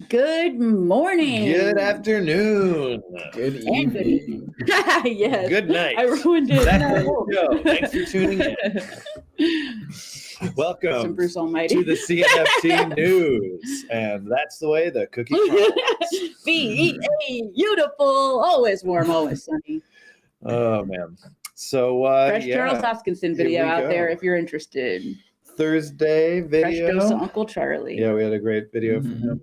Good morning. Good afternoon. Good And good evening. Yes. Good night. I ruined it. That's No. the show. Thanks for tuning in. Some Welcome Bruce Almighty. to the CNFT news. And that's the way the cookie crumbles. BEA, beautiful, always warm, always sunny. Oh, man. So, Fresh Charles Hoskinson video we out go. there if you're interested. Thursday video. Fresh dose of Uncle Charlie. Yeah, we had a great video from him.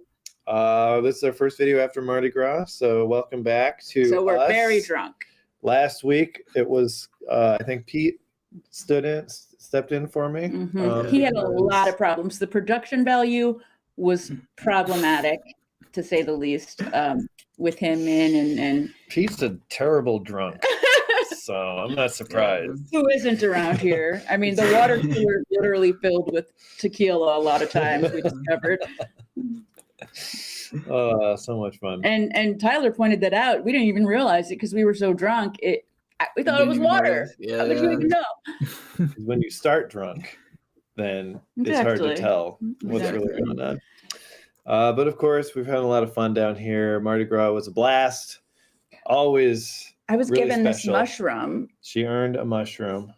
This is our first video after Mardi Gras, so welcome back to So we're us. very drunk. Last week, it was, I think Pete stepped in for me. He had a lot of problems. The production value was problematic, to say the least, with him in and Pete's a terrible drunk, so I'm not surprised. who isn't around here? I mean, the water cooler is literally filled with tequila a lot of times, we discovered. So much fun. And Tyler pointed that out. We didn't even realize it because we were so drunk. We thought it was water. Yeah. How did you even know? When you start drunk, then it's hard to Exactly. tell what's really going on. But of course, we've had a lot of fun down here. Mardi Gras was a blast. Always. I was really given this special. mushroom. She earned a mushroom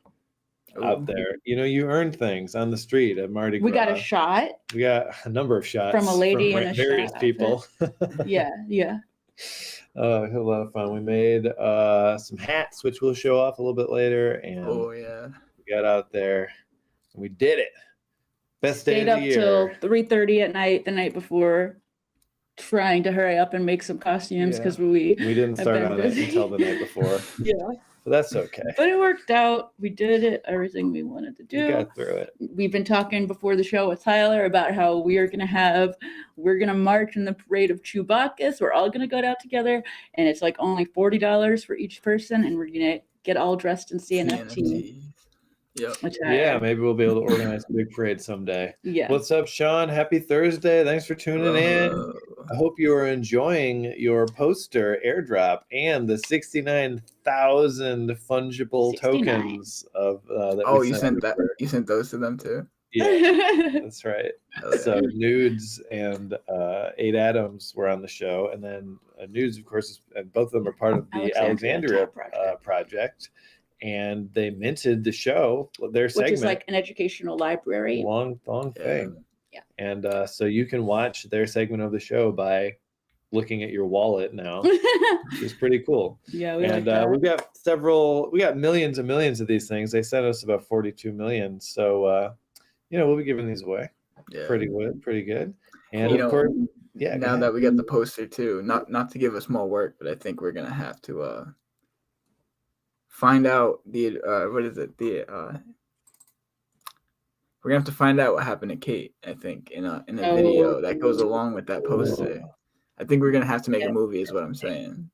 out there. You know, you earn things on the street at Mardi Gras. We got a shot. We got a number of shots From a lady in a various shot people. Yeah. We had a lot of fun. We made some hats, which we'll show off a little bit later, and we got out there and we did it. Best day Stayed of up the year. till 3:30 at night the night before, trying to hurry up and make some costumes because we didn't start been on it busy. until the night before, yeah. but that's okay. But it worked out. We did it. Everything we wanted to We do. got through it. We've been talking before the show with Tyler about how we're gonna march in the parade of Chewbacca's. We're all gonna go out together, and it's like only $40 for each person, and we're gonna get all dressed in CNFT. Yep. Yeah, maybe we'll be able to organize a big parade someday. Yeah. What's up, Sean? Happy Thursday. Thanks for tuning in. I hope you are enjoying your poster airdrop and the 69,000 fungible 69. tokens of that. Oh, we you sent that? over. You sent those to them too? Yeah, that's right. Hell yeah. So Nudes and 8 Atoms were on the show, and then Nudes, of course, and both of them are part of the Alexandria project. And they minted the show, their segment, which is like an educational library. Long thing. Yeah. And so you can watch their segment of the show by looking at your wallet now, which is pretty cool. Yeah, we got millions and millions of these things. They sent us about 42 million. So we'll be giving these away. Yeah. Pretty good. And of course, now that we got the poster too, not to give us more work, but I think we're gonna have to find out we're gonna have to find out what happened to Kate, I think, in a video that goes along with that poster. I think we're gonna have to make a movie, is what I'm saying.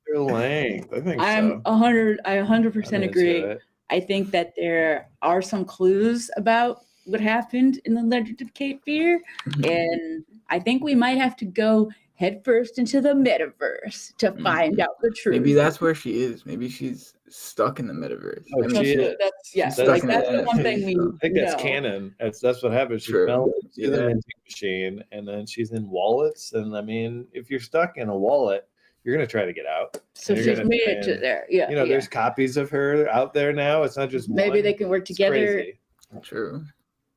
You're lame. I think I'm 100% agree. I think that there are some clues about what happened in the Legend of Kate Fear, and I think we might have to go headfirst into the metaverse to find out the truth. Maybe that's where she is. Maybe she's stuck in the metaverse. Oh, that's the one thing we I think that's canon. That's what happens. She fell into the minting machine, and then she's in wallets. And I mean, if you're stuck in a wallet, you're gonna try to get out. So she's made it to there. Yeah. There's copies of her out there now. It's not just maybe one. they can work together. True.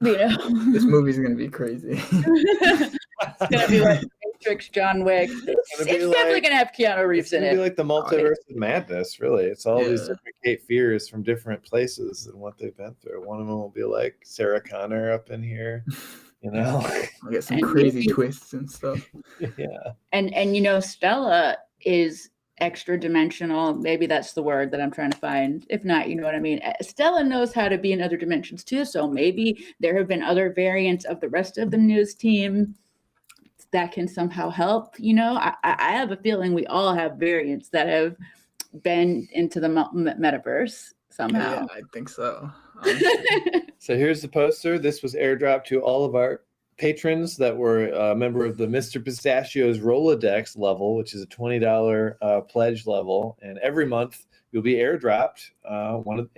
This movie's gonna be crazy. It's gonna be like Matrix, John Wick. It's definitely gonna have Keanu Reeves in it. It's gonna be like the multiverse of madness, really. It's all these different Kate Fears from different places and what they've been through. One of them will be like Sarah Connor up in here, We'll get some crazy twists and stuff. Yeah. And Stella is extra dimensional. Maybe that's the word that I'm trying to find. If not, you know what I mean. Stella knows how to be in other dimensions too. So maybe there have been other variants of the rest of the news team that can somehow help. I have a feeling we all have variants that have been into the metaverse somehow. Yeah, I think so. So here's the poster. This was airdropped to all of our patrons that were a member of the Mr. Pistachio's Rolodex level, which is a $20 pledge level. And every month you'll be airdropped an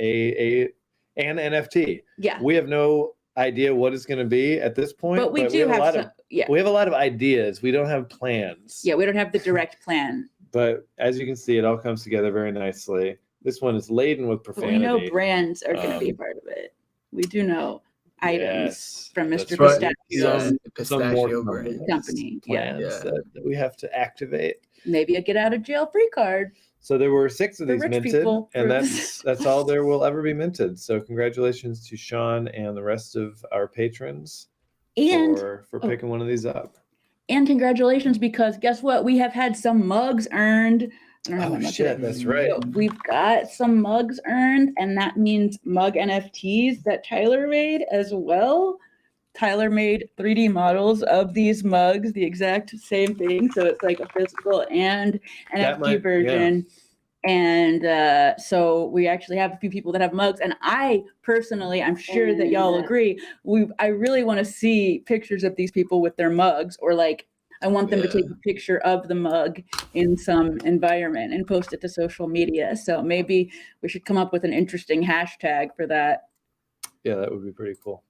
NFT. Yeah. We have no idea what it's going to be at this point. But we do have a lot some, of yeah. we have a lot of ideas. We don't have plans. Yeah, we don't have the direct plan. But as you can see, it all comes together very nicely. This one is laden with But profanity. we know brands are going to be a part of it. We do know items Yes, from that's Mr. right. Pistachio's some more Pistachio brand. company. Yeah. plans that we have to activate. Maybe a get out of jail free card. So there were 6 of For these rich minted, people, and for- that's all there will ever be minted. So congratulations to Sean and the rest of our patrons And for picking one of these up. And congratulations, because guess what? We have had some mugs earned. I don't have my mug shit, today. that's right. So we've got some mugs earned, and that means mug NFTs that Tyler made as well. Tyler made 3D models of these mugs, the exact same thing. So it's like a physical and NFT version. And so we actually have a few people that have mugs, and I personally, I'm sure that y'all agree, I really want to see pictures of these people with their mugs, or like I want them to take a picture of the mug in some environment and post it to social media. So maybe we should come up with an interesting hashtag for that. Yeah, that would be pretty cool.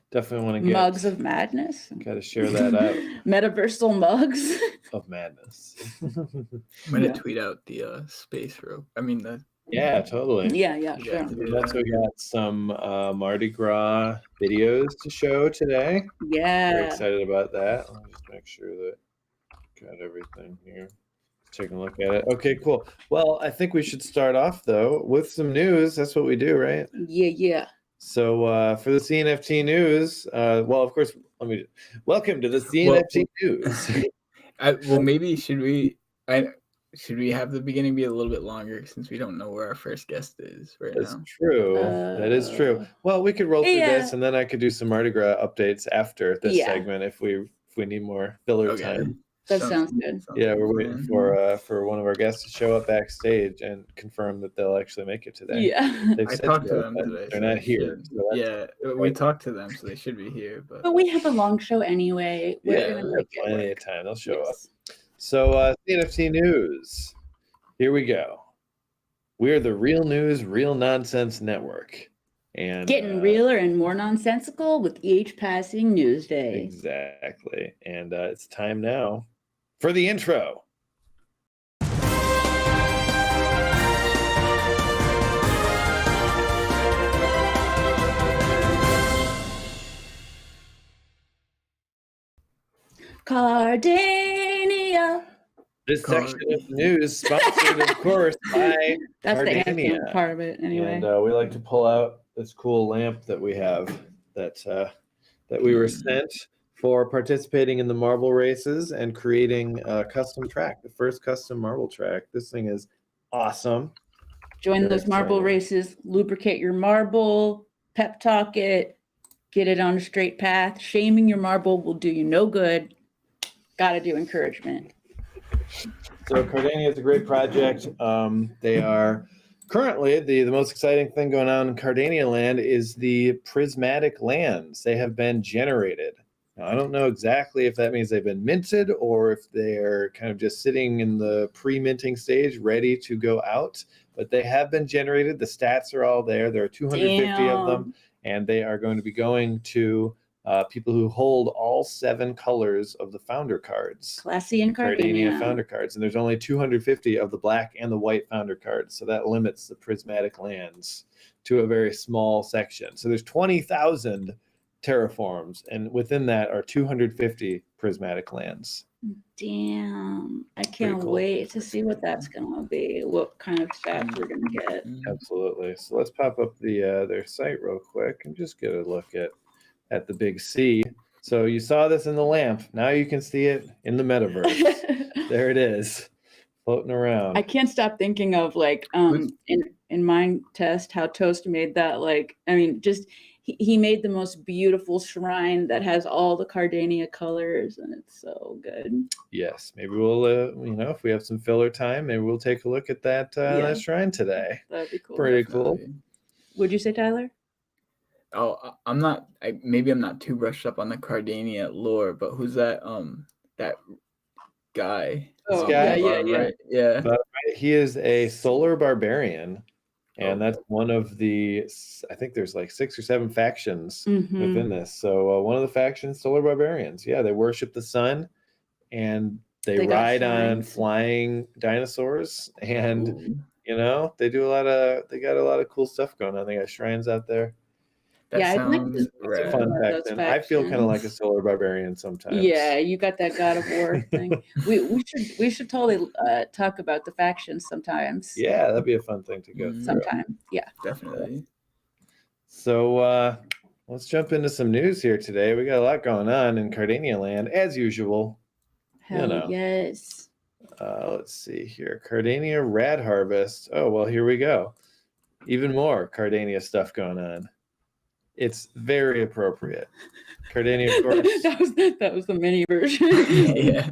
Definitely want to get mugs of madness. Got to share that out. Metaversal mugs of madness. I'm gonna tweet out the space rope. I mean the. Yeah, totally. Yeah, sure. Also got some Mardi Gras videos to show today. Yeah. Very excited about that. Let me just make sure that got everything here. Take a look at it. Okay, cool. Well, I think we should start off though with some news. That's what we do, right? Yeah. So for the CNFT news, well, of course, welcome to the CNFT news. Well, maybe should we have the beginning be a little bit longer, since we don't know where our first guest is right That's now? True. That is true. Well, we could roll through this, and then I could do some Mardi Gras updates after this segment if we need more filler time. That sounds good. Yeah, we're waiting for one of our guests to show up backstage and confirm that they'll actually make it today. Yeah, I talked to them today. They're not here. So we talked to them, so they should be here. But we have a long show anyway. We're gonna make plenty of time. They'll show up. So CNFT news. Here we go. We're the Real News, Real Nonsense Network. And getting realer and more nonsensical with each passing news day. Exactly. And it's time now for the intro. Cardania. This section of the news sponsored, of course, by That's Cardania. the anthem part of it, anyway. And we like to pull out this cool lamp that we have that we were sent for participating in the marble races and creating a custom track, the first custom marble track. This thing is awesome. Join those marble races, lubricate your marble, pep talk it, get it on a straight path. Shaming your marble will do you no good. Got to do encouragement. So Cardania is a great project. They are currently the most exciting thing going on in Cardania land is the prismatic lands. They have been generated. Now, I don't know exactly if that means they've been minted or if they're kind of just sitting in the pre-minting stage, ready to go out. But they have been generated. The stats are all there. There are 250 of them, and they are going to be going to people who hold all 7 colors of the founder cards. Classy and Cardania founder cards. And there's only 250 of the black and the white founder cards. So that limits the prismatic lands to a very small section. So there's 20,000 terraforms, and within that are 250 prismatic lands. Damn. I can't wait to see what that's going to be, what kind of stats we're going to get. Absolutely. So let's pop up their site real quick and just get a look at the big C. So you saw this in the lamp. Now you can see it in the metaverse. There it is, floating around. I can't stop thinking of in Mind Test how Toast made that. He made the most beautiful shrine that has all the Cardania colors, and it's so good. Yes, maybe we'll if we have some filler time, maybe we'll take a look at that that shrine today. That'd be cool. Pretty cool. Would you say, Tyler? Oh, I'm not. Maybe I'm not too brushed up on the Cardania lore, but who's that? That guy. This guy, right? Yeah. He is a solar barbarian And that's one of the, I think there's like 6 or 7 factions Mhm. within this. So one of the factions, Solar Barbarians, yeah, they worship the sun, and they They got ride on shrines. flying dinosaurs, and Ooh, they got a lot of cool stuff going on. They got shrines out there. that Yeah, I'd like to sounds It's a rad. fun one of those faction. I feel kind of like a factions. Solar Barbarian sometimes. Yeah, you got that God of War thing. We should totally talk about the factions sometimes. Yeah, that'd be a fun thing to go through. Sometime. Yeah. Definitely. So let's jump into some news here today. We got a lot going on in Cardania land, as usual. Hell yes. Let's see here. Cardania Rad Harvest. Oh, well, here we go. Even more Cardania stuff going on. It's very appropriate. Cardania, of course. that was the mini version. Yeah.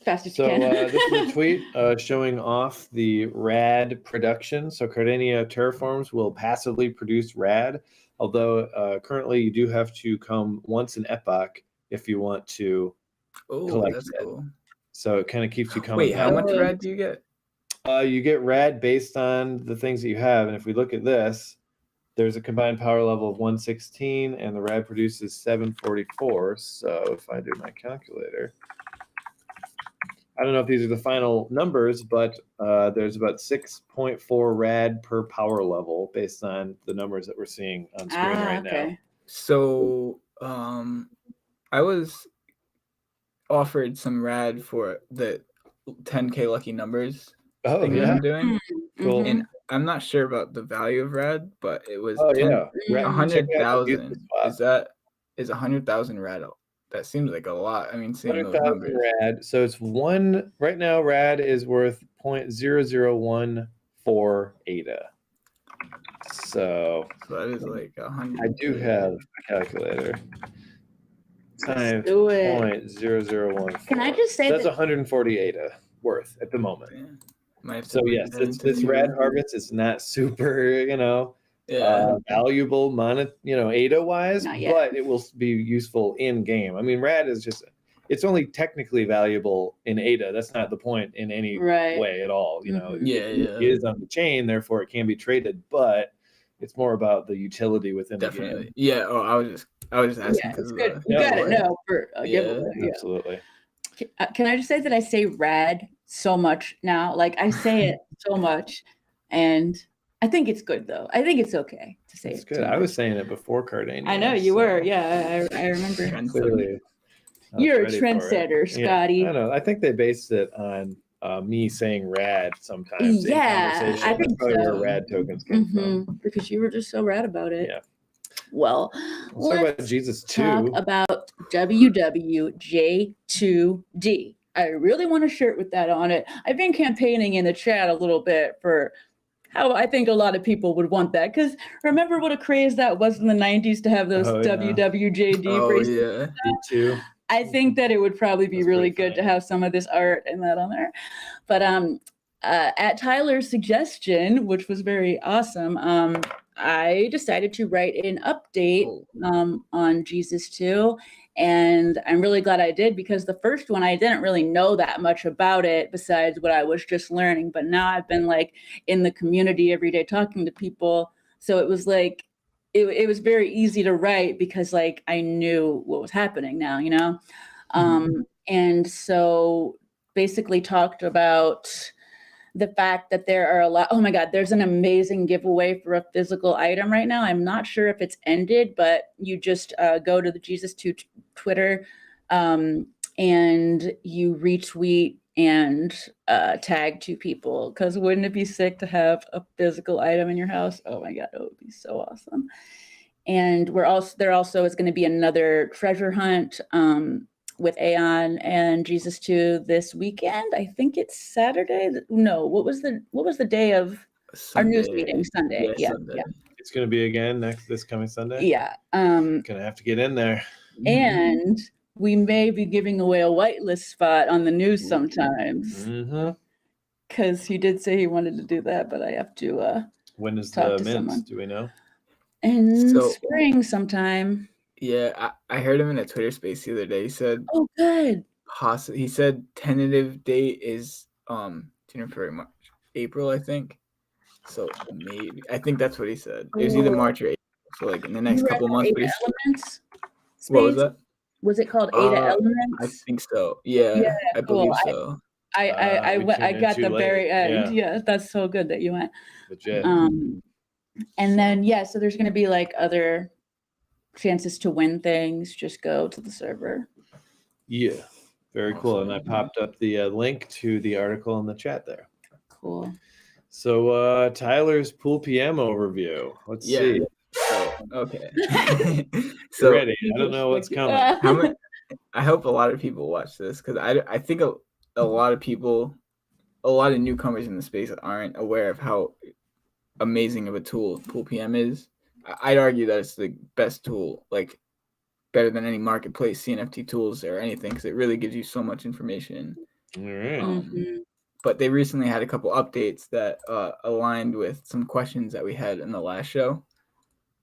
Fast as So you can. this is a tweet showing off the RAD production. So Cardania terraforms will passively produce RAD, although currently you do have to come once an epoch if you want to Oh, collect that's it. cool. So it kind of keeps you coming Wait, how back. much rad do you get? You get RAD based on the things that you have. And if we look at this, there's a combined power level of 116, and the RAD produces 744. So if I do my calculator, I don't know if these are the final numbers, but there's about 6.4 RAD per power level based on the numbers that we're seeing on screen right now. So, I was offered some rad for the 10K lucky numbers Oh, thing that yeah. I'm doing, Cool. and I'm not sure about the value of rad, but it was Oh, 10, yeah. Check out the user 100,000. swap. Is 100,000 rad? That seems like a lot. I mean, seeing those 100,000 numbers. RAD. So it's one right now. RAD is worth 0.0014 ADA. So that is like 100. I do have a calculator. Times do it. 0.0014. Can I just say that's that 140 ADA worth at the moment. Yeah. Might have to So bring yes, that into this view. rad harvest is not super, Yeah. valuable ADA wise, Not yet. but it will be useful in game. I mean, rad is it's only technically valuable in ADA. That's not the point in any Right. way at all. Mhm. It is on the chain, therefore it can be traded, but it's more about the utility within the Definitely. game. Yeah. Oh, I was just asking Yeah, because it's good. You got it. No, for a giveaway. Yeah. Absolutely. Can I just say that I say rad so much now? Like I say it so much, and I think it's good though. I think it's okay to say It's it. good. I was saying it before Cardania. I know you were. Yeah, I remember. Clearly, You're a trendsetter, Scotty. Yeah, I know. I think they based it on me saying rad sometimes in conversation. I think That's probably where rad tokens came from. Because you were just so rad about it. Yeah. Well, let's talk about Jesus 2. Talk about WWJ2D. I really want a shirt with that on it. I've been campaigning in the chat a little bit for how I think a lot of people would want that. Because remember what a craze that was in the 90s to have those WWJD bracelets? Me too. I think that it would probably be really good to have some of this art and that on there. But at Tyler's suggestion, which was very awesome, I decided to write an update on Jesus 2. And I'm really glad I did, because the first one, I didn't really know that much about it besides what I was just learning. But now I've been like in the community every day talking to people. So it was like, it was very easy to write because like I knew what was happening now, and so basically talked about the fact that there are a lot. Oh my God, there's an amazing giveaway for a physical item right now. I'm not sure if it's ended, but you just go to the Jesus 2 Twitter and you retweet and tag 2 people, because wouldn't it be sick to have a physical item in your house? Oh my God, it would be so awesome. And there also is going to be another treasure hunt with Aeon and Jesus 2 this weekend. I think it's Saturday. No, what was the day of our news meeting? Sunday. Yeah. It's going to be again this coming Sunday. Yeah. Gonna have to get in there. And we may be giving away a whitelist spot on the news sometimes. Because he did say he wanted to do that, but I have to. When is the mint? Do we know? In spring sometime. Yeah, I heard him in a Twitter space the other day. He said, "Oh, good." He said tentative date is January, March, April, I think. So maybe I think that's what he said. It was either March or April. So like in the next You read couple the months. But Ada he's Elements what was space? that? Was it called Ada I Elements? think so. Yeah, Yeah, I cool. believe so. I We went. I tuned in got too the late. very end. Yeah. Yeah, that's so good that you went. Legit. And then so there's going to be like other chances to win things. Just go to the server. Yeah. Very cool. And I popped up the link to the article in the chat there. Cool. So Tyler's Pool PM overview. Let's see. So okay. So ready. I don't know what's coming. I hope a lot of people watch this because I think a lot of people, a lot of newcomers in the space aren't aware of how amazing of a tool Pool PM is. I'd argue that it's the best tool, like better than any marketplace CNFT tools or anything, because it really gives you so much information. All right. But they recently had a couple updates that aligned with some questions that we had in the last show.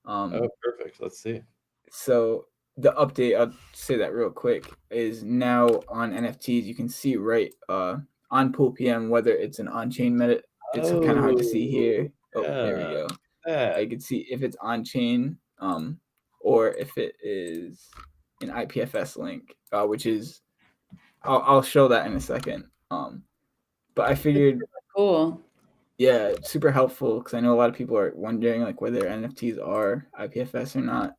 Oh, perfect. Let's see. So the update, I'll say that real quick, is now on NFTs. You can see right on Pool PM whether it's an on-chain meta. It's kind of hard to see here. Oh, there we go. I can see if it's on-chain or if it is an IPFS link, which is I'll show that in a second. But I figured, cool. Yeah, super helpful because I know a lot of people are wondering like whether NFTs are IPFS or not,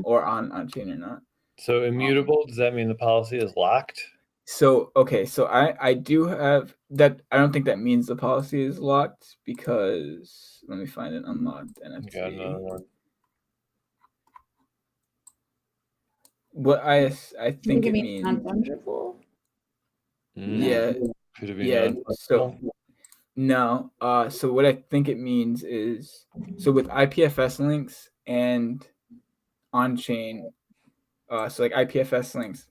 or on-chain or not. So immutable, does that mean the policy is locked? So okay, so I do have that. I don't think that means the policy is locked because let me find an unlocked NFT. Got another one. What I think it means non-fungible. Yeah. Could it be So no. So what I think it means is so with IPFS links and on-chain, so like IPFS links.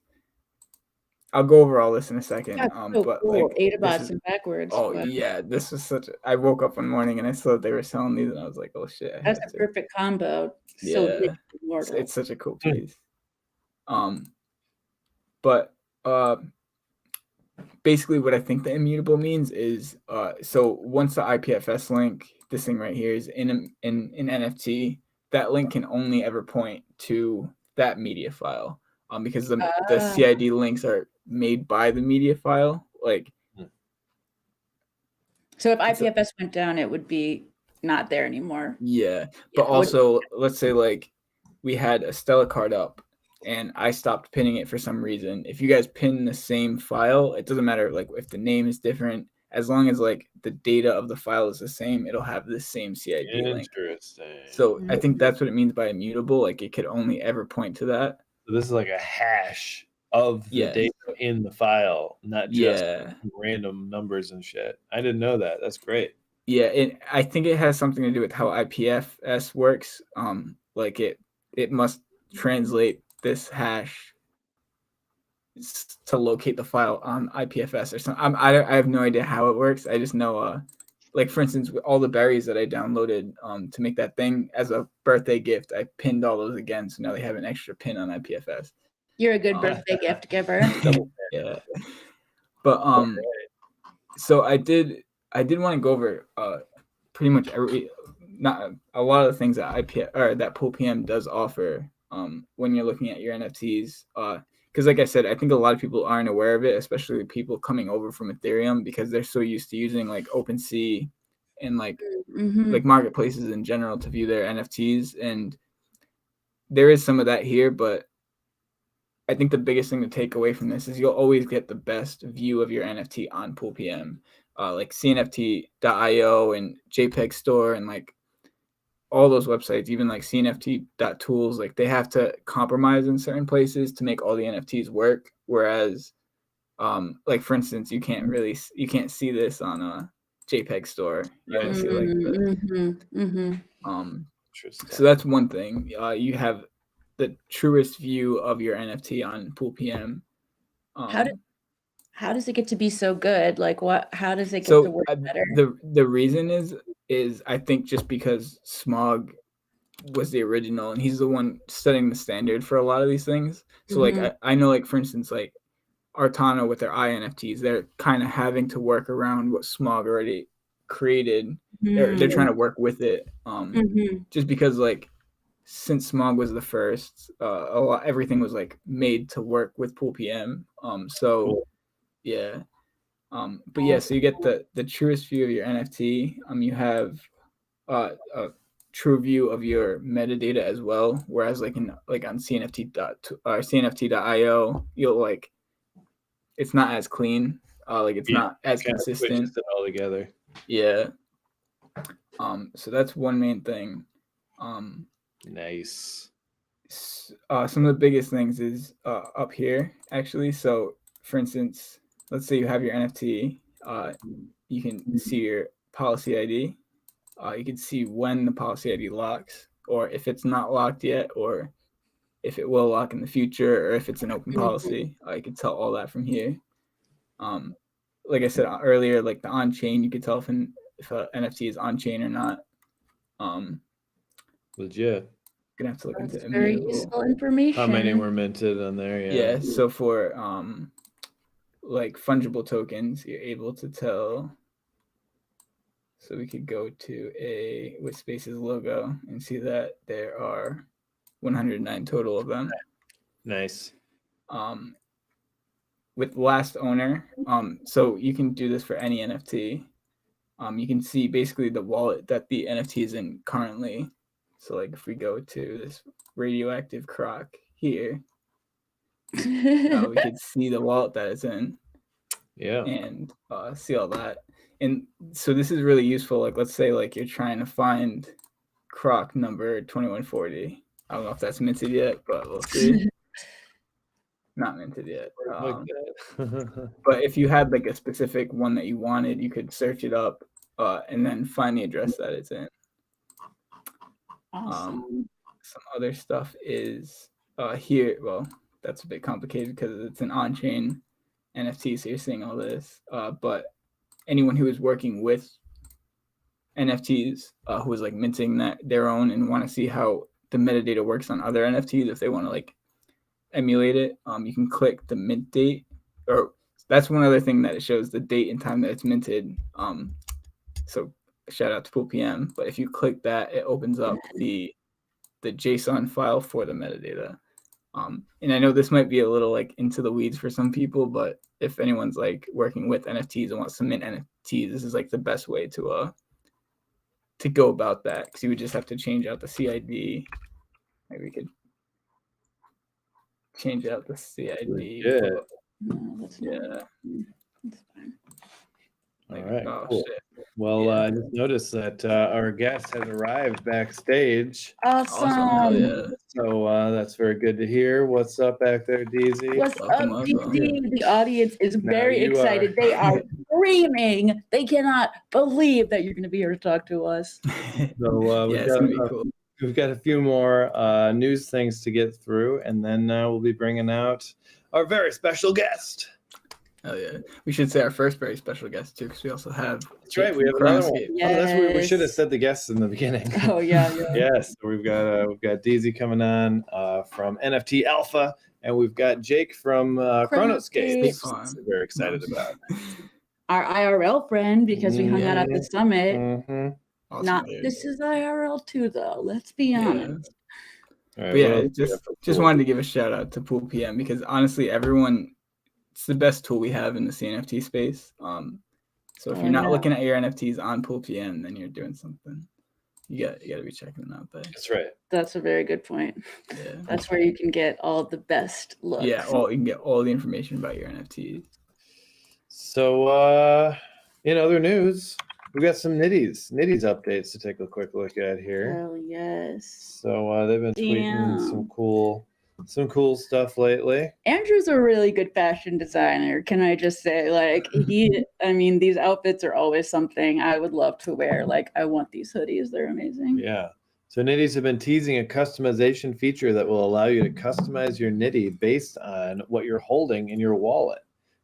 I'll go over all this in a second. But cool. like Ada bots and backwards. Oh yeah, this was such. I woke up one morning and I saw that they were selling these, and I was like, "Oh shit!" That's a perfect combo. Yeah, so it's such a cool piece. But basically, what I think the immutable means is, so once the IPFS link, this thing right here, is in an NFT, that link can only ever point to that media file. Because the CID links are made by the media file, like. So if IPFS went down, it would be not there anymore. Yeah, but also, let's say like we had a Stella card up, and I stopped pinning it for some reason. If you guys pin the same file, it doesn't matter like if the name is different, as long as like the data of the file is the same, it'll have the same CID link. Interesting. So I think that's what it means by immutable. Like it could only ever point to that. So this is like a hash of the data in the file, not just random numbers and shit. I didn't know that. That's great. Yeah, I think it has something to do with how IPFS works. Like it must translate this hash to locate the file on IPFS or something. I have no idea how it works. I just know, like for instance, with all the berries that I downloaded to make that thing as a birthday gift, I pinned all those again, so now they have an extra pin on IPFS. You're a good birthday gift giver. Yeah, but so I did want to go over pretty much not a lot of the things that IPF or that Pool PM does offer when you're looking at your NFTs. Because like I said, I think a lot of people aren't aware of it, especially people coming over from Ethereum because they're so used to using like OpenSea and like marketplaces in general to view their NFTs. And there is some of that here, but I think the biggest thing to take away from this is you'll always get the best view of your NFT on Pool PM. Like CNFT.io and JPEG Store and like all those websites, even like CNFT.tools, like they have to compromise in certain places to make all the NFTs work. Whereas, like for instance, you can't see this on a JPEG Store. You only see like so that's one thing. You have the truest view of your NFT on Pool PM. How does it get to be so good? Like how does it get to work better? The reason is I think just because Smog was the original and he's the one setting the standard for a lot of these things. So like I know like for instance like Artano with their INFTs, they're kind of having to work around what Smog already created. They're trying to work with it. Just because like since Smog was the first, everything was like made to work with Pool PM. So yeah. But yeah, so you get the truest view of your NFT. You have a true view of your metadata as well. Whereas like on CNFT.io, you'll like it's not as clean. Like it's not as consistent. It all together. Yeah. So that's one main thing. Nice. Some of the biggest things is up here actually. So for instance, let's say you have your NFT. You can see your policy ID. You can see when the policy ID locks, or if it's not locked yet, or if it will lock in the future, or if it's an open policy. You can tell all that from here. Like I said earlier, like the on-chain, you can tell if an NFT is on-chain or not. Legit. Gonna have to look into very useful information. How many were minted on there? Yeah. So for like fungible tokens, you're able to tell. So we could go to a with Spaces logo and see that there are 109 total of them. Nice. With last owner, so you can do this for any NFT. You can see basically the wallet that the NFT is in currently. So like if we go to this radioactive croc here, we could see the wallet that it's in. Yeah. And see all that. And so this is really useful. Like let's say like you're trying to find croc number 2140. I don't know if that's minted yet, but we'll see. Not minted yet. But if you had like a specific one that you wanted, you could search it up and then find the address that it's in. Awesome. Some other stuff is here. Well, that's a bit complicated because it's an on-chain NFT, so you're seeing all this. But anyone who is working with NFTs, who is like minting their own and want to see how the metadata works on other NFTs, if they want to like emulate it, you can click the mint date, or that's one other thing that it shows the date and time that it's minted. So shout out to Pool PM. But if you click that, it opens up the JSON file for the metadata. And I know this might be a little like into the weeds for some people, but if anyone's like working with NFTs and wants to mint NFTs, this is like the best way to go about that, because you would just have to change out the CID. Maybe we could change out the CID. Yeah. No, that's not. That's fine. All right. Cool. Well, I just noticed that our guest has arrived backstage. Awesome. Yeah. So that's very good to hear. What's up back there, Deezy? What's up, Deezy? The audience is very excited. They are screaming. They cannot believe that you're going to be here to talk to us. So we've got a few more news things to get through, and then we'll be bringing out our very special guest. Oh yeah, we should say our first very special guest too, because we also have. That's right. We have another one. Yes. Oh, that's what we should have said the guests in the beginning. Oh yeah. Yes, so we've got Deezy coming on from NFT Alpha, and we've got Jake from Chronoscapes. Very excited about our IRL friend, because we hung out at the summit. Awesome, this is IRL too, though. Let's be honest. All right, but yeah, just wanted to give a shout out to Pool PM, because honestly, it's the best tool we have in the CNFT space. So if you're not looking at your NFTs on Pool PM, then you're doing something. You got to be checking them out there. That's right. That's a very good point. Yeah. That's where you can get all the best looks. Yeah, you can get all the information about your NFTs. So in other news, we got some Nitties updates to take a quick look at here. Hell yes. So they've been tweeting some cool stuff lately. Andrew's a really good fashion designer. Can I just say, like, these outfits are always something I would love to wear. Like, I want these hoodies. They're amazing. Yeah. So Nitties have been teasing a customization feature that will allow you to customize your Nitty based on what you're holding in your wallet.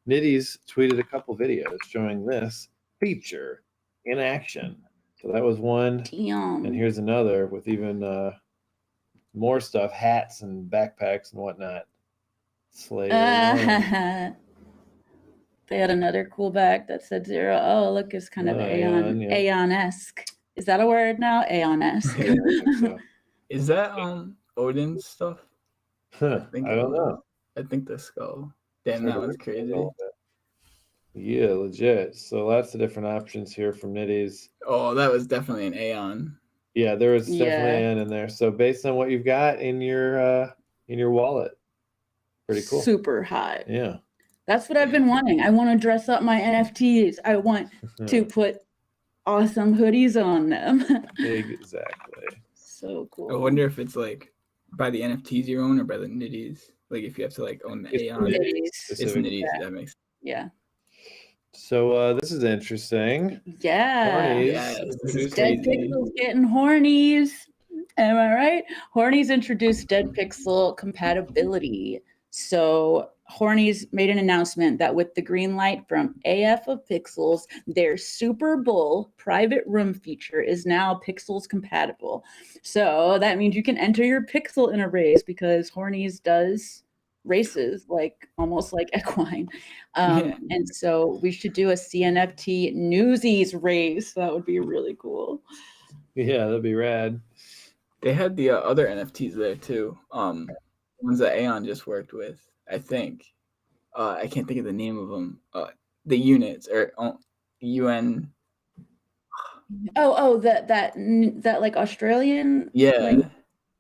Nitties tweeted a couple videos showing this feature in action. So that was one. Damn. And here's another with even more stuff, hats and backpacks and whatnot. Slayer. They had another cool back that said 0. Oh, look, it's kind of Aeon, yeah. Aeon-esque. Is that a word now? Aeon-esque. Yeah, I think so. Is that Odin's stuff? Huh, I don't know. I think the skull. Damn, Hard that to one's recognize crazy. all of it. Yeah, legit. So lots of different options here from Nitties. Oh, that was definitely an Aeon. Yeah, there was definitely Yeah. an in there. So based on what you've got in your wallet, pretty cool. Super hot. Yeah. That's what I've been wanting. I want to dress up my NFTs. I want to put awesome hoodies on them. Exactly. So cool. I wonder if it's like by the NFTs you own or by the Nitties. Like if you have to like own the Aeon. It's Nitties. Yeah. That makes sense. Yeah. So this is interesting. Yeah. Hornies. Yes, this is Dead crazy. Pixel's getting hornies. Am I right? Hornies introduced Dead Pixel compatibility. So Hornies made an announcement that with the green light from AF of Pixels, their Super Bowl private room feature is now Pixels compatible. So that means you can enter your Pixel in a race because Hornies does races like almost like equine. And so we should do a CNFT Newsies race. That would be really cool. Yeah, that'd be rad. They had the other NFTs there too. Ones that Aeon just worked with, I think. I can't think of the name of them. The units or UN. That like Australian. Yeah. Like,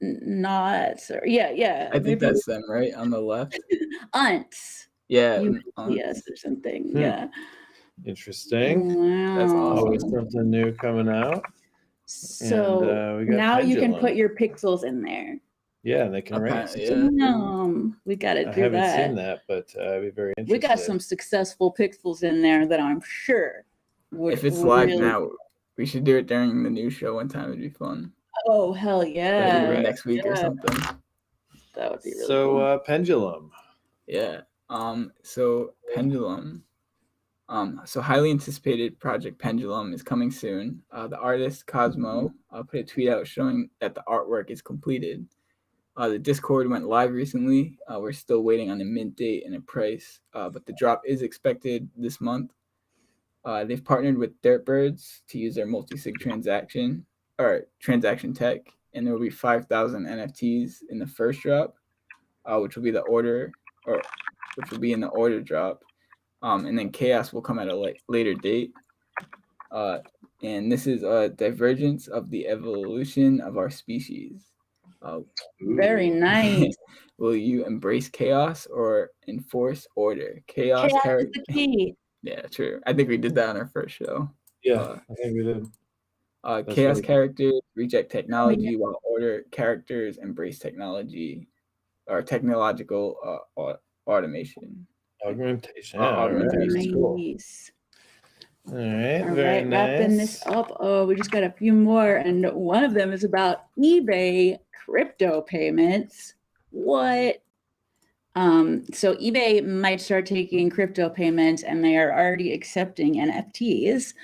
knots or yeah. I think that's them, right? On the left. Unts. Yeah. Yes, or something. Yeah. Interesting. Wow. That's awesome. Always something new coming out. So we got now you can Pendulum. put your pixels in there. Yeah, and they can race. Yeah. We got to do that. I haven't seen that, but I'd be very interested. We got some successful pixels in there that I'm sure would. If it's live now, we should do it during the new show one time. It'd be fun. Oh hell yeah! Like next week or something. That would be really so cool. Pendulum. Yeah. So Pendulum. So highly anticipated project Pendulum is coming soon. The artist Cosmo put a tweet out showing that the artwork is completed. The Discord went live recently. We're still waiting on a mint date and a price, but the drop is expected this month. They've partnered with Dirtbirds to use their multi-sig transaction tech, and there will be 5,000 NFTs in the first drop, which will be in the order drop. And then Chaos will come at a later date. And this is a divergence of the evolution of our species. Very nice. Will you embrace chaos or enforce order? Chaos is the key. Yeah, true. I think we did that on our first show. Yeah, I think we did. Chaos characters reject technology, while order characters embrace technology or technological automation. Augmentation. Augmentation. Cool. All right, All very right, nice. wrapping this up. Oh, we just got a few more, and one of them is about eBay crypto payments. What? So eBay might start taking crypto payments, and they are already accepting NFTs.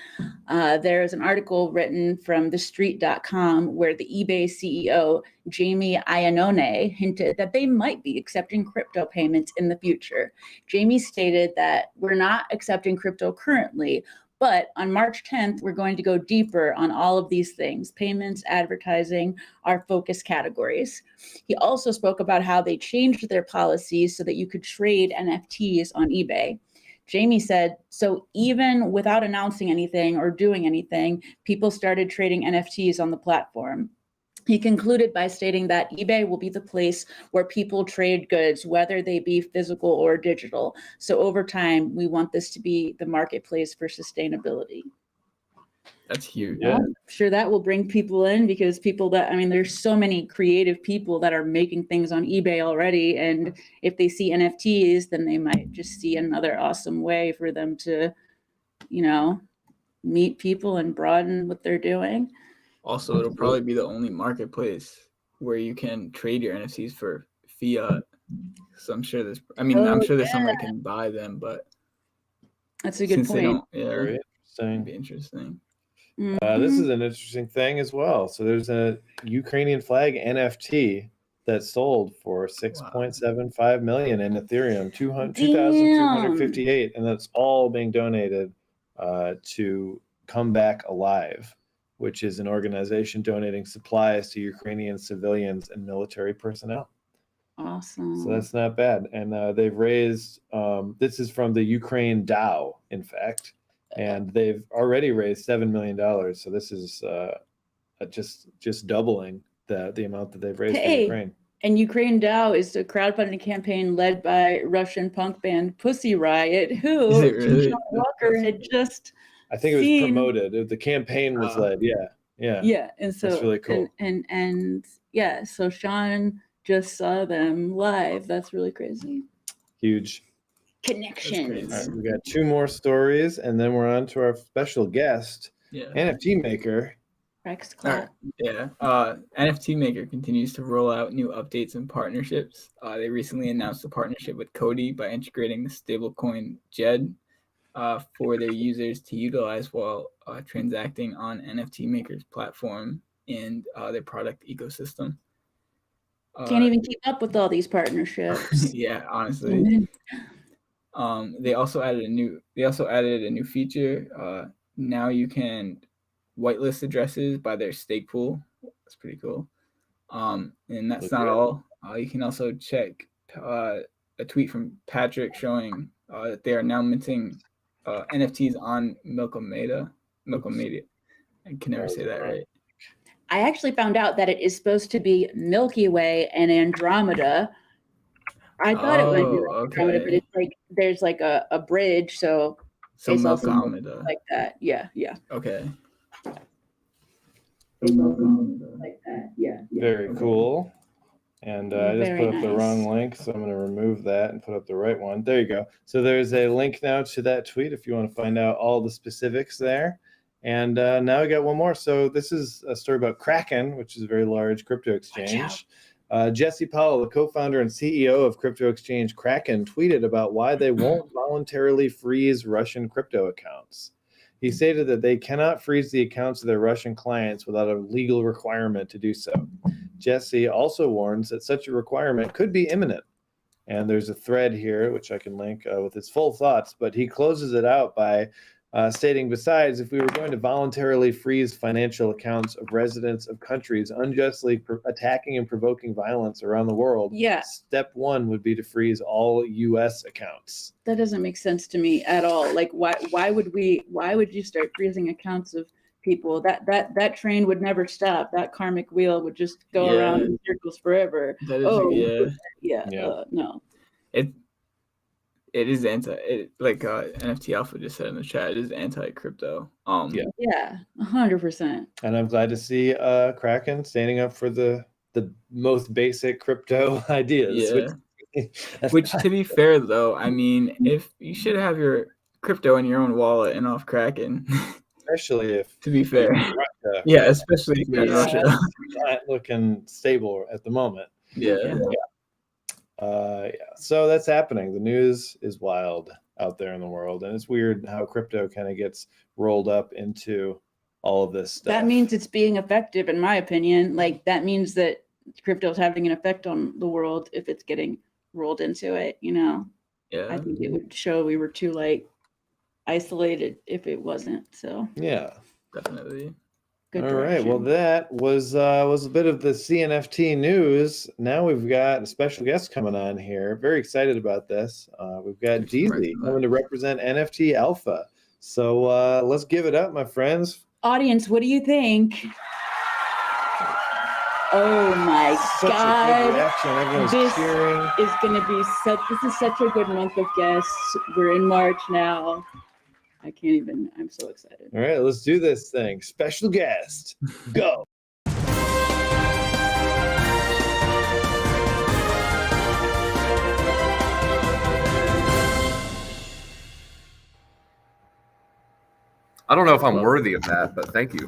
There's an article written from thestreet.com where the eBay CEO, Jamie Iannone, hinted that they might be accepting crypto payments in the future. Jamie stated that we're not accepting crypto currently, but on March 10th, we're going to go deeper on all of these things. Payments, advertising, our focus categories. He also spoke about how they changed their policies so that you could trade NFTs on eBay. Jamie said, so even without announcing anything or doing anything, people started trading NFTs on the platform. He concluded by stating that eBay will be the place where people trade goods, whether they be physical or digital. So over time, we want this to be the marketplace for sustainability. That's huge. Yeah. I'm sure that will bring people in because there's so many creative people that are making things on eBay already. And if they see NFTs, then they might just see another awesome way for them to, meet people and broaden what they're doing. Also, it'll probably be the only marketplace where you can trade your NFTs for fiat. So I'm sure there's somebody can buy them, but that's a good point. They don't, Very interesting. It'd be interesting. This is an interesting thing as well. So there's a Ukrainian flag NFT that sold for 6.75 million in Ethereum, 2,258, and that's all being donated to Come Back Alive, which is an organization donating supplies to Ukrainian civilians and military personnel. Awesome. So that's not bad. And they've raised, this is from the Ukraine DAO, in fact, and they've already raised $7 million. So this is just doubling the amount that they've raised for Ukraine. And Ukraine DAO is a crowdfunding campaign led by Russian punk band Pussy Riot, who really? John Walker had just I think it was promoted. The campaign was led. Yeah. And so that's really cool. And yeah, so Sean just saw them live. That's really crazy. Huge connections. All right, we got 2 more stories, and then we're on to our special guest, NFT Maker. Rex Clark. NFT Maker continues to roll out new updates and partnerships. They recently announced a partnership with Cody by integrating the stablecoin JED for their users to utilize while transacting on NFT Maker's platform and their product ecosystem. Can't even keep up with all these partnerships. Yeah, honestly. They also added a new feature. Now you can whitelist addresses by their stake pool. That's pretty cool. And that's not all. You can also check a tweet from Patrick showing that they are now minting NFTs on Milkomeda. I can never say that right. I actually found out that it is supposed to be Milky Way and Andromeda. I thought it would be Andromeda, but it's like there's like a bridge, so it's also like that. Yeah. Okay. Like that. Yeah. Very cool. And I just put up the wrong link, so I'm going to remove that and put up the right one. There you go. So there's a link now to that tweet if you want to find out all the specifics there. And now we got one more. So this is a story about Kraken, which is a very large crypto exchange. Jesse Powell, the co-founder and CEO of crypto exchange Kraken, tweeted about why they won't voluntarily freeze Russian crypto accounts. He stated that they cannot freeze the accounts of their Russian clients without a legal requirement to do so. Jesse also warns that such a requirement could be imminent. And there's a thread here, which I can link with his full thoughts, but he closes it out by stating, besides, if we were going to voluntarily freeze financial accounts of residents of countries unjustly attacking and provoking violence around the world, step 1 would be to freeze all U.S. accounts. That doesn't make sense to me at all. Like, why would you start freezing accounts of people? That train would never stop. That karmic wheel would just go around in circles forever. No. It is NFT Alpha just said in the chat, it is anti-crypto. 100%. And I'm glad to see Kraken standing up for the most basic crypto ideas. Which to be fair though, I mean, if you should have your crypto in your own wallet and off Kraken. Especially if, to be fair, Russia, especially if you're in Russia, not looking stable at the moment. Yeah. So that's happening. The news is wild out there in the world, and it's weird how crypto kind of gets rolled up into all of this stuff. That means it's being effective, in my opinion. Like, that means that crypto is having an effect on the world if it's getting rolled into it. I think it would show we were too isolated if it wasn't. So definitely. Good all direction. Right. Well, that was a bit of the CNFT news. Now we've got a special guest coming on here. Very excited about this. We've got Deezy coming to represent NFT Alpha. So let's give it up, my friends. Audience, what do you think? Oh my God! This is going to be such a good month of guests. We're in March now. I can't even, I'm so excited. All right, let's do this thing. Special guest, go. I don't know if I'm worthy of that, but thank you.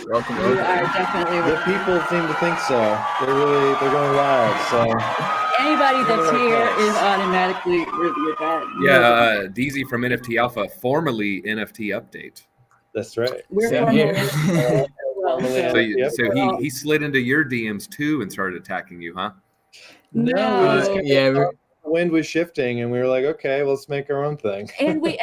Welcome. You are definitely. The people seem to think so. They're going wild. So anybody that's here is automatically worthy of that. Yeah, Deezy from NFT Alpha, formerly NFT Update. That's right. We're formerly. Follow me So, on- yep. he slid into your DMs too and started attacking you, huh? No, we just No. yeah, the wind was shifting, and we were like, okay, let's make our own thing. And we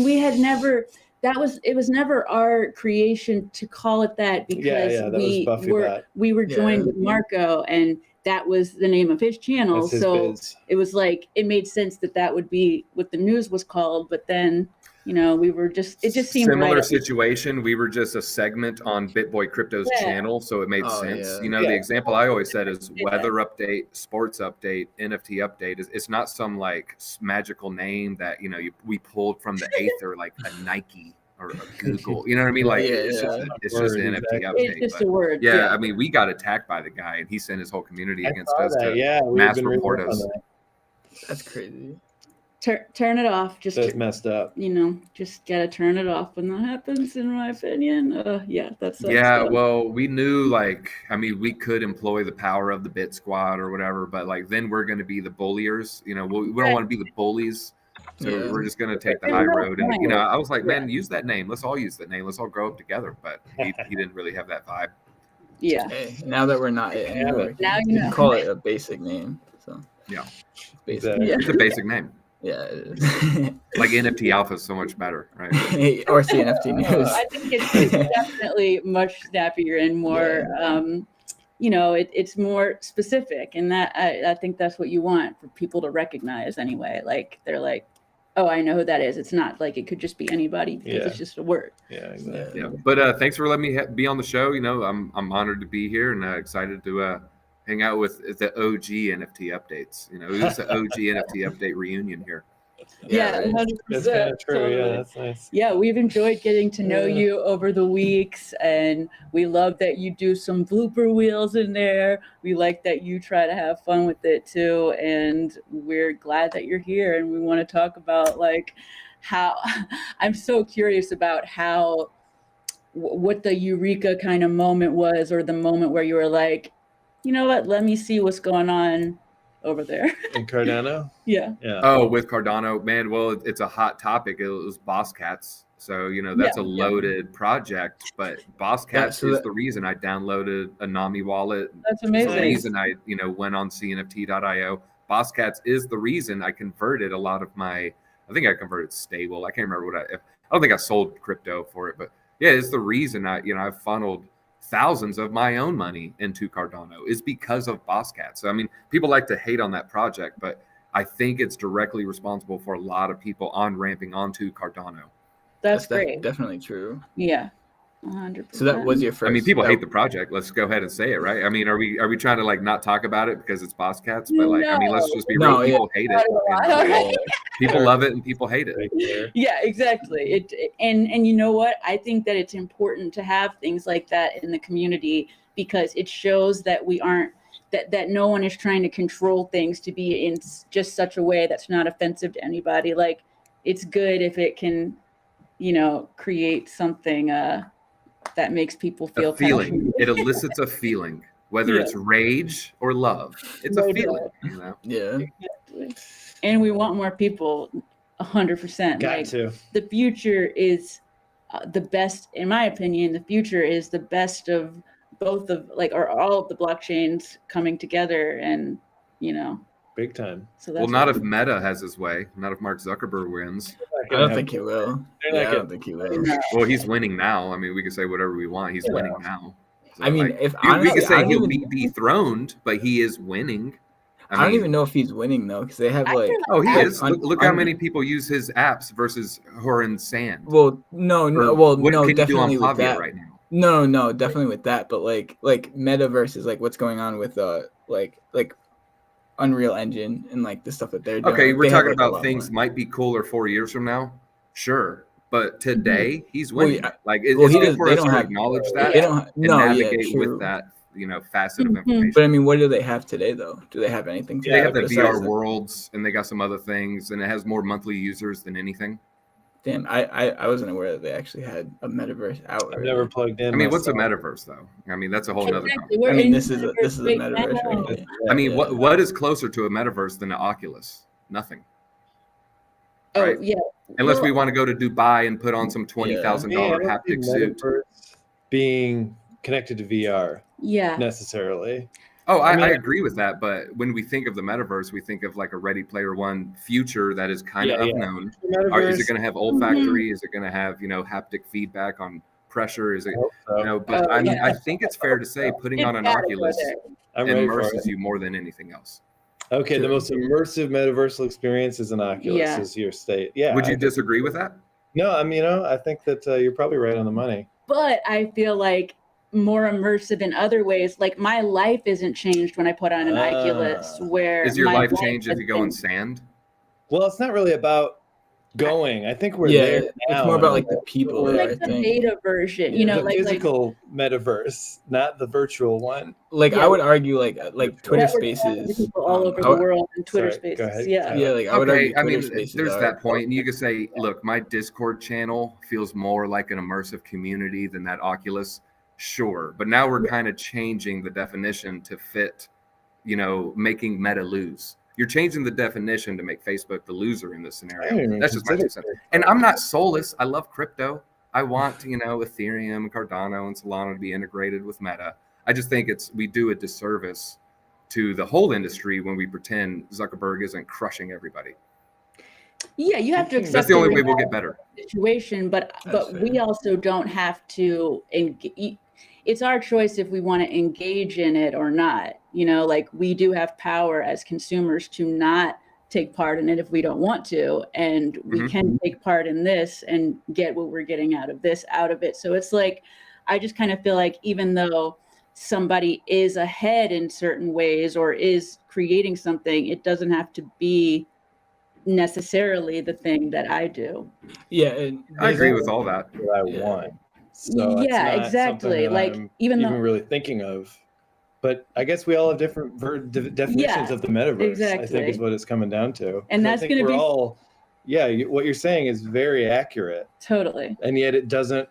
we had never, it was never our creation to call it that, because that was Buffy Bat. we were joined with Marco, and that was the name of his channel. That's his So biz. it was like, it made sense that would be what the news was called. But then, we were just, it just seemed similar right. situation. We were just a segment on BitBoy Crypto's Yeah. channel, so it made sense. Yeah. The example I always said is weather update, sports update, NFT update. It's not some like magical name that we pulled from the Aether, like a Nike or a Google. You know what I mean? Like it's just an NFT update. It's just but, a word. I mean, we got attacked by the guy, and he sent his whole community against us to we've mass been report reading us. on that. That's crazy. Turn it off. Just That's messed up. just gotta turn it off when that happens, in my opinion. That's Well, we knew, we could employ the power of the Bit Squad or whatever, but then we're going to be the bulliers. We don't want to be the bullies, so we're just going to take the high road. And I was like, man, use that name. Let's all use that name. Let's all grow up together. But he didn't really have that vibe. Yeah. Hey, now that we're not it anymore, Now you can call it a basic name. So Yeah, basic. Yeah. it's a basic name. Yeah, it is. Like NFT Alpha is so much better, right? Or CNFT news. I think it's definitely much snappier and more, it's more specific, and that I think that's what you want for people to recognize anyway. Like, they're like, oh, I know who that is. It's not like it could just be anybody, because it's just a word. Yeah, exactly. Yeah, but thanks for letting me be on the show. I'm honored to be here and excited to hang out with the OG NFT updates. It's the OG NFT update reunion here. Yeah, 100%. That's kind of true. Totally. Yeah, that's nice. Yeah, we've enjoyed getting to know you over the weeks, and we love that you do some blooper wheels in there. We like that you try to have fun with it too, and we're glad that you're here, and we want to talk about how I'm so curious about what the eureka kind of moment was, or the moment where you were like, you know what, let me see what's going on over there. In Cardano? Yeah. Oh, with Cardano, man. Well, it's a hot topic. It was Boss Cats. So, that's a loaded project, but Boss Cats is the reason I downloaded a Nami wallet. That's amazing. The reason I, went on CNFT.io. Boss Cats is the reason I converted a lot of I think I converted stable. I can't remember I don't think I sold crypto for it, but yeah, it's the reason I've funneled thousands of my own money into Cardano is because of Boss Cats. So, I mean, people like to hate on that project, but I think it's directly responsible for a lot of people on-ramping onto Cardano. That's great. Definitely true. Yeah. 100%. So that was your first. I mean, people hate the project. Let's go ahead and say it, right? I mean, are we trying to not talk about it because it's Boss Cats? But I mean, let's just be real. People hate it. And people love it and people hate it. Yeah, exactly. And you know what? I think that it's important to have things like that in the community, because it shows that we aren't that no one is trying to control things to be in just such a way that's not offensive to anybody. Like, it's good if it can, create something that makes people feel a feeling. It elicits a feeling, whether it's rage or love. It's a feeling. Yeah. Exactly. And we want more people. 100%. Got to. The future is the best, in my opinion. The future is the best of both of or all of the blockchains coming together, and big time. So that's not if Meta has his way. Not if Mark Zuckerberg wins. I don't think he will. I don't think he will. Well, he's winning now. I mean, we can say whatever we want. He's winning now. So, I mean, if we can say he'll be dethroned, but he is winning. I don't even know if he's winning though, because they have Oh, he is. Look how many people use his apps versus Horan Sand. Well, no, what can definitely you do on with that. right now? No, definitely with that. But like metaverse is what's going on with like Unreal Engine and the stuff that they're doing. Okay, we're talking about things might be cooler 4 years from now. Sure. But today he's winning. It's good for us to acknowledge that and navigate with that, facet of information. But I mean, what do they have today though? Do they have anything? They have the VR worlds, and they got some other things, and it has more monthly users than anything. Damn, I wasn't aware that they actually had a metaverse out. I've never plugged in. I mean, what's a metaverse though? I mean, that's a whole nother topic. I mean, this is a metaverse. Right? I mean, what is closer to a metaverse than an Oculus? Nothing. Oh, right? yeah. Unless we want to go to Dubai and put on some $20,000 haptic suit. Being connected to VR Yeah. necessarily. Oh, I mean, agree with that. But when we think of the metaverse, we think of like a Ready Player One future that is kind of unknown. Is it going to have olfactory? Is it going to have, haptic feedback on pressure? Is it, but I mean, I think it's fair to say putting on an Oculus immerses you more than anything else. Okay, the most immersive metaversal experience is an Oculus, is your state. Yeah. Would you disagree with that? No, I mean, I think that you're probably right on the money. But I feel like more immersive in other ways. Like my life isn't changed when I put on an Oculus. Where is your life changed if you go in sand? Well, it's not really about going. I think we're there now. It's more about like the people. Like the beta version, the physical metaverse, not the virtual one. Like I would argue, like Twitter Spaces, people all over the world in Twitter Spaces. Yeah, like I would argue. I mean, there's that point, and you could say, look, my Discord channel feels more like an immersive community than that Oculus. Sure, but now we're kind of changing the definition to fit, making Meta lose. You're changing the definition to make Facebook the loser in this scenario. That's just my 2 cents. And I'm not soulless. I love crypto. I want, Ethereum, Cardano, and Solana to be integrated with Meta. I just think we do a disservice to the whole industry when we pretend Zuckerberg isn't crushing everybody. Yeah, you have to accept that's the only way we'll get better. Situation, but we also don't have to it's our choice if we want to engage in it or not. Like we do have power as consumers to not take part in it if we don't want to, and we can take part in this and get what we're getting out of it. So it's like, I just kind of feel like even though somebody is ahead in certain ways or is creating something, it doesn't have to be necessarily the thing that I do. Yeah, I agree with all that. What I want. So yeah, exactly. Like even really thinking of, but I guess we all have different definitions of the metaverse. Exactly. I think is what it's coming down to. And that's going to be all. Yeah, what you're saying is very accurate. Totally. And yet it doesn't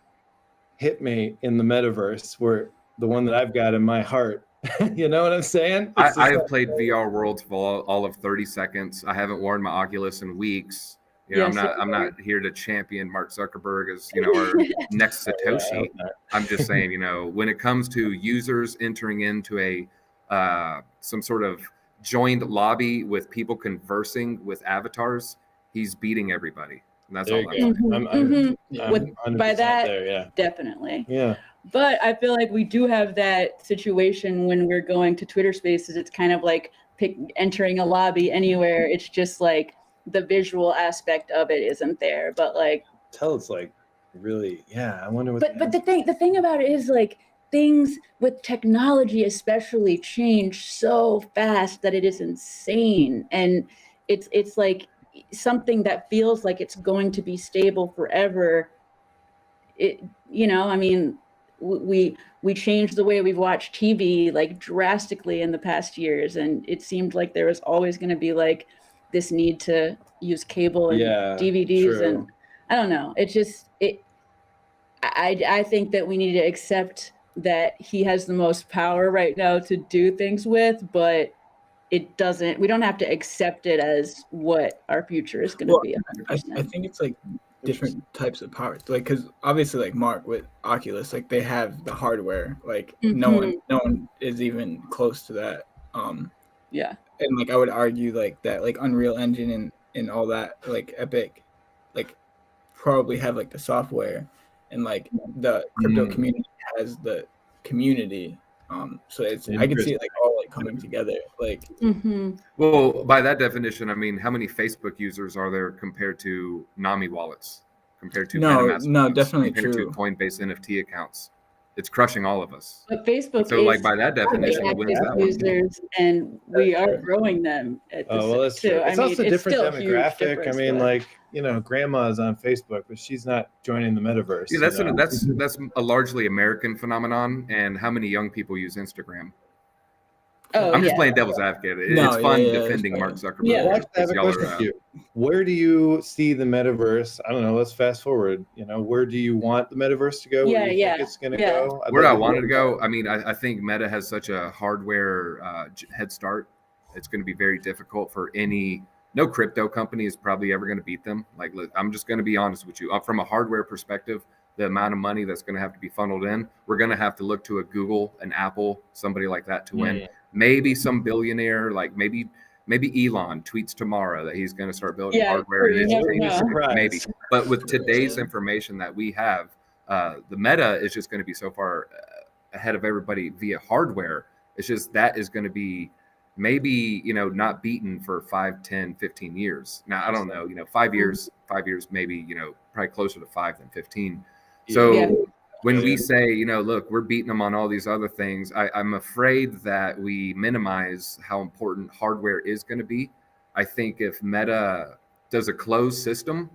hit me in the metaverse, where the one that I've got in my heart. You know what I'm saying? I have played VR Worlds for all of 30 seconds. I haven't worn my Oculus in weeks. I'm not here to champion Mark Zuckerberg as our next Satoshi. I'm just saying, when it comes to users entering into a some sort of joined lobby with people conversing with avatars, he's beating everybody. And that's all I'm by that, definitely. Yeah. But I feel like we do have that situation when we're going to Twitter Spaces. It's kind of like entering a lobby anywhere. It's just like the visual aspect of it isn't there. But like, it's like really, I wonder what. But the thing about it is like things with technology especially change so fast that it is insane, and it's like something that feels like it's going to be stable forever. I mean. We changed the way we've watched TV like drastically in the past years, and it seemed like there was always going to be like this need to use cable and DVDs, and I don't know. It just I think that we need to accept that he has the most power right now to do things with, but we don't have to accept it as what our future is going to be. I think it's like different types of power, like because obviously like Mark with Oculus, like they have the hardware, like no one is even close to that, and like I would argue like that like Unreal Engine and all that, like Epic like probably have like the software, and like the crypto community has the community, so it's I can see it like all like coming together, like well, by that definition, I mean, how many Facebook users are there compared to Nami wallets, compared to MetaMask definitely compared true. to Coinbase NFT accounts? It's crushing all of us. But Facebook so like by that definition, it wins that users, and we are growing them at this that's too. True. It's also a different demographic. I mean, like grandma's on Facebook, but she's not joining the metaverse. Yeah, that's a largely American phenomenon. And how many young people use Instagram? I'm just playing devil's advocate. It's fun defending Mark Zuckerberg. Yeah, I have a question for you. Where do you see the metaverse? I don't know. Let's fast forward. Where do you want the metaverse to go? Where do you think it's going to go? Where I want it to go? I mean, I think Meta has such a hardware head start. It's going to be very difficult for no crypto company is probably ever going to beat them. Like, I'm just going to be honest with you. From a hardware perspective, the amount of money that's going to have to be funneled in, we're going to have to look to a Google, an Apple, somebody like that to win. Maybe some billionaire, like maybe Elon tweets tomorrow that he's going to start building hardware. And maybe. But with today's information that we have, the meta is just going to be so far ahead of everybody via hardware. It's just that is going to be maybe, not beaten for 5, 10, 15 years. Now, I don't know, 5 years, maybe, probably closer to 5 than 15. So when we say, look, we're beating them on all these other things, I'm afraid that we minimize how important hardware is going to be. I think if Meta does a closed system,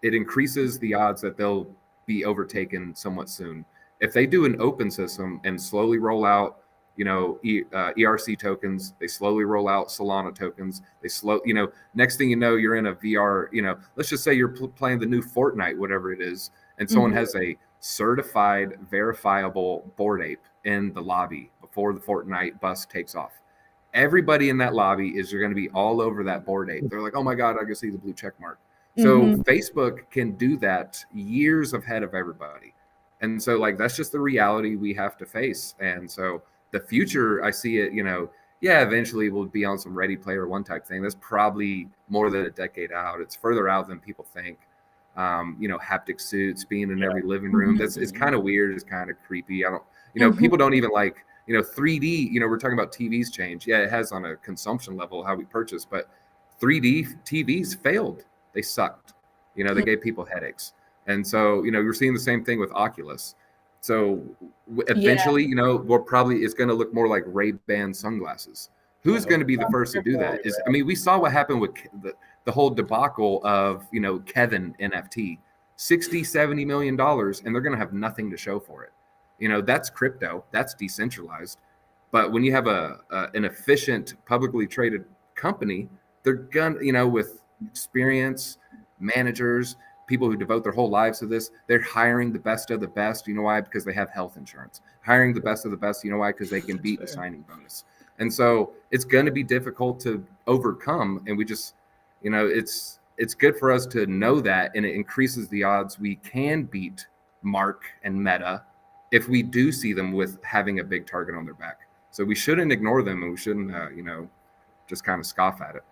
it increases the odds that they'll be overtaken somewhat soon. If they do an open system and slowly roll out, ERC tokens, they slowly roll out Solana tokens, next thing you know, you're in a VR, let's just say you're playing the new Fortnite, whatever it is, and someone has a certified, verifiable Bored Ape in the lobby before the Fortnite bus takes off. Everybody in that lobby is going to be all over that Bored Ape. They're like, oh my God, I can see the blue check mark. So Facebook can do that years ahead of everybody. And so that's just the reality we have to face. And so the future, I see it, eventually we'll be on some Ready Player One type thing. That's probably more than a decade out. It's further out than people think. Haptic suits being in every living room. It's kind of weird. It's kind of creepy. I don't, people don't even like, 3D, we're talking about TVs change. Yeah, it has on a consumption level how we purchase, but 3D TVs failed. They sucked. They gave people headaches. And so, you're seeing the same thing with Oculus. So eventually, it's going to look more like Ray-Ban sunglasses. Who's going to be the first to do that? We saw what happened with the whole debacle of, Kevin NFT, $60-70 million, and they're going to have nothing to show for it. That's crypto, that's decentralized. But when you have an efficient, publicly traded company, they're going to, with experience, managers, people who devote their whole lives to this, they're hiring the best of the best. You know why? Because they have health insurance. Hiring the best of the best. You know why? Because they can beat the signing bonus. And so it's going to be difficult to overcome. And we just, it's good for us to know that, and it increases the odds we can beat Mark and Meta if we do see them with having a big target on their back. So we shouldn't ignore them, and we shouldn't, just kind of scoff at it.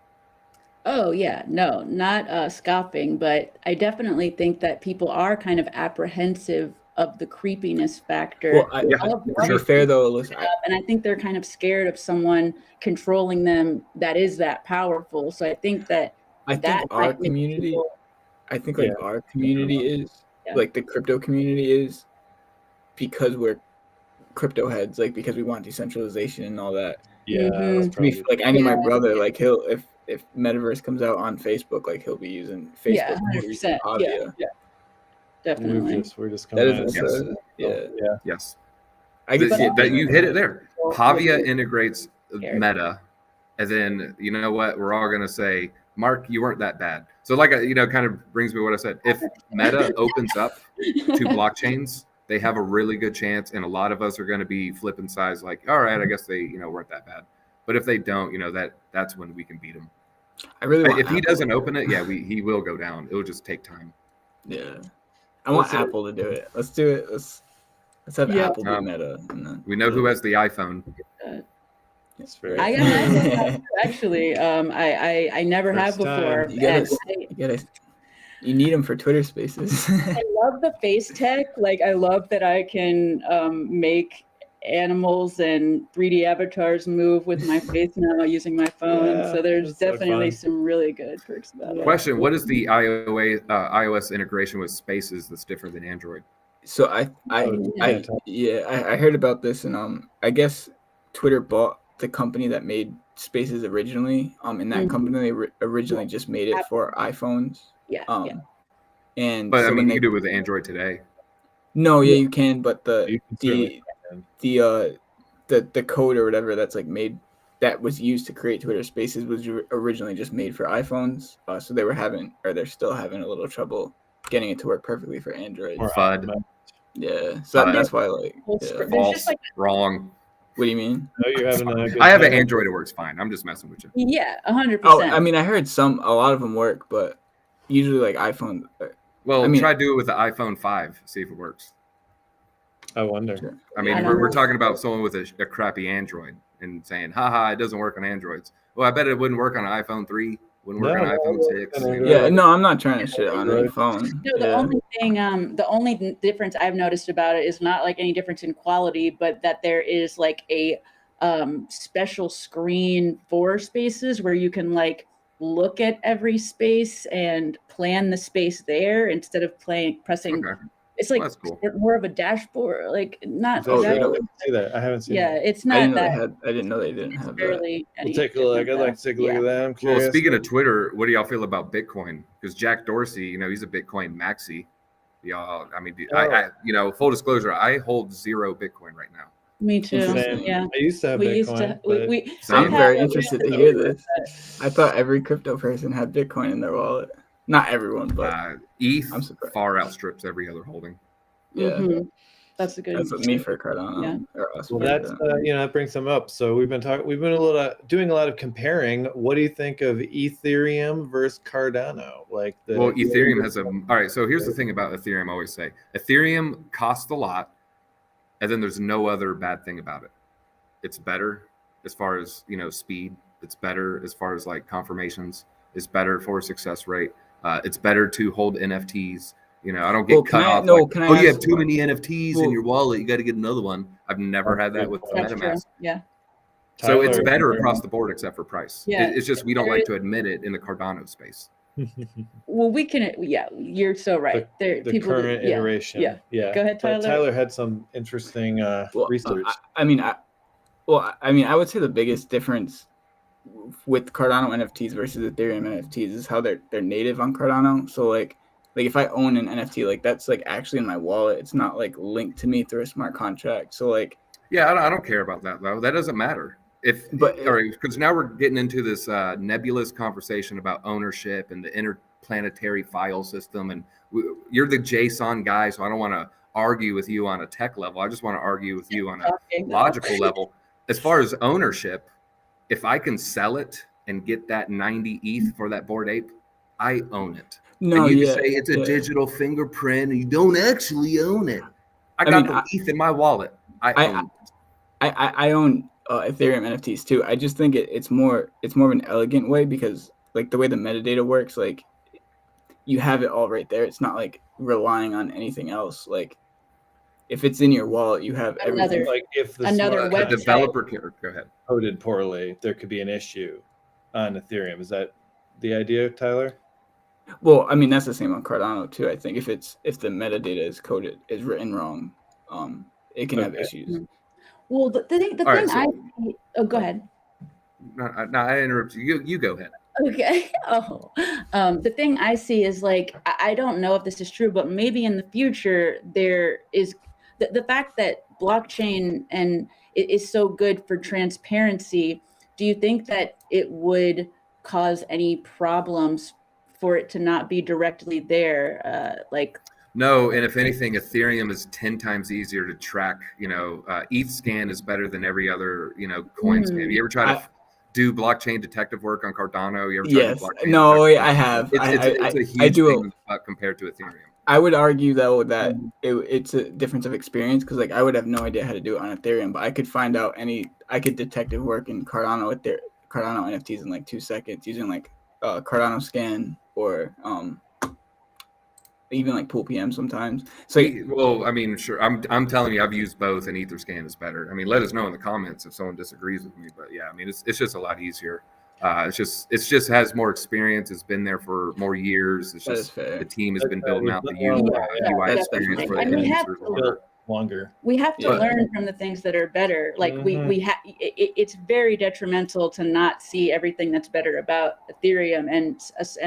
Oh, yeah, no, not scoffing, but I definitely think that people are kind of apprehensive of the creepiness factor. Well, to be fair though, listen, and I think they're kind of scared of someone controlling them that is that powerful. So I think our community, our community is like the crypto community is, because we're crypto heads, because we want decentralization and all that. Yeah, I know my brother, he'll if Metaverse comes out on Facebook, he'll be using Facebook. 100%. Yeah, definitely. We're just coming at Yes. I can see that you hit it there. Pavia integrates Meta, and then you know what? We're all gonna say, Mark, you weren't that bad. So kind of brings me to what I said. If Meta opens up to blockchains, they have a really good chance, and a lot of us are going to be flipping sides all right, I guess they weren't that bad. But if they don't, that's when we can beat them. I really want if he doesn't open it, he will go down. It will just take time. Yeah, I want Apple to do it. Let's do it. Let's have Apple do Meta. We know who has the iPhone. That's fair. I got an iPhone actually. I never have before. You need them for Twitter Spaces. I love the face tech. I love that I can make animals and 3D avatars move with my face now using my phone. So there's definitely some really good perks about it. Question: what is the iOS integration with Spaces that's different than Android? So I heard about this, and I guess Twitter bought the company that made Spaces originally. And that company originally just made it for iPhones. And but you can do it with Android today. No, you can, but the code or whatever that's made that was used to create Twitter Spaces was originally just made for iPhones. So they're still having a little trouble getting it to work perfectly for Android. Or FUD. Yeah, so that's why false, wrong. What do you mean? No, you're having a good I have time. an Android. It works fine. I'm just messing with you. Yeah, 100%. Oh, I heard a lot of them work, but usually iPhone, Well, I mean- try to do it with the iPhone 5. See if it works. I wonder. Sure. I mean, I don't we're know. talking about someone with a crappy Android and saying, haha, it doesn't work on Androids. Well, I bet it wouldn't work on an iPhone 3, wouldn't work No, on no, iPhone it works 6. on you know? Android. Yeah, no, I'm not trying to shit on any Android. phone. No, the Yeah. only thing, the only difference I've noticed about it is not like any difference in quality, but that there is like a special screen for spaces where you can like look at every space and plan the space there instead of pressing. Okay. It's like Well, that's cool. more of a dashboard, like not Is that true? I exactly. didn't see that. I haven't seen Yeah, that. it's I not didn't know that. they had. I didn't know they didn't It's have that. barely any We'll take a look. I'd different, like to take a look yeah. at that. I'm Well, curious. speaking of Twitter, what do y'all feel about Bitcoin? Because Jack Dorsey, he's a Bitcoin maxi. Y'all, I mean, full disclosure, I hold 0 Bitcoin right now. Me too. Interesting. Yeah. I used to have We Bitcoin. used to. but We Same. I'm have very it. We interested have to it. hear this. I thought every crypto person had Bitcoin in their wallet. Not everyone, but ETH I'm surprised. far outstrips every other holding. yeah, Mhm. That's a good. that's what me for Cardano. Yeah. Or us Well, for that's Cardano. that brings them up. So we've been doing a lot of comparing. What do you think of Ethereum versus Cardano? Like Well, Ethereum has all right. So here's the thing about Ethereum. I always say Ethereum costs a lot, and then there's no other bad thing about it. It's better as far as speed. It's better as far as like confirmations. It's better for success rate. It's better to hold NFTs. I don't get cut off. You have too many NFTs in your wallet. You got to get another one. I've never had that with That's true. MetaMask. Yeah. So it's Tyler- better across the board except for price. Yeah. It's just we don't like to admit it in the Cardano space. Well, we can. Yeah, you're so right. There, the people. current Yeah. iteration. Yeah. Yeah. Go ahead, But Tyler. Tyler had some interesting research. I mean, I would say the biggest difference with Cardano NFTs versus Ethereum NFTs is how they're native on Cardano. So like if I own an NFT, like that's like actually in my wallet. It's not like linked to me through a smart contract. So like Yeah, I don't care about that though. That doesn't matter. Because now we're getting into this nebulous conversation about ownership and the interplanetary file system, and you're the JSON guy, so I don't want to argue with you on a tech level. I just want to argue with you on a logical level. As far as ownership, if I can sell it and get that 90 ETH for that Bored Ape, I own it. no, and you yeah, can say it's a digital fingerprint, and you don't actually own it. I mean, got the ETH in my wallet. I own it. I own Ethereum NFTs too. I just think it's more of an elegant way because like the way the metadata works, like you have it all right there. It's not like relying on anything else. Like if it's in your wallet, you have everything. Like if the Another smart The website. developer can go ahead. coded poorly, there could be an issue on Ethereum. Is that the idea, Tyler? Well, I mean that's the same on Cardano too. I think if the metadata is written wrong, it can have Okay. issues. Well, the thing All right, I. so- Oh, go ahead. No, I interrupt you. You go ahead. Okay. Oh, the thing I see is like I don't know if this is true, but maybe in the future there is the fact that blockchain and it is so good for transparency. Do you think that it would cause any problems for it to not be directly there? No, and if anything, Ethereum is 10 times easier to track. ETH scan is better than every other coin scan. You ever try to do blockchain detective work on Cardano? You ever try to do blockchain? No, detective I work? have. It's a huge I do. thing compared to Ethereum. I would argue though that it's a difference of experience because like I would have no idea how to do it on Ethereum, but I could find out I could detective work in Cardano with their Cardano NFTs in like 2 seconds using like Cardano scan or even like pool PM sometimes. So well, I mean, sure. I'm telling you, I've used both, and Etherscan is better. I mean, let us know in the comments if someone disagrees with me. But yeah, I mean, it's just a lot easier. It's just has more experience. It's been there for more years. It's just the team has been building out the UI experience for the end users. Longer. We have to learn from the things that are better. Like it's very detrimental to not see everything that's better about Ethereum and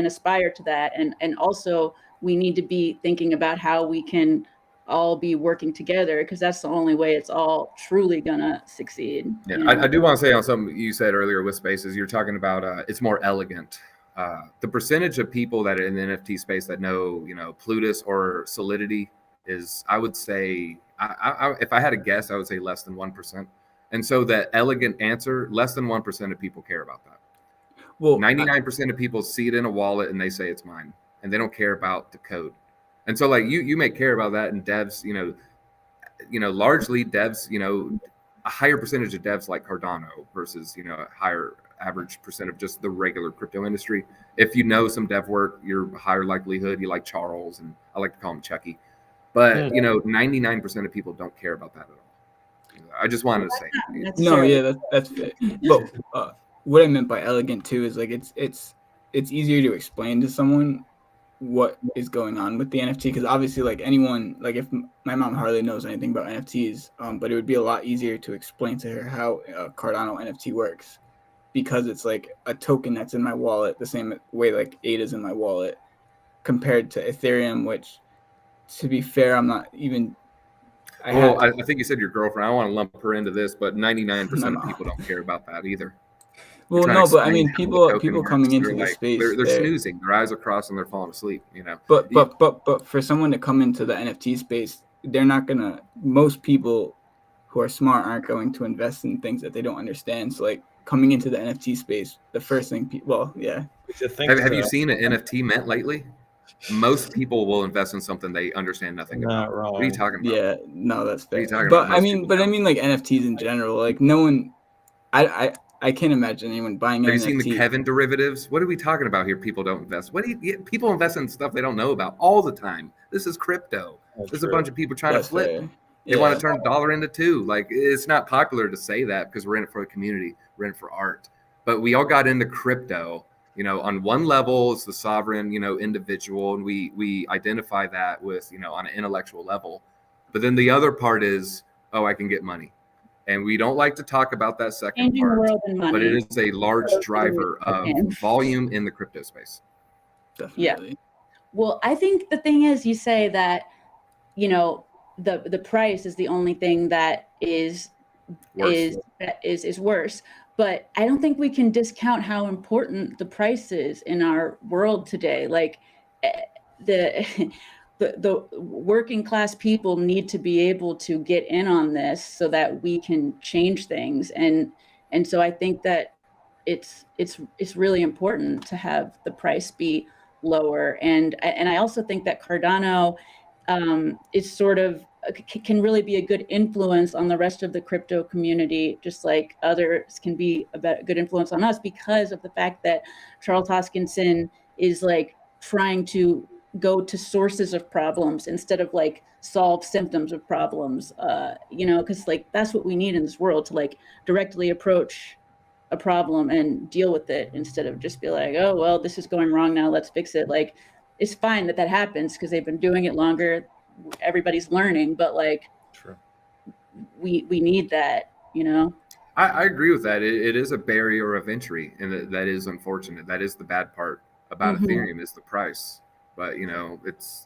aspire to that. And also we need to be thinking about how we can all be working together because that's the only way it's all truly gonna succeed. Yeah, I do want to say on something you said earlier with Spaces, you're talking about it's more elegant. The percentage of people that are in the NFT space that know, Plutus or Solidity is, I would say, if I had a guess, I would say less than 1%. And so that elegant answer, less than 1% of people care about that. Well, 99% of people see it in a wallet and they say it's mine, and they don't care about the code. And so like you may care about that, and devs, largely devs, a higher percentage of devs like Cardano versus, a higher average percent of just the regular crypto industry. If you know some dev work, you're higher likelihood. You like Charles, and I like to call him Chucky. But, 99% of people don't care about that at all. I just wanted to say. No, yeah, that's fair. But what I meant by elegant too is like it's easier to explain to someone what is going on with the NFT, because obviously like anyone, like if my mom hardly knows anything about NFTs, but it would be a lot easier to explain to her how Cardano NFT works, because it's like a token that's in my wallet the same way like ADA's in my wallet, compared to Ethereum, which, to be fair, I'm not even. I think you said your girlfriend. I don't want to lump her into this, but 99% of people don't care about that either. Well, no, but I mean, people coming into the space, they're snoozing. Their eyes are crossed and they're falling asleep. But for someone to come into the NFT space, they're not gonna. Most people who are smart aren't going to invest in things that they don't understand. So, like coming into the NFT space, the first thing, Have you seen an NFT mint lately? Most people will invest in something they understand nothing about. Wrong. What are you talking about? Yeah, no, that's fair. But I mean like NFTs in general. Like no one, I can't imagine anyone buying an NFT. Have you seen the Kevin derivatives? What are we talking about here? People don't invest. People invest in stuff they don't know about all the time. This is crypto. There's a bunch of people trying to flip. Fair. They want to turn $1 into $2. Like, it's not popular to say that because we're in it for the community. We're in it for art. But we all got into crypto. On one level, it's the sovereign, individual, and we identify that with, on an intellectual level. But then the other part is, I can get money. And we don't like to talk about that second Changing part, the world and money. but it is a large driver of volume in the crypto space. Definitely. Yeah. Well, I think the thing is, you say that, the price is the only thing that is worse. But I don't think we can discount how important the price is in our world today. Like the working class people need to be able to get in on this so that we can change things. And so I think that it's really important to have the price be lower. And I also think that Cardano is sort of can really be a good influence on the rest of the crypto community, just like others can be a good influence on us, because of the fact that Charles Hoskinson is like trying to go to sources of problems instead of like solve symptoms of problems, because like that's what we need in this world, to like directly approach a problem and deal with it instead of just be like, oh, well, this is going wrong now, let's fix it. Like, it's fine that happens because they've been doing it longer. Everybody's learning, but like, True. we need that, I agree with that. It is a barrier of entry, and that is unfortunate. That is the bad part about Ethereum, is the price. But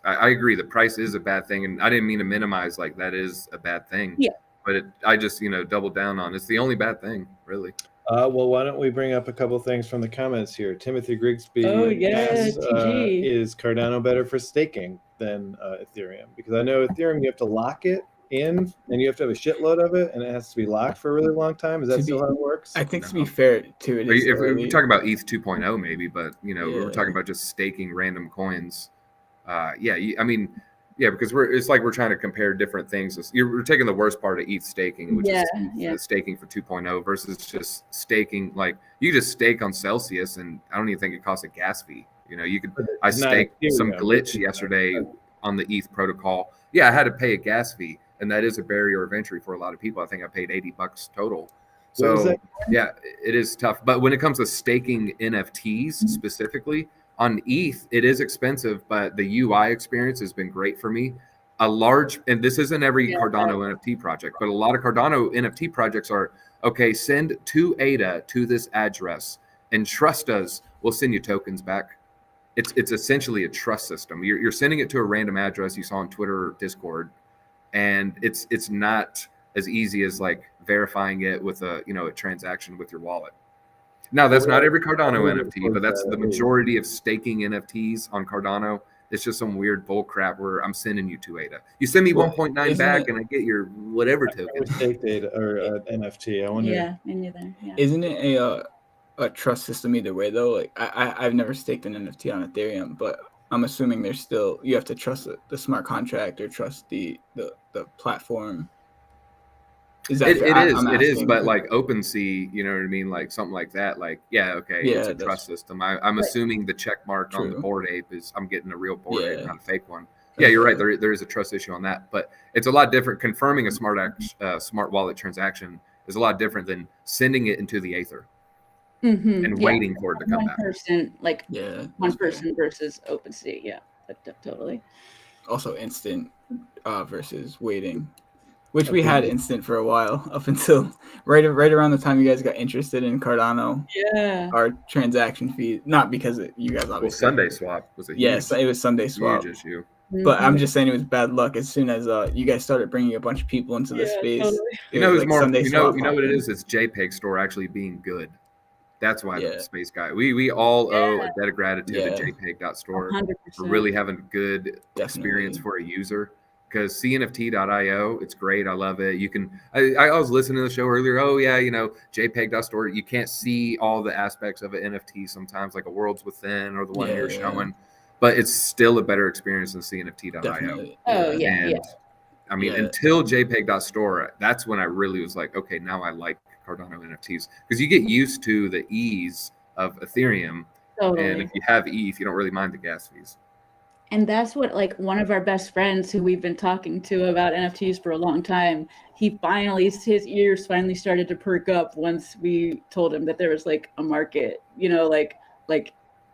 I agree, the price is a bad thing, and I didn't mean to minimize like that is a bad thing. Yeah. But I just doubled down on it's the only bad thing, really. Well, why don't we bring up a couple things from the comments here? Timothy Grigsby asks, is Cardano better for staking than Ethereum? Because I know Ethereum, you have to lock it in, and you have to have a shitload of it, and it has to be locked for a really long time. Is that still how it works? I think to be fair to it, if we're talking about ETH 2.0, maybe, but we're talking about just staking random coins. Because it's like we're trying to compare different things. We're taking the worst part of ETH staking, which is staking for 2.0 versus just staking. Like, you just stake on Celsius, and I don't even think it costs a gas fee. I staked some glitch yesterday on the ETH protocol. Yeah, I had to pay a gas fee, and that is a barrier of entry for a lot of people. I think I paid $80 total. So yeah, it is tough. But when it comes to staking NFTs specifically, on ETH, it is expensive, but the UI experience has been great for me. And this isn't every Cardano NFT project, but a lot of Cardano NFT projects are, send 2 ADA to this address and trust us, we'll send you tokens back. It's essentially a trust system. You're sending it to a random address you saw on Twitter or Discord, and it's not as easy as like verifying it with a transaction with your wallet. Now, that's not every Cardano NFT, but that's the majority of staking NFTs on Cardano. It's just some weird bull crap where I'm sending you 2 ADA. You send me 1.9 back, and I get your whatever token. Staked ADA or NFT. I wonder. Yeah, me neither. Yeah. Isn't it a trust system either way though? Like I've never staked an NFT on Ethereum, but I'm assuming there's still, you have to trust the smart contract or trust the platform. Is that fair? It is, but like OpenSea, you know what I mean? Like something like that. Like, it's a trust system. I'm assuming the check mark on the Bored Ape is I'm getting a real Bored Ape, not a fake one. Yeah, you're right. There is a trust issue on that, but it's a lot different. Confirming a smart wallet transaction is a lot different than sending it into the Aether and waiting for it to come back. One person versus OpenSea. Yeah, totally. Also instant versus waiting. Which we had instant for a while up until right around the time you guys got interested in Cardano. Yeah. Our transaction fee, not because you guys obviously. Well, Sunday Swap was a huge, it was Sunday Swap. Huge issue. But I'm just saying it was bad luck. As soon as you guys started bringing a bunch of people into the space, totally. You know what it is? It's JPEG Store actually being good. That's why the space guy. We all owe a debt of gratitude to JPEG.store 100%. for really having a good experience for a user. Because CNFT.io, it's great. I love it. You can. I was listening to the show earlier. Oh yeah, JPEG.store. You can't see all the aspects of an NFT sometimes, like a Worlds Within or the one you're showing, but it's still a better experience than CNFT.io. Oh yeah. And I mean, until JPEG.store, that's when I really was like, okay, now I like Cardano NFTs because you get used to the ease of Ethereum, and if you have ETH, you don't really mind the gas fees. And that's what, like, one of our best friends who we've been talking to about NFTs for a long time, his ears finally started to perk up once we told him that there was like a market, like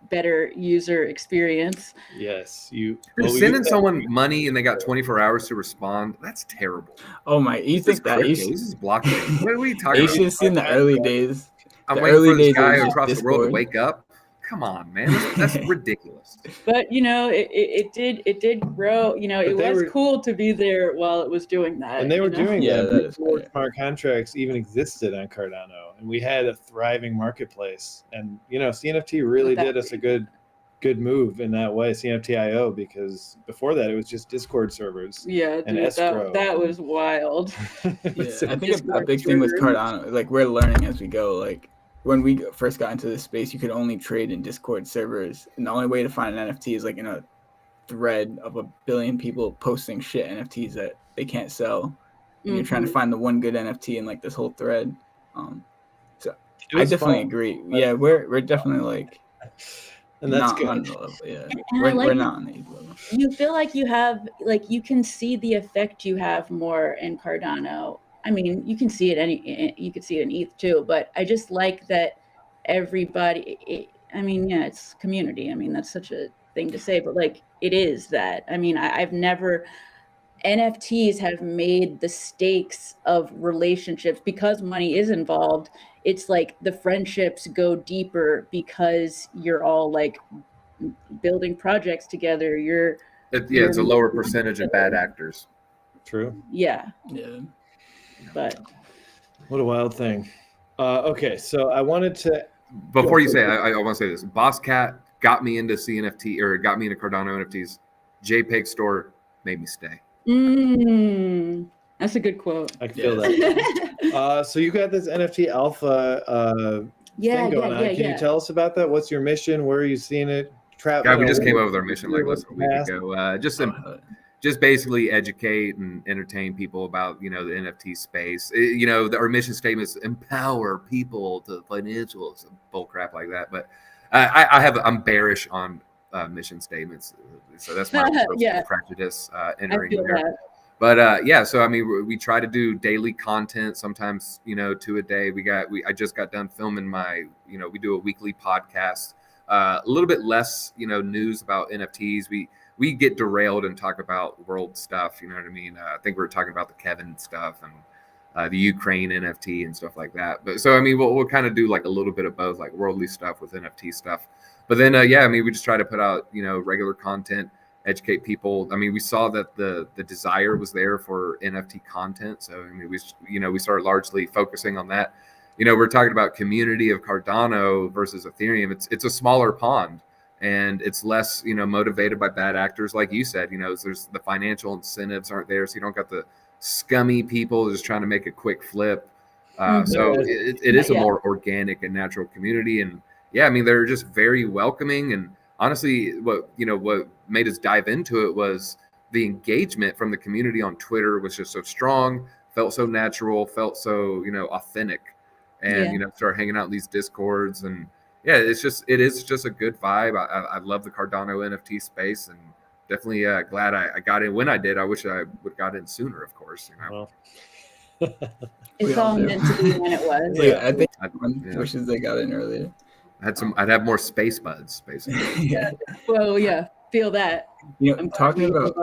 better user experience. Yes. Sending someone money and they got 24 hours to respond, that's terrible. Oh my, you think that? This is blockchain. What are we talking about? You should have seen the early days. I'm waiting for this guy across the world to wake up. Come on, man, that's ridiculous. But it did grow. It was cool to be there while it was doing that. And they were doing that before smart contracts even existed on Cardano, and we had a thriving marketplace. And CNFT really did us a good move in that way, CNFT.io, because before that it was just Discord servers. Yeah, and dude, escrow. that was wild. I think a big thing with Cardano, like we're learning as we go, like. When we first got into this space, you could only trade in Discord servers, and the only way to find an NFT is like in a thread of 1 billion people posting shit NFTs that they can't sell. And you're trying to find the one good NFT in like this whole thread. So I definitely agree. Yeah, we're definitely like, and that's not good. On the level. Yeah, and we're not on the level. You feel like you have, like, you can see the effect you have more in Cardano. I mean, you can see it you could see it in ETH too, but I just like that everybody. It's community. I mean, that's such a thing to say, but like it is that. I mean, I've never. NFTs have made the stakes of relationships because money is involved. It's like the friendships go deeper because you're all like building projects together. It's a lower percentage of bad actors. True. Yeah. But what a wild thing. Okay, so I wanted to. Before you say, I want to say this. Boss Cat got me into CNFT or got me into Cardano NFTs. JPEG Store made me stay. That's a good quote. I feel that. So you got this NFT alpha thing going on. Can you tell us about that? What's your mission? Where are you seeing it? We just came up with our mission like less than a week ago. Just basically educate and entertain people about, the NFT space. Our mission statement is empower people to financials and bull crap like that. But I'm bearish on mission statements. So that's my prejudice entering here. But so I mean, we try to do daily content, sometimes 2 a day. I just got done filming we do a weekly podcast. A little bit less, news about NFTs. We get derailed and talk about world stuff. You know what I mean? I think we were talking about the Kevin stuff and the Ukraine NFT and stuff like that. But so, I mean, we'll kind of do like a little bit of both, like worldly stuff with NFT stuff. But then, we just try to put out, regular content, educate people. I mean, we saw that the desire was there for NFT content. So, I mean, we started largely focusing on that. We're talking about community of Cardano versus Ethereum. It's a smaller pond. And it's less, motivated by bad actors, like you said. There's the financial incentives aren't there, so you don't got the scummy people just trying to make a quick flip. So it is a more organic and natural community, and they're just very welcoming. And honestly, what made us dive into it was the engagement from the community on Twitter was just so strong, felt so natural, felt so authentic, and start hanging out in these discords, and it is just a good vibe. I love the Cardano NFT space, and definitely glad I got in when I did. I wish I would have got in sooner, of course. Well, it's all meant to be when it was. Yeah, I think everyone wishes they got in earlier. I'd have more space buds, basically. Yeah. Well, yeah, feel that. I'm talking about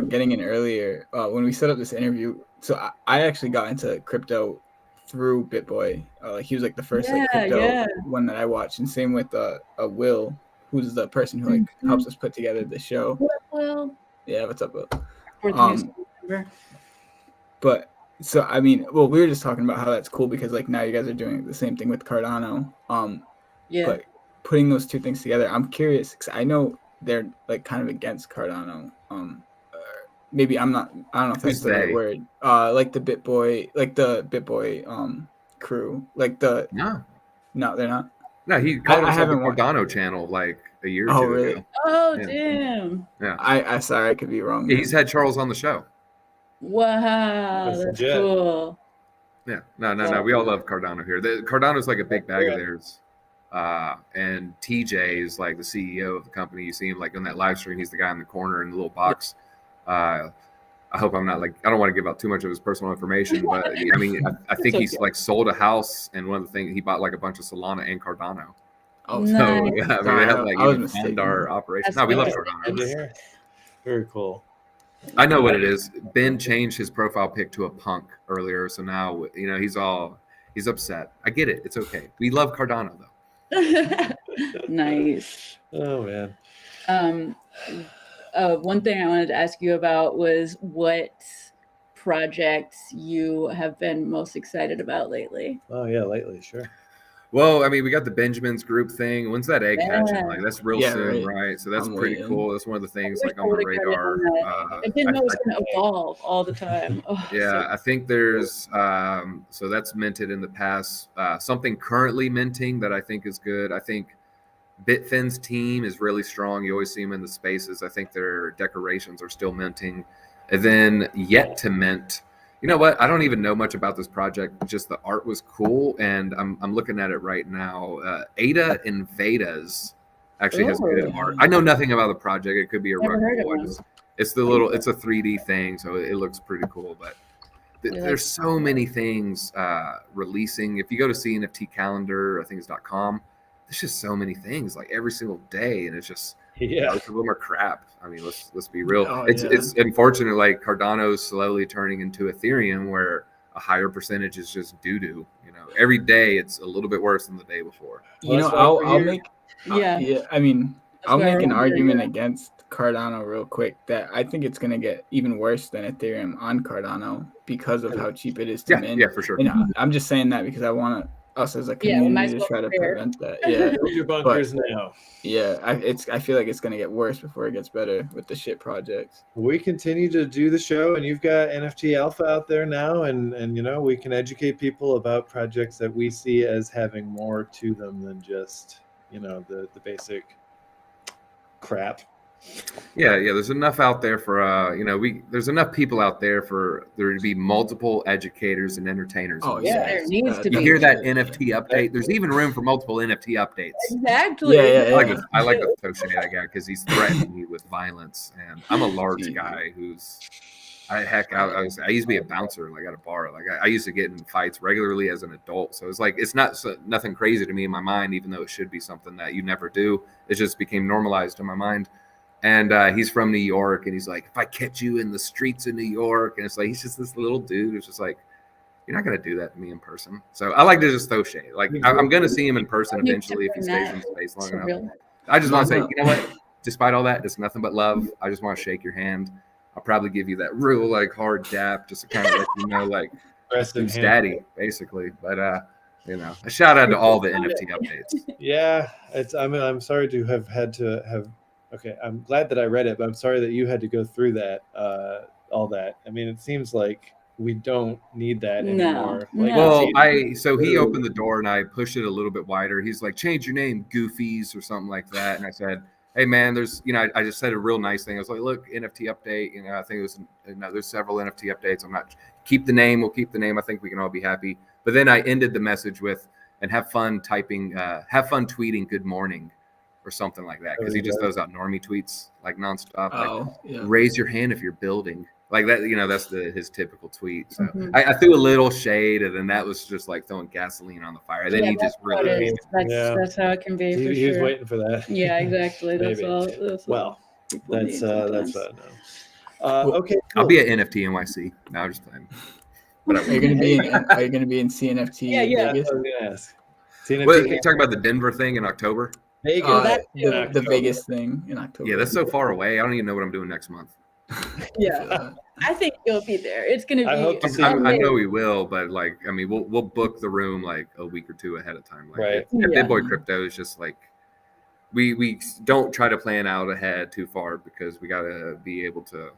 getting in earlier, when we set up this interview, so I actually got into crypto through BitBoy. He was like the first crypto one that I watched, and same with Will, who's the person who helps us put together the show. Well, yeah, what's up, Will? But so I mean, well, we were just talking about how that's cool because now you guys are doing the same thing with Cardano. But putting those two things together, I'm curious because I know they're kind of against Cardano. Maybe I'm not. I don't know if that's the right word. The BitBoy crew, No, they're not. No, he called himself the Cardano channel a year or two ago. Oh, damn. Yeah. I sorry, I could be wrong. Yeah, he's had Charles on the show. Wow, that's cool. Yeah, no. We all love Cardano here. Cardano's like a big bag of theirs. And TJ is the CEO of the company. You see him on that live stream. He's the guy in the corner in the little box. I hope I'm not I don't want to give out too much of his personal information, but I mean, I think he's sold a house, and one of the things he bought a bunch of Solana and Cardano. Oh, so yeah, I mean, we have fund our operation. No, we love Cardano. Very cool. I know what it is. Ben changed his profile pic to a punk earlier, so now he's upset. I get it. It's okay. We love Cardano though. Nice. Oh man. One thing I wanted to ask you about was what projects you have been most excited about lately. Oh yeah, lately, sure. Well, I mean, we got the Benjamin's group thing. When's that egg hatching? That's real soon, right? So that's pretty cool. That's one of the things on the radar. I didn't know it was going to evolve all the time. I think there's so that's minted in the past. Something currently minting that I think is good. I think Bitfin's team is really strong. You always see them in the spaces. I think their decorations are still minting. And then yet to mint. You know what? I don't even know much about this project. Just the art was cool, and I'm looking at it right now. Ada and Vedas actually has good art. I know nothing about the project. It could be a rug pull. It's a 3D thing, so it looks pretty cool. But there's so many things releasing. If you go to CNFT calendar, I think it's .com. There's just so many things every single day, and it's just it's a little more crap. I mean, let's be real. It's unfortunate. Cardano's slowly turning into Ethereum, where a higher percentage is just doo-doo. Every day it's a little bit worse than the day before. I'll make an argument against Cardano real quick that I think it's gonna get even worse than Ethereum on Cardano because of how cheap it is to mint. Yeah, for sure. I'm just saying that because I want us as a community to try to prevent that. Yeah, build your bunkers now. Yeah, I feel like it's gonna get worse before it gets better with the shit projects. We continue to do the show, and you've got NFT Alpha out there now, and we can educate people about projects that we see as having more to them than just the basic crap. Yeah. There's enough out there for there's enough people out there for there to be multiple educators and entertainers. Oh yeah, there needs to be. You hear that NFT update? There's even room for multiple NFT updates. Exactly. Yeah. I like the Toshe guy because he's threatening me with violence, and I'm a large guy who's. I used to be a bouncer at a bar. I used to get in fights regularly as an adult. So it's not nothing crazy to me in my mind, even though it should be something that you never do. It just became normalized in my mind. And he's from New York, and he's like, if I catch you in the streets of New York, and it's he's just this little dude who's just you're not gonna do that to me in person. So I like to just throw shade. I'm gonna see him in person eventually if he stays in space long enough. I just want to say, you know what? Despite all that, it's nothing but love. I just want to shake your hand. I'll probably give you that real hard dap just to kind of let you know who's daddy, basically. But a shout out to all the NFT updates. Yeah, I'm sorry to have had to have. Okay, I'm glad that I read it, but I'm sorry that you had to go through that, all that. I mean, it seems like we don't need that No, anymore. Like, no. see, So he opened the door and I pushed it a little bit wider. He's like, change your name, Goofies or something like that. And I said, hey man, there's, I just said a real nice thing. I was like, look, NFT update. I think it was, there's several NFT updates. I'm not, keep the name. We'll keep the name. I think we can all be happy. But then I ended the message with, and have fun tweeting good morning or something like that. Cause he just throws out normie tweets like nonstop. Raise your hand if you're building. Like that, that's his typical tweet. So I threw a little shade, and then that was just like throwing gasoline on the fire. And then he just really that's how it can be. He was waiting for that. Yeah, exactly. That's all. That's okay. Cool. I'll be at NFT NYC. No, I'm just playing. Are you gonna be in CNFT? Yeah. Vegas? I was gonna ask. CNFT. Well, can you talk about the Denver thing in October? The Vegas thing in October. Yeah, that's so far away. I don't even know what I'm doing next month. Yeah, I think you'll be there. It's gonna be. I know we will, but we'll book the room like a week or two ahead of time. Like, right. Big Boy Crypto is just like we don't try to plan out ahead too far because we gotta be able to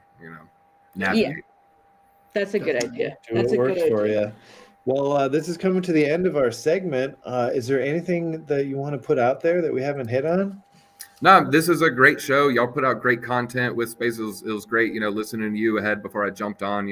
navigate. Yeah. That's a good idea. That's what works for you. Well, this is coming to the end of our segment. Is there anything that you want to put out there that we haven't hit on? No, this is a great show. Y'all put out great content with Space. It was great, listening to you ahead before I jumped on.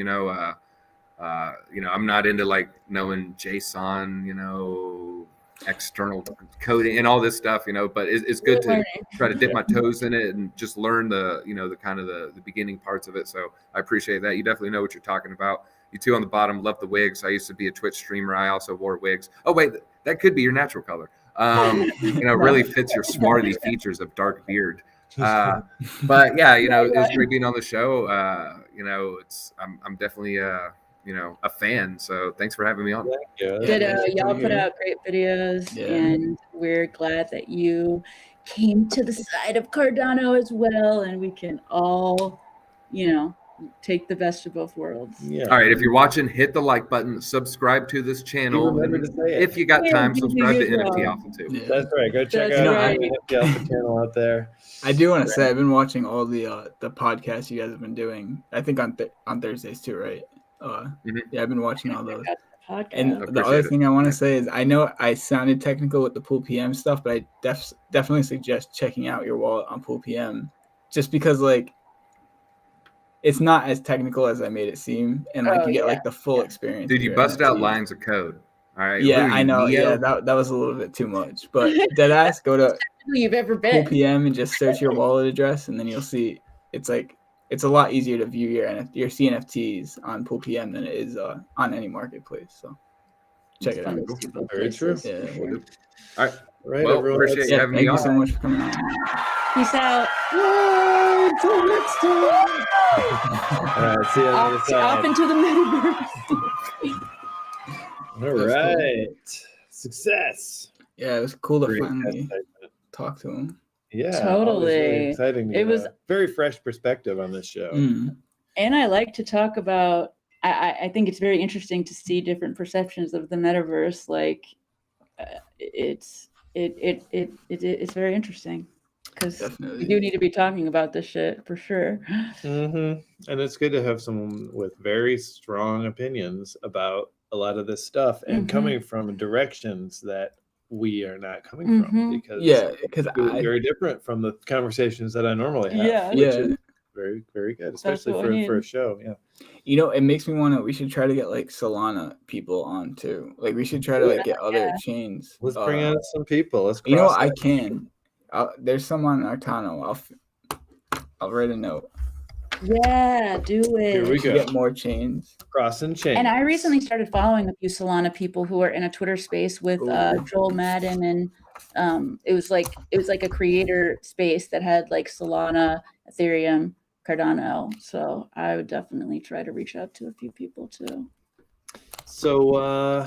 I'm not into like knowing JSON, external coding and all this stuff, but it's good to try to dip my toes in it and just learn the kind of the beginning parts of it. So I appreciate that. You definitely know what you're talking about. You two on the bottom love the wigs. I used to be a Twitch streamer. I also wore wigs. Oh wait, that could be your natural color. Really fits your smarty features of dark beard. But yeah, it was great being on the show. I'm definitely a fan. So thanks for having me on. Y'all put out great videos, and we're glad that you came to the side of Cardano as well, and we can all, take the best of both worlds. Yeah. All right. If you're watching, hit the like button, subscribe to this channel. And if you got time, subscribe to NFT Alpha too. Yeah. That's right. Go check out the NFT Alpha channel out there. I do want to say I've been watching all the podcasts you guys have been doing. I think on Thursdays too, right? Yeah, I've been watching all those. And the other thing I want to say is I know I sounded technical with the Pool PM stuff, but I definitely suggest checking out your wallet on Pool PM, just because it's not as technical as I made it seem, and you get the full experience. Dude, you bust out lines of code. All right. Yeah, I know. Neo? Yeah, that was a little bit too much. But deadass, go to you've ever been Pool PM and just search your wallet address, and then you'll see it's a lot easier to view your CNFTs on Pool PM than it is on any marketplace. So check it out. Very true. Yeah. All right. Right. Well, appreciate you having me on. Thank you so much for coming on. Peace out. Until next time. All right. See you on the other side. Off into the metaverse. All right. Success. Yeah, it was cool to finally talk to him. Yeah, totally. Really exciting. It was very fresh perspective on this show. And I like to talk about. I think it's very interesting to see different perceptions of the metaverse. It's very interesting because we do need to be talking about this shit for sure. And it's good to have someone with very strong opinions about a lot of this stuff and coming from directions that we are not coming from because it's very different from the conversations that I normally have. Which is very, very good, especially for a show. Yeah. It makes me we should try to get Solana people on too. We should try to get other chains. Let's bring out some people. Let's I can. There's someone on Arcano. I'll write a note. Yeah, do it. Here we go. Get more chains. Crossing chains. And I recently started following a few Solana people who are in a Twitter space with Joel Madden, and it was like a creator space that had Solana, Ethereum, Cardano. So I would definitely try to reach out to a few people too. So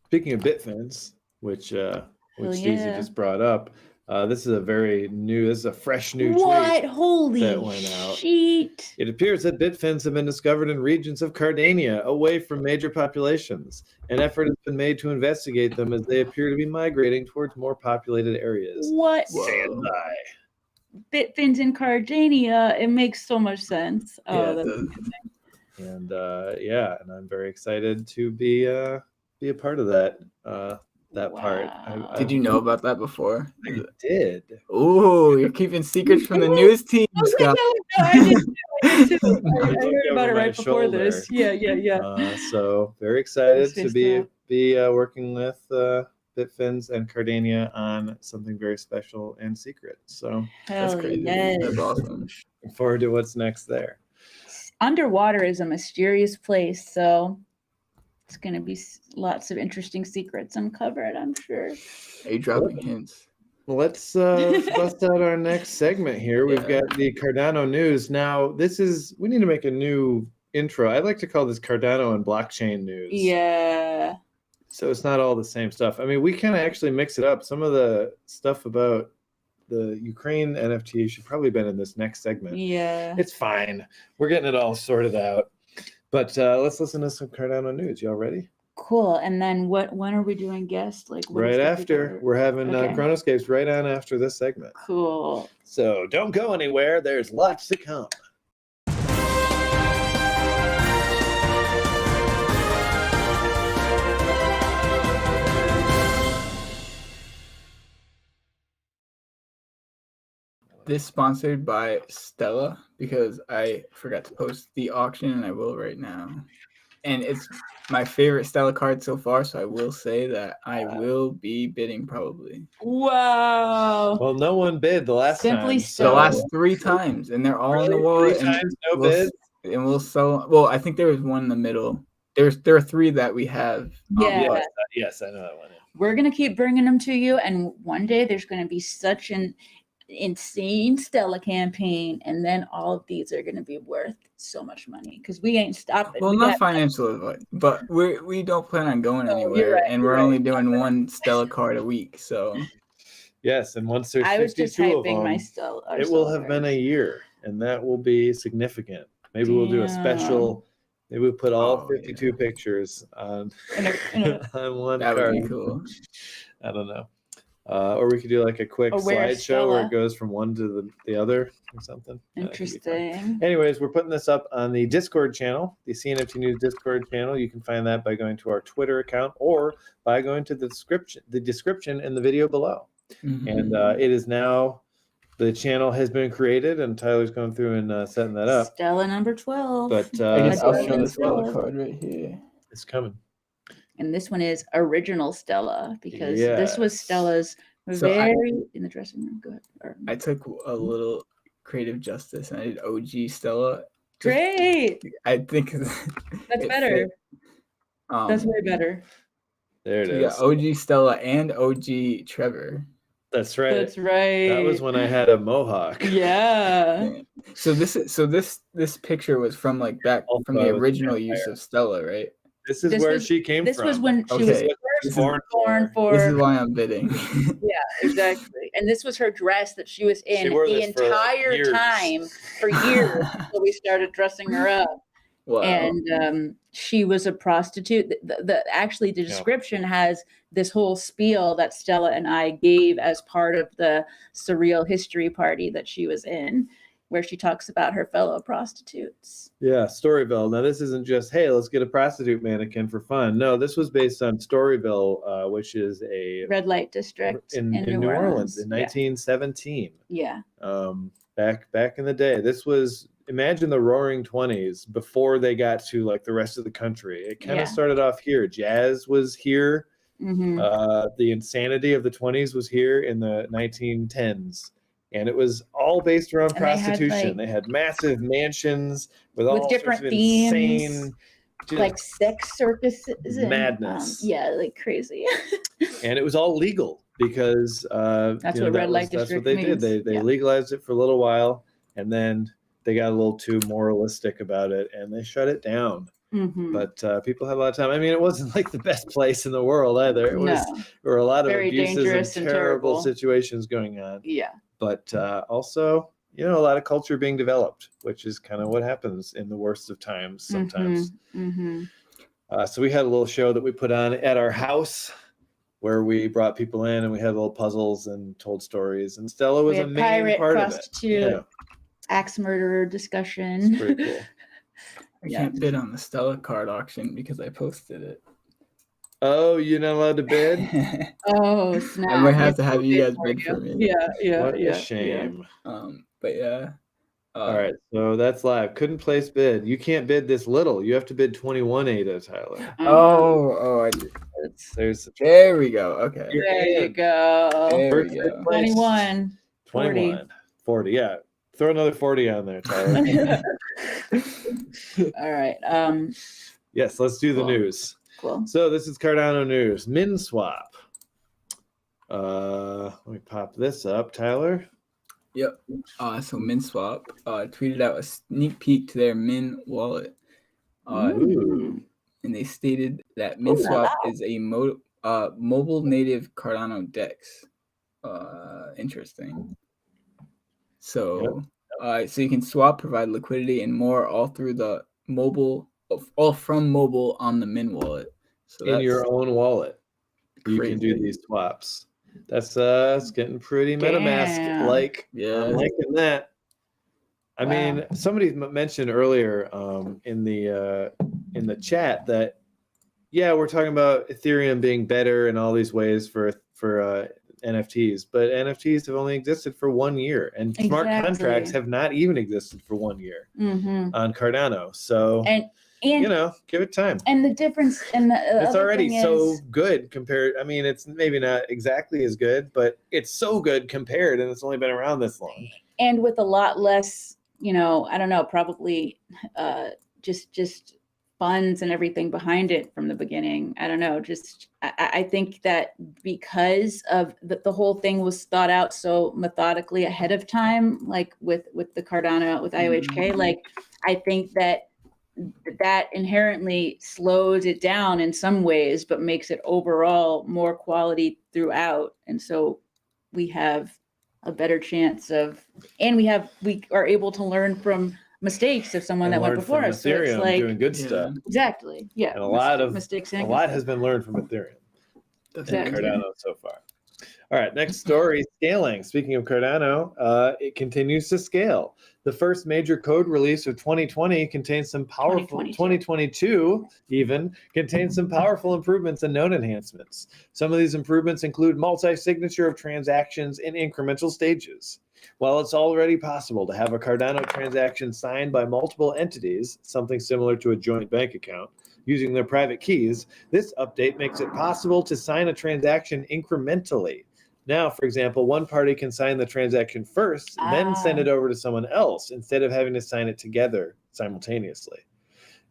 speaking of Bitfins, which Deezy just brought up, this is a fresh new tweet Holy that went out. Shit. It appears that Bitfins have been discovered in regions of Cardania away from major populations. An effort has been made to investigate them as they appear to be migrating towards more populated areas. What? Stand by. Bitfins in Cardania. It makes so much sense. Oh, Yeah, that's amazing. And and I'm very excited to be a part of that part. Wow. Did you know about that before? I did. Oh, you're keeping secrets from the news team, Scott. No, I did too. I Looked heard about over it my right before shoulder. this. Yeah. So very excited That's to good be working with Bitfins and Cardania on something very special and secret. So That's Hell crazy. yes. That's awesome. looking forward to what's next there. Underwater is a mysterious place, so it's going to be lots of interesting secrets uncovered, I'm sure. Are you dropping hints? Let's bust out our next segment here. We've Yeah. got the Cardano news. Now, we need to make a new intro. I'd like to call this Cardano and blockchain news. Yeah. So it's not all the same stuff. I mean, we kind of actually mix it up. Some of the stuff about the Ukraine NFT should probably been in this next segment. Yeah. It's fine. We're getting it all sorted out. But let's listen to some Cardano news. Y'all ready? Cool. And then when are we doing guests? Like what is Right the after. bigger- We're having Okay. Chronoscapes right on after this segment. Cool. So don't go anywhere. There's lots to come. This sponsored by Stella because I forgot to post the auction and I will right now. And it's my favorite Stella card so far, so I will say that I will be bidding probably. Wow. Well, no one bid the last Simply time. The so. last 3 times, and they're all in the Really? wallet. 3 times, no we'll, bid? And we'll sell. Well, I think there was one in the middle. There are 3 that we have. Yeah. Yes, I know that one. We're going to keep bringing them to you. And one day there's going to be such an insane Stella campaign. And then all of these are going to be worth so much money because we ain't stopping. Well, We not got- financial advice, but we don't plan on going No, you're anywhere, right, and you're we're right. only doing one Stella card a week. So Yes, and once there's I was just 52 of hyping my them, Stella. it will have been a year, and that will be significant. Maybe we'll do a special. Maybe we'll put all 52 pictures on on one that card. would be cool. I don't know. Or we could do like a quick Aware slideshow where Stella. it goes from one to the other or something. That could be fun. Interesting. Anyways, we're putting this up on the Discord channel, the CNFT News Discord channel. You can find that by going to our Twitter account or by going to the description in the video below. Mhm. And it is now, the channel has been created, and Tyler's going through and setting that up. Stella number 12. But I guess I'll Stella show the number Stella 12. card right here. it's coming. And this one is original Stella because this was Yes. Stella's So in the dressing room. Go ahead. Or- I took a little creative justice and I did OG Stella. Great. I think That's it better. fit. That's way better. There it So is. OG Stella and OG Trevor. That's right. That's right. That was when I had a mohawk. Yeah. So this picture was from like back Oh, from I the was original vampire. use of Stella, right? This is This where was- she came This from. was when she was Okay. first This is- born This is for. why I'm bidding. Yeah, exactly. And this was her dress that she was in wore the this for entire years. time for years until we started dressing her up. Wow. And she was a prostitute. Actually, the description has this whole spiel that Stella and I gave as part of the surreal history party that she was in, where she talks about her fellow prostitutes. Yeah, Storyville. Now, this isn't just, hey, let's get a prostitute mannequin for fun. No, this was based on Storyville, which is a Red light district in New Orleans in Yeah. 1917. Yeah. Back in the day. This was, imagine the Roaring 20s before they got to like the rest of the country. It kind Yeah. of started off here. Jazz was here. Mhm. The insanity of the 20s was here in the 1910s. And it was all based around And they had, prostitution. like- They had massive mansions with all different sorts of themes, insane, just- like sex circuses and Madness. yeah, like crazy. and it was all legal because That's what red light that's what district they did. means. They Yeah. legalized it for a little while, and then they got a little too moralistic about it, and they shut it down. Mhm. But people had a lot of time. I mean, it wasn't like the best place in the world either. It was, No. there were a lot of Very abuses dangerous and and terrible terrible. situations going on. Yeah. But also, a lot of culture being developed, which is kind of what happens in the worst of times sometimes. Mm-hmm. So we had a little show that we put on at our house where we brought people in and we had little puzzles and told stories. And Stella was We a had main pirate, part prostitute, of it. Yeah, axe murderer discussion. it's pretty cool. I can't bid on the Stella card auction because I posted it. Oh, you're not allowed to bid? Oh, snap. I might have to It's have you guys for bid you. for me. Yeah. What a shame. But yeah. All right, so that's live. Couldn't place bid. You can't bid this little. You have to bid 21 ADA, Tyler. I did. There we go. Okay. There you go. There we go. 21. 40. Yeah. Throw another 40 on there, Tyler. All right. Yes, let's do the Cool. news. Cool. So this is Cardano news. Min swap. Let me pop this up, Tyler. Yep. So MinSwap tweeted out a sneak peek to their Min wallet. And they stated that MinSwap is a mobile native Cardano DEX. Interesting. So, so you can swap, provide liquidity, and more all through the all from mobile on the Min wallet. So in your own wallet, you can do these swaps. That's it's getting pretty MetaMask like. Yeah, I'm liking that. I mean, somebody mentioned earlier in the chat that we're talking about Ethereum being better in all these ways for NFTs, but NFTs have only existed for 1 year, and smart contracts have not even existed for 1 year on Cardano. So and give it time. And the difference in it's already so good compared. I mean, it's maybe not exactly as good, but it's so good compared, and it's only been around this long. And with a lot less, I don't know, probably just funds and everything behind it from the beginning. I don't know. I think that because of the whole thing was thought out so methodically ahead of time, like with the Cardano, with IOHK, like I think that inherently slows it down in some ways, but makes it overall more quality throughout. And so we have a better chance of, and we are able to learn from mistakes of someone that went before us. So it's like doing good stuff. Exactly. Yeah. And a lot has been learned from Ethereum and Exactly. Cardano so far. All right, next story, scaling. Speaking of Cardano, it continues to scale. The first major code release of 2020 contains some powerful 2022 even contains some powerful improvements and node enhancements. Some of these improvements include multi-signature of transactions in incremental stages. While it's already possible to have a Cardano transaction signed by multiple entities, something similar to a joint bank account, using their private keys, this update makes it possible to sign a transaction incrementally. Now, for example, one party can sign the transaction first, then send it over to someone else instead of having to sign it together simultaneously.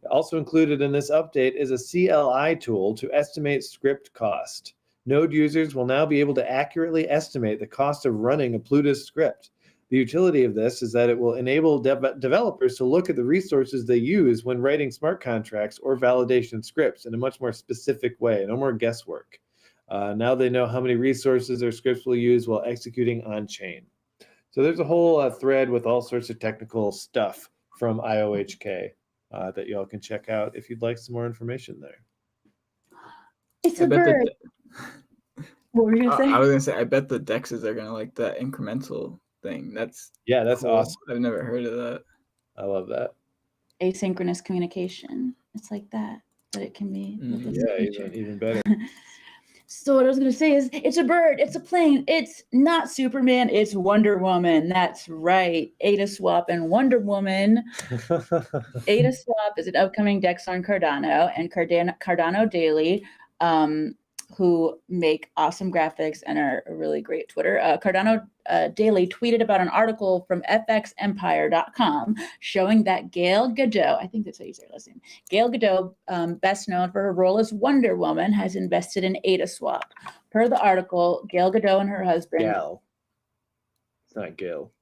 Also included in this update is a CLI tool to estimate script cost. Node users will now be able to accurately estimate the cost of running a Plutus script. The utility of this is that it will enable developers to look at the resources they use when writing smart contracts or validation scripts in a much more specific way, no more guesswork. Now they know how many resources their scripts will use while executing on-chain. So there's a whole thread with all sorts of technical stuff from IOHK that y'all can check out if you'd like some more information there. It's a bird. What were you going to say? I was going to say, I bet the DEXs are going to like that incremental thing. That's cool. Awesome. I've never heard of that. I love that. Asynchronous communication. It's like that it can be. Even better. So what I was going to say is, it's a bird, it's a plane, it's not Superman, it's Wonder Woman. That's right. ADA Swap and Wonder Woman. ADA Swap is an upcoming DEX on Cardano and Cardano Daily, who make awesome graphics and are a really great Twitter. Cardano Daily tweeted about an article from fxempire.com showing that Gail Godot, I think that's how you say her last name, Gail Godot, best known for her role as Wonder Woman, has invested in ADA Swap. Per the article, Gail Godot and her husband... Gal. It's not Gail.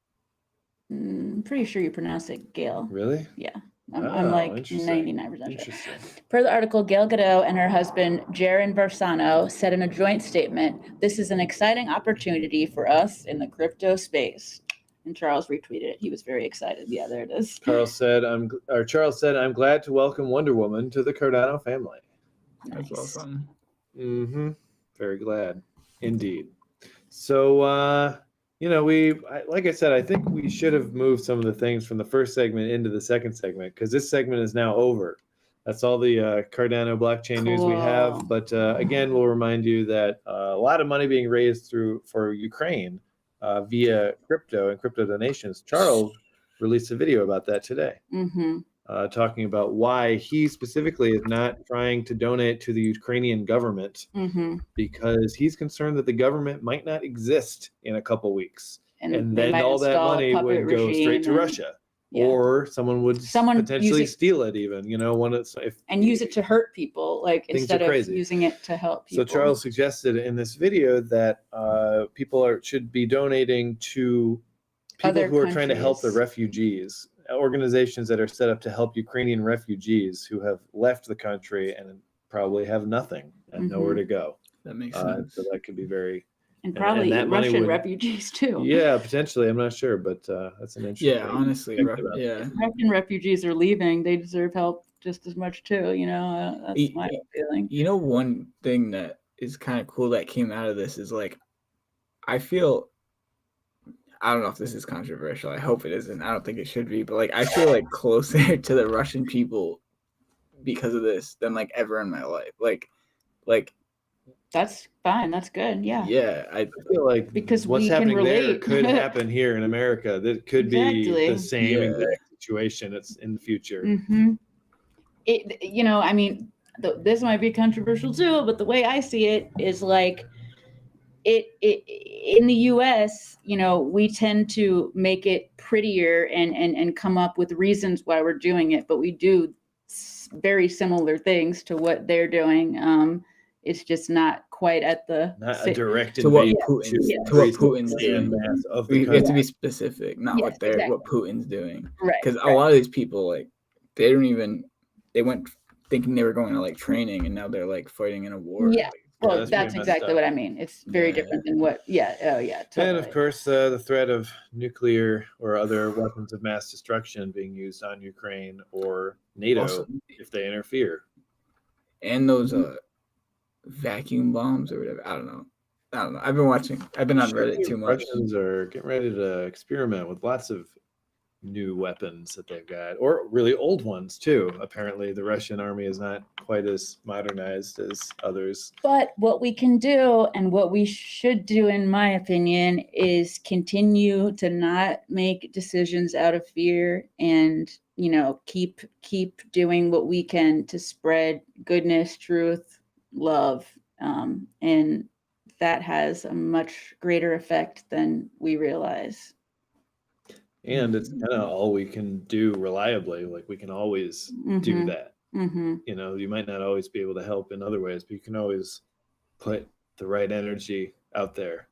I'm pretty sure you pronounce it Gail. Really? Yeah. I'm like 99% sure. Per the article, Gail Godot and her husband, Jaron Versano, said in a joint statement, "This is an exciting opportunity for us in the crypto space." And Charles retweeted it. He was very excited. Yeah, there it is. Charles said, "I'm glad to welcome Wonder Woman to the Cardano family." Nice. That's awesome. Very glad. Indeed. So you know, like I said, I think we should have moved some of the things from the first segment into the second segment because this segment is now over. That's all the Cardano blockchain news we have. Cool. But again, we'll remind you that a lot of money being raised for Ukraine via crypto and crypto donations. Charles released a video about that today, talking about why he specifically is not trying to donate to the Ukrainian government because he's concerned that the government might not exist in a couple weeks. And they then might all that install a money puppet would go straight to regime Russia. Yeah. Or someone would potentially use it, steal it even, you know, when it's and use it to hurt people, like instead of using it to help people. So Charles suggested in this video that people should be donating to people who are trying to help the refugees, organizations that are set up to help Ukrainian refugees who have left the country and probably have nothing and nowhere to go. That makes sense. So that could be very... And probably and Russian refugees too. Yeah, potentially. I'm not sure, but that's an interesting thing. Honestly, Russian refugees are leaving. They deserve help just as much too. You know, that's my feeling. You know, one thing that is kind of cool that came out of this is like, I feel, I don't know if this is controversial. I hope it isn't. I don't think it should be, but like, I feel like closer to the Russian people because of this than like ever in my life. Like. That's fine. That's good. Yeah. Yeah, I feel like because what's happening there could happen here in America. That could be the same exact situation. It's in the future. It, you know, I mean, this might be controversial too, but the way I see it is like, it in the U.S., you know, we tend to make it prettier and come up with reasons why we're doing it, but we do very similar things to what they're doing. It's just not quite at the a direct to what Putin's doing. We have to be specific, not what Putin's doing. Right. Because a lot of these people, like, they went thinking they were going to like training, and now they're like fighting in a war. Yeah. Well, that's exactly what I mean. It's very different than what. Yeah. Oh, yeah. Totally. And of course, the threat of nuclear or other weapons of mass destruction being used on Ukraine or NATO if they interfere. And those vacuum bombs or whatever. I don't know. I've been on Reddit too much. Russians are getting ready to experiment with lots of new weapons that they've got, or really old ones too. Apparently the Russian army is not quite as modernized as others. But what we can do, and what we should do, in my opinion, is continue to not make decisions out of fear, and, you know, keep doing what we can to spread goodness, truth, love, and that has a much greater effect than we realize. And it's kind of all we can do reliably. Like, we can always do that. You know, you might not always be able to help in other ways, but you can always put the right energy out there.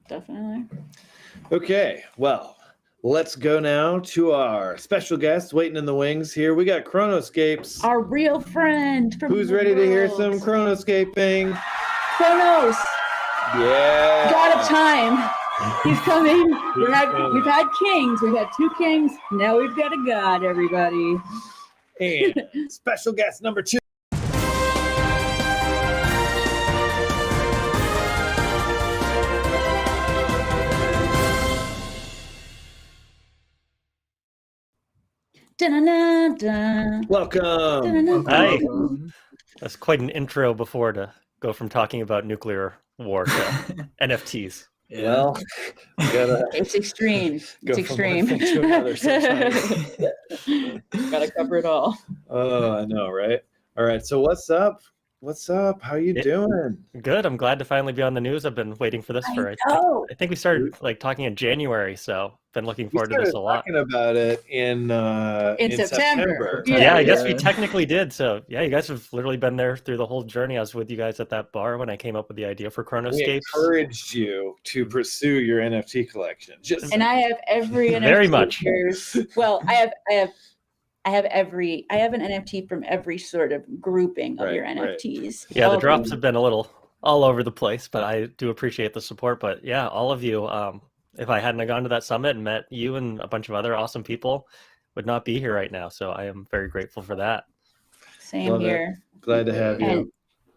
Definitely. Okay, well, let's go now to our special guest waiting in the wings here. We got Chronoscapes. Our real friend. Who's ready to hear some chronoscaping? Chronos. Yeah. God of time. He's coming. We've had kings. We've had two kings. Now we've got a god, everybody. And special guest number 2. Da-na-na-da. Welcome. Da-na-na-da. Hi. That's quite an intro before to go from talking about nuclear war to NFTs. Well, it's extreme. It's extreme. Gotta cover it all. Oh, I know, right? All right. So what's up? What's up? How you doing? Good. I'm glad to finally be on the news. I've been waiting for this I think we started like talking in January, so been looking forward to this a lot. Talking about it in September. Yeah, I guess we technically did. So yeah, you guys have literally been there through the whole journey. I was with you guys at that bar when I came up with the idea for Chronoscapes. We encouraged you to pursue your NFT collection. And I have every NFT. Very much. Well, I have an NFT from every sort of grouping of your NFTs. Yeah, the drops have been a little all over the place, but I do appreciate the support. But yeah, all of you, if I hadn't gone to that summit and met you and a bunch of other awesome people, would not be here right now. So I am very grateful for that. Same here. Glad to have you.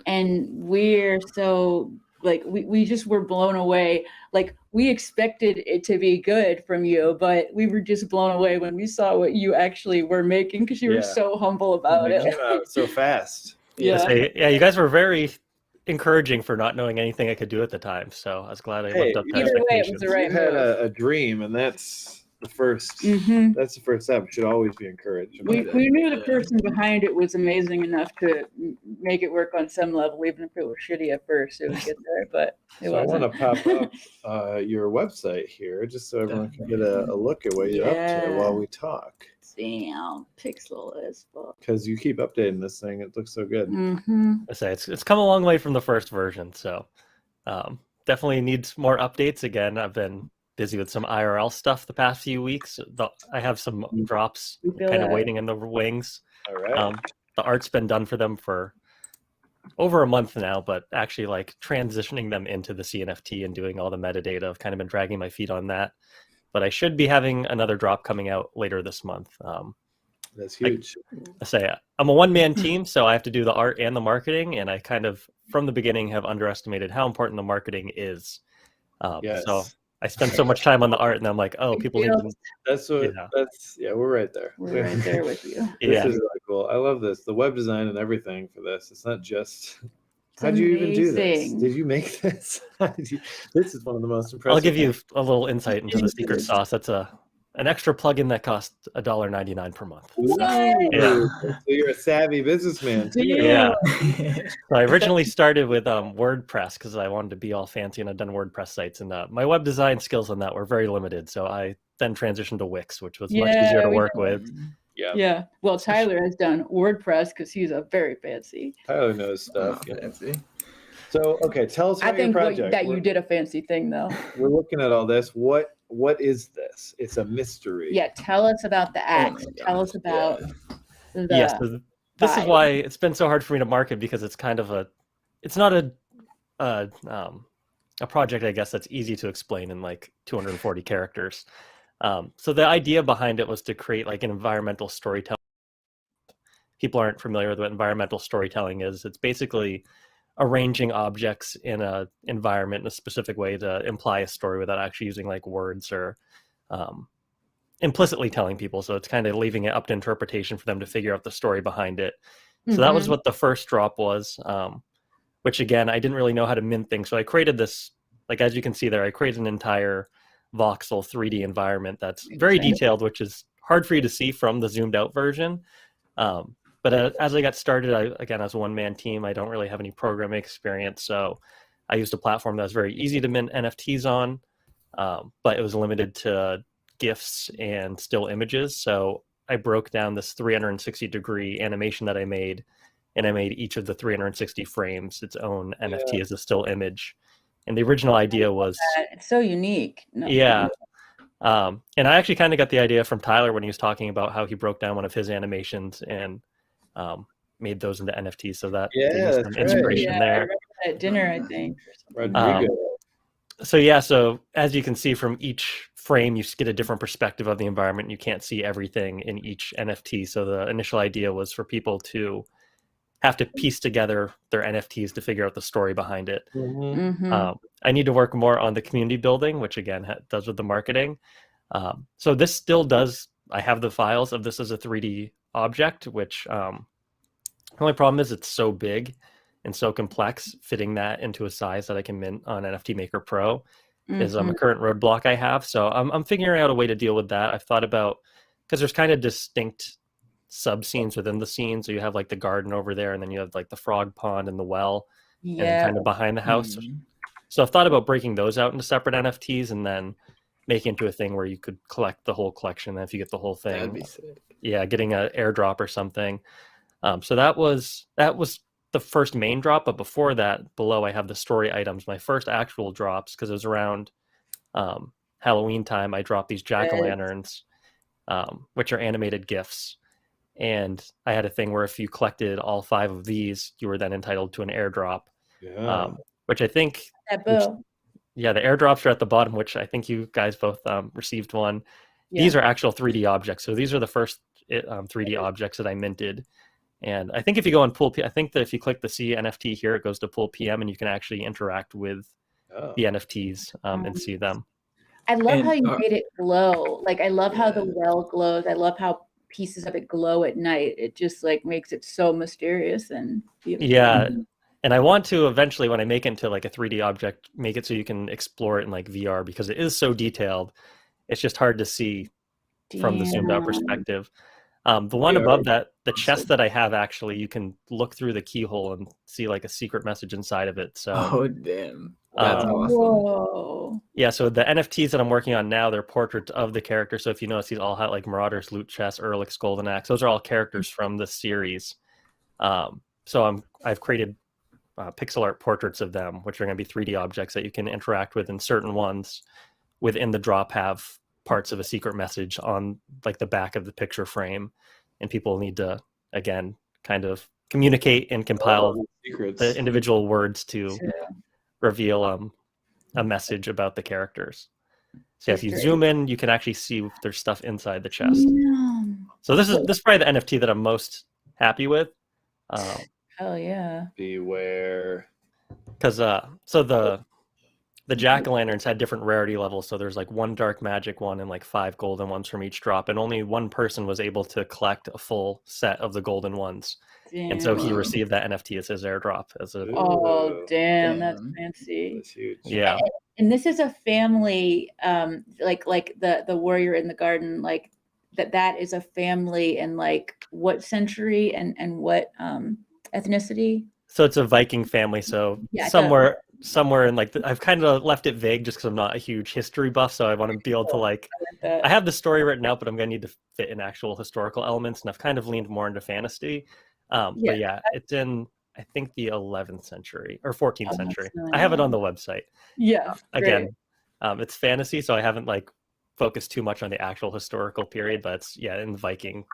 And we're so like we just were blown away. Like we expected it to be good from you, but we were just blown away when we saw what you actually were making, because you were so humble about It it. came out so fast. Yeah. Yeah, you guys were very encouraging for not knowing anything I could do at the time. So I was glad I lived up to either way, it expectations. was the right You had move. a dream, and that's the first. Mhm. That's the first step. Should always be encouraged. We knew the person behind it was amazing enough to make it work on some level, even if it was shitty at first. It would get there, but it So wasn't. I want to pop up your website here, just so everyone can get a look at what you're up to while we talk. Damn, pixel as fuck. Because you keep updating this thing, it looks so good. I say it's come a long way from the first version, so definitely needs more updates. Again, I've been busy with some IRL stuff the past few weeks. I have some drops kind of waiting in the wings. All right. The art's been done for them for over a month now, but actually like transitioning them into the CNFT and doing all the metadata, I've kind of been dragging my feet on that. But I should be having another drop coming out later this month. That's huge. I say I'm a one-man team, so I have to do the art and the marketing, and I kind of from the beginning have underestimated how important the marketing is. So I spend so much time on the art, and I'm like, oh, people need to. That's what. We're right there. We're right there with you. This is really cool. I love this. The web design and everything for this. It's not just. How'd you even do this? Did you make this? This is one of the most impressive. I'll give you a little insight into the secret sauce. That's an extra plugin that costs $1.99 per month. Yeah. So you're a savvy businessman too. Yeah. So I originally started with WordPress because I wanted to be all fancy, and I've done WordPress sites, and my web design skills on that were very limited. So I then transitioned to Wix, which was much easier to work with. Yeah. Well, Tyler has done WordPress because he's a very fancy. Tyler knows stuff. Fancy. So, okay, tell us about your project. That you did a fancy thing, though. We're looking at all this. What is this? It's a mystery. Yeah, tell us about the axe. Tell us about the so this is why it's been so hard for me to market, because it's kind of it's not a project, I guess, that's easy to explain in like 240 characters. So the idea behind it was to create like an environmental storytelling. People aren't familiar with what environmental storytelling is. It's basically arranging objects in an environment in a specific way to imply a story without actually using like words or implicitly telling people. So it's kind of leaving it up to interpretation for them to figure out the story behind it. So that was what the first drop was, which again, I didn't really know how to mint things. So I created this, like, as you can see there, I created an entire voxel 3D environment that's very detailed, which is hard for you to see from the zoomed out version. But as I got started, again, as a one-man team, I don't really have any programming experience. So I used a platform that was very easy to mint NFTs on, but it was limited to GIFs and still images. So I broke down this 360-degree animation that I made, and I made each of the 360 frames its own NFT as a still image. And the original idea was... It's so unique. And I actually kind of got the idea from Tyler when he was talking about how he broke down one of his animations and made those into NFTs. So that gave me some inspiration there. I read at dinner, I think. So as you can see from each frame, you get a different perspective of the environment. You can't see everything in each NFT. So the initial idea was for people to have to piece together their NFTs to figure out the story behind it. I need to work more on the community building, which again does with the marketing. So this still does, I have the files of this as a 3D object, which the only problem is it's so big and so complex, fitting that into a size that I can mint on NFT Maker Pro is a current roadblock I have. So I'm figuring out a way to deal with that. I've thought about, because there's kind of distinct sub scenes within the scene. So you have like the garden over there, and then you have like the frog pond and the well, and then kind of behind the house. So I've thought about breaking those out into separate NFTs and then making into a thing where you could collect the whole collection. And if you get the whole thing, That'd be sick. Yeah, getting an airdrop or something. So that was the first main drop. But before that, below I have the story items. My first actual drops, because it was around Halloween time, I dropped these jack-o'-lanterns, which are animated GIFs. And I had a thing where if you collected all 5 of these, you were then entitled to an airdrop. Which I think, the airdrops are at the bottom, which I think you guys both received one. These are actual 3D objects. So these are the first 3D objects that I minted. And I think if you go on Pool I think that if you click the CNFT here, it goes to Pool PM, and you can actually interact with the NFTs and see them. I love And, how you made it glow. Like, I love how the Yeah. well glows. I love how pieces of it glow at night. It just like makes it so mysterious and beautiful. Yeah. And I want to eventually, when I make it into like a 3D object, make it so you can explore it in like VR, because it is so detailed. It's just hard to see from the zoomed out Damn. perspective. The one VR above that, the chest that I have, actually, you can look through the keyhole and see like a secret message inside of it. So Oh, damn. That's Um, awesome. Whoa. yeah, so the NFTs that I'm working on now, they're portraits of the character. So if you notice, these all have like Marauders, Loot Chest, Ehrlich's Golden Axe. Those are all characters from the series. So I've created pixel art portraits of them, which are going to be 3D objects that you can interact with, and certain ones within the drop have parts of a secret message on like the back of the picture frame, and people need to, again, kind of communicate and compile secrets. the individual words to True. reveal a message about the characters. So if you History. zoom in, you can actually see there's stuff inside the chest. Damn. So this is probably the NFT that I'm most happy with. Hell yeah. Beware. Because so the jack-o'-lanterns had different rarity levels. So there's like 1 dark magic one and like 5 golden ones from each drop, and only one person was able to collect a full set of the golden ones. And so he Damn. received that NFT as his airdrop. As a Oh, damn, that's Damn. fancy. That's huge. yeah, And this is a family, like the warrior in the garden, like that is a family, and like what century and what ethnicity? so it's a Viking family. So Yeah, somewhere in like I've kind of left it vague just because I'm not a huge history buff. So I want to be able to like I have the story written out, but I'm gonna need to fit in actual historical elements, and I've kind of leaned more into fantasy. But yeah, it's in I think the 11th century or 14th Oh, century. that's I have it on nice. the website. Yeah, Again, it's fantasy, so I haven't like focused too much on the actual historical period, but it's in the Viking.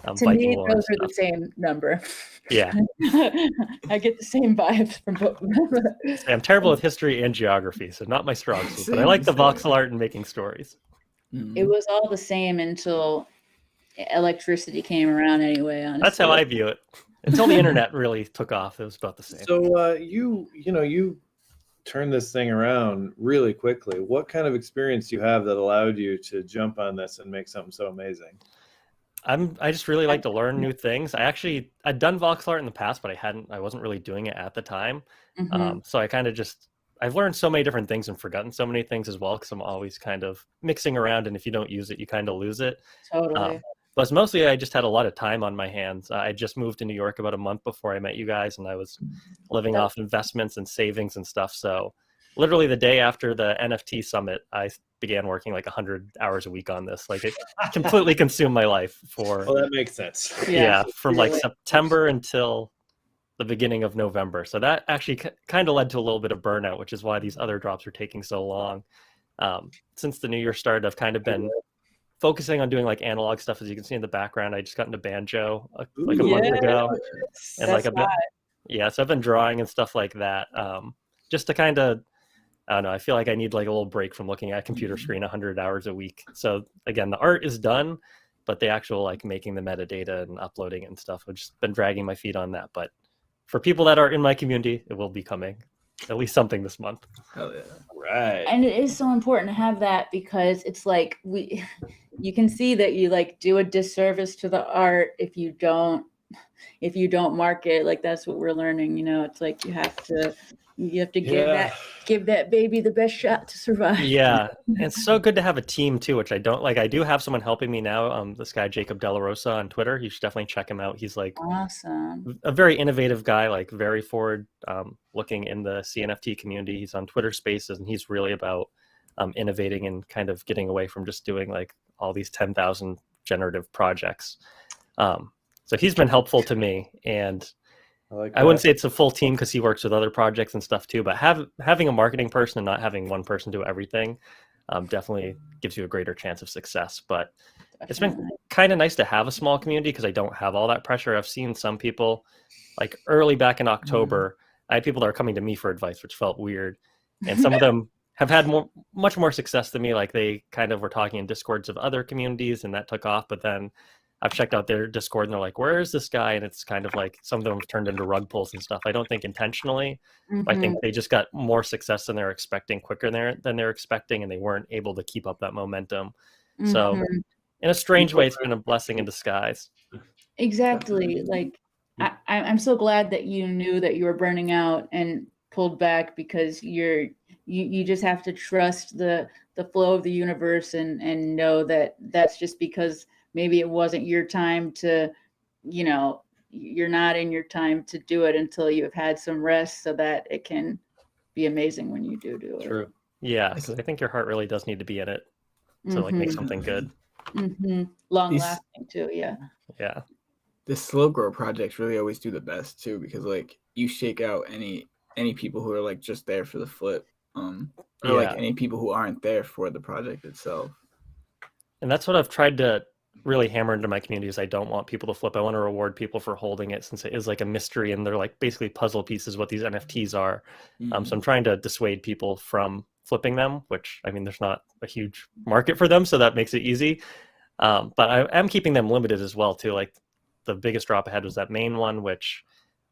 To Viking me, lore those are stuff. the same number. Yeah, I get the same vibes from both. I'm terrible with history and geography, so not my strong suit. But I like the voxel art and making stories. It was all the same until electricity came around anyway, honestly. That's how I view it. Until the internet really took off, it was about the same. So you turned this thing around really quickly. What kind of experience do you have that allowed you to jump on this and make something so amazing? I just really like to learn new things. I'd done voxel art in the past, but I wasn't really doing it at the time. So I kind of I've learned so many different things and forgotten so many things as well, because I'm always kind of mixing around, and if you don't use it, you kind of lose it. Totally. But mostly I just had a lot of time on my hands. I just moved to New York about a month before I met you guys, and I was living off investments and savings and stuff. So literally the day after the NFT summit, I began working like 100 hours a week on this. Like it completely consumed my life for Well, that makes sense. from like September until the beginning of November. So that actually kind of led to a little bit of burnout, which is why these other drops are taking so long. Since the new year started, I've kind of been focusing on doing like analog stuff. As you can see in the background, I just got into banjo like a month ago, and like so I've been drawing and stuff like that, just to kind of, I don't know, I feel like I need like a little break from looking at a computer screen 100 hours a week. So again, the art is done, but the actual like making the metadata and uploading it and stuff, I've just been dragging my feet on that. But for people that are in my community, it will be coming at least something this month. Hell yeah. Right. And it is so important to have that, because it's like you can see that you like do a disservice to the art if you don't market it. Like that's what we're learning, it's like you have to give that baby the best shot to survive. Yeah, and it's so good to have a team too, which I don't like. I do have someone helping me now. This guy Jacob De La Rosa on Twitter. You should definitely check him out. He's like Awesome. a very innovative guy, like very forward looking in the CNFT community. He's on Twitter Spaces, and he's really about innovating and kind of getting away from just doing like all these 10,000 generative projects. So he's been helpful to me, and I wouldn't say it's a full team because he works with other projects and stuff too, but having a marketing person and not having one person do everything definitely gives you a greater chance of success. But it's been kind of nice to have a small community because I don't have all that pressure. I've seen some people like early back in October, I had people that are coming to me for advice, which felt weird. And some of them have had much more success than me. Like they kind of were talking in discords of other communities and that took off. But then I've checked out their Discord and they're like, where is this guy? And it's kind of like some of them have turned into rug pulls and stuff. I don't think intentionally. I think they just got more success than they're expecting quicker than they're expecting, and they weren't able to keep up that momentum. So in a strange way, it's been a blessing in disguise. Exactly. Like I'm so glad that you knew that you were burning out and pulled back, because you just have to trust the flow of the universe and know that that's just because maybe it wasn't your time to, you're not in your time to do it until you've had some rest, so that it can be amazing when you do it. True. Yeah, because I think your heart really does need to be in it to like make something good. Long lasting too. Yeah. Yeah. The slow grow projects really always do the best too, because like you shake out any people who are like just there for the flip, or like any people who aren't there for the project itself. And that's what I've tried to really hammer into my community is I don't want people to flip. I want to reward people for holding it, since it is like a mystery and they're like basically puzzle pieces what these NFTs are. So I'm trying to dissuade people from flipping them, which I mean, there's not a huge market for them, so that makes it easy. But I am keeping them limited as well too. Like the biggest drop ahead was that main one, which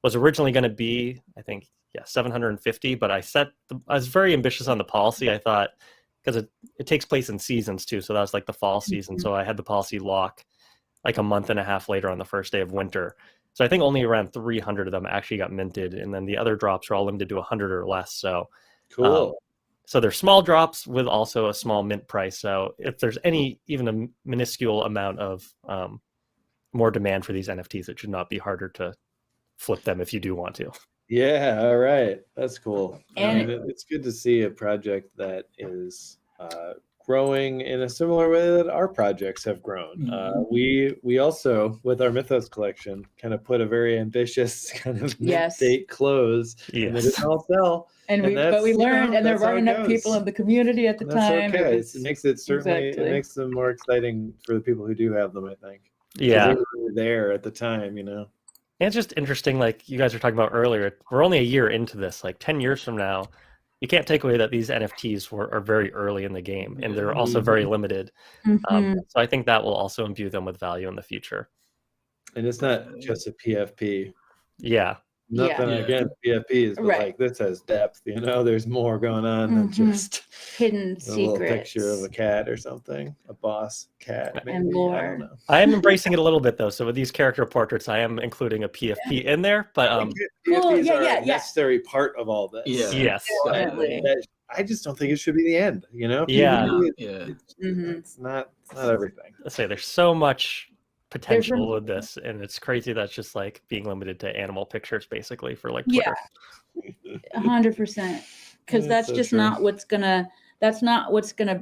was originally going to be, I think, 750, but I was very ambitious on the policy. I thought, because it takes place in seasons too. So that was like the fall season. So I had the policy lock like a month and a half later on the first day of winter. So I think only around 300 of them actually got minted. And then the other drops are all limited to 100 or less. So cool. So they're small drops with also a small mint price. So if there's even a minuscule amount of more demand for these NFTs, it should not be harder to flip them if you do want to. Yeah, all right. That's cool. And it's good to see a project that is growing in a similar way that our projects have grown. We also, with our Mythos collection, kind of put a very ambitious kind of date close, and they didn't all sell. But we learned, and there weren't enough people in the community at the time. That's okay. It makes it it makes them more exciting for the people who do have them, I think. Yeah, they were there at the time, And it's just interesting, like you guys were talking about earlier, we're only a year into this. Like 10 years from now, you can't take away that these NFTs are very early in the game, and they're also very limited. So I think that will also imbue them with value in the future. And it's not just a PFP. Yeah. Nothing against PFPs, but like this has depth, there's more going on than just hidden a little secrets. picture of a cat or something, a boss cat. Maybe. And lore. I don't know. I am embracing it a little bit though. So with these character portraits, I am including a PFP in there, but PFPs are a necessary part of of this. Yes. Definitely. I just don't think it should be the end, It's not everything. Let's say there's so much potential with this, and it's crazy that's just like being limited to animal pictures basically for like Twitter. 100%, because that's just not what's gonna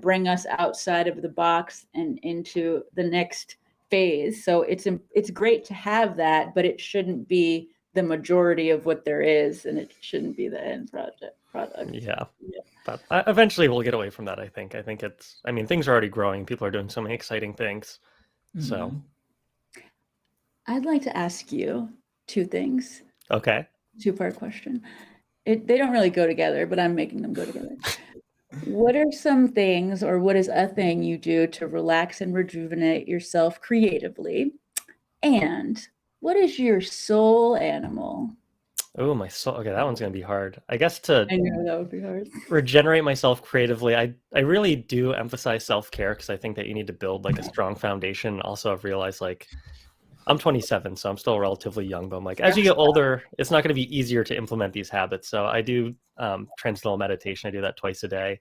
bring us outside of the box and into the next phase. So it's great to have that, but it shouldn't be the majority of what there is, and it shouldn't be the end product. But eventually we'll get away from that. I think things are already growing, people are doing so many exciting things. So I'd like to ask you two things. Okay. Two-part question. They don't really go together, but I'm making them go together. What are some things, or what is a thing you do to relax and rejuvenate yourself creatively? And what is your soul animal? Oh, my soul. Okay, that one's going to be hard. I guess I know that would be hard. Regenerate myself creatively. I really do emphasize self-care, because I think that you need to build like a strong foundation. Also, I've realized like I'm 27, so I'm still relatively young, but I'm like, as you get older, it's not going to be easier to implement these habits. So I do transcendental meditation. I do that twice a day,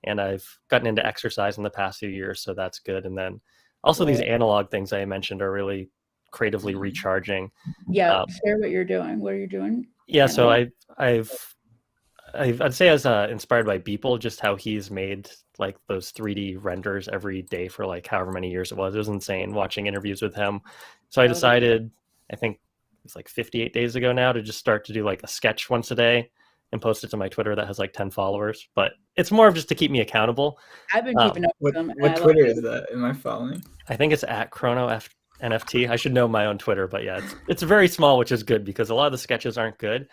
and I've gotten into exercise in the past few years, so that's good. And then also these analog things I mentioned are really creatively recharging. Yeah, share what you're doing. What are you doing? Yeah, so I'd say I was inspired by Beeple, just how he's made like those 3D renders every day for like however many years it was. It was insane watching interviews with him. So I decided, I think it's like 58 days ago now, to just start to do like a sketch once a day and post it to my Twitter that has like 10 followers. But it's more of just to keep me accountable. I've been keeping up with them. What Twitter is that? Am I following? I think it's at ChronoNFT. I should know my own Twitter, but yeah, it's very small, which is good because a lot of the sketches aren't good.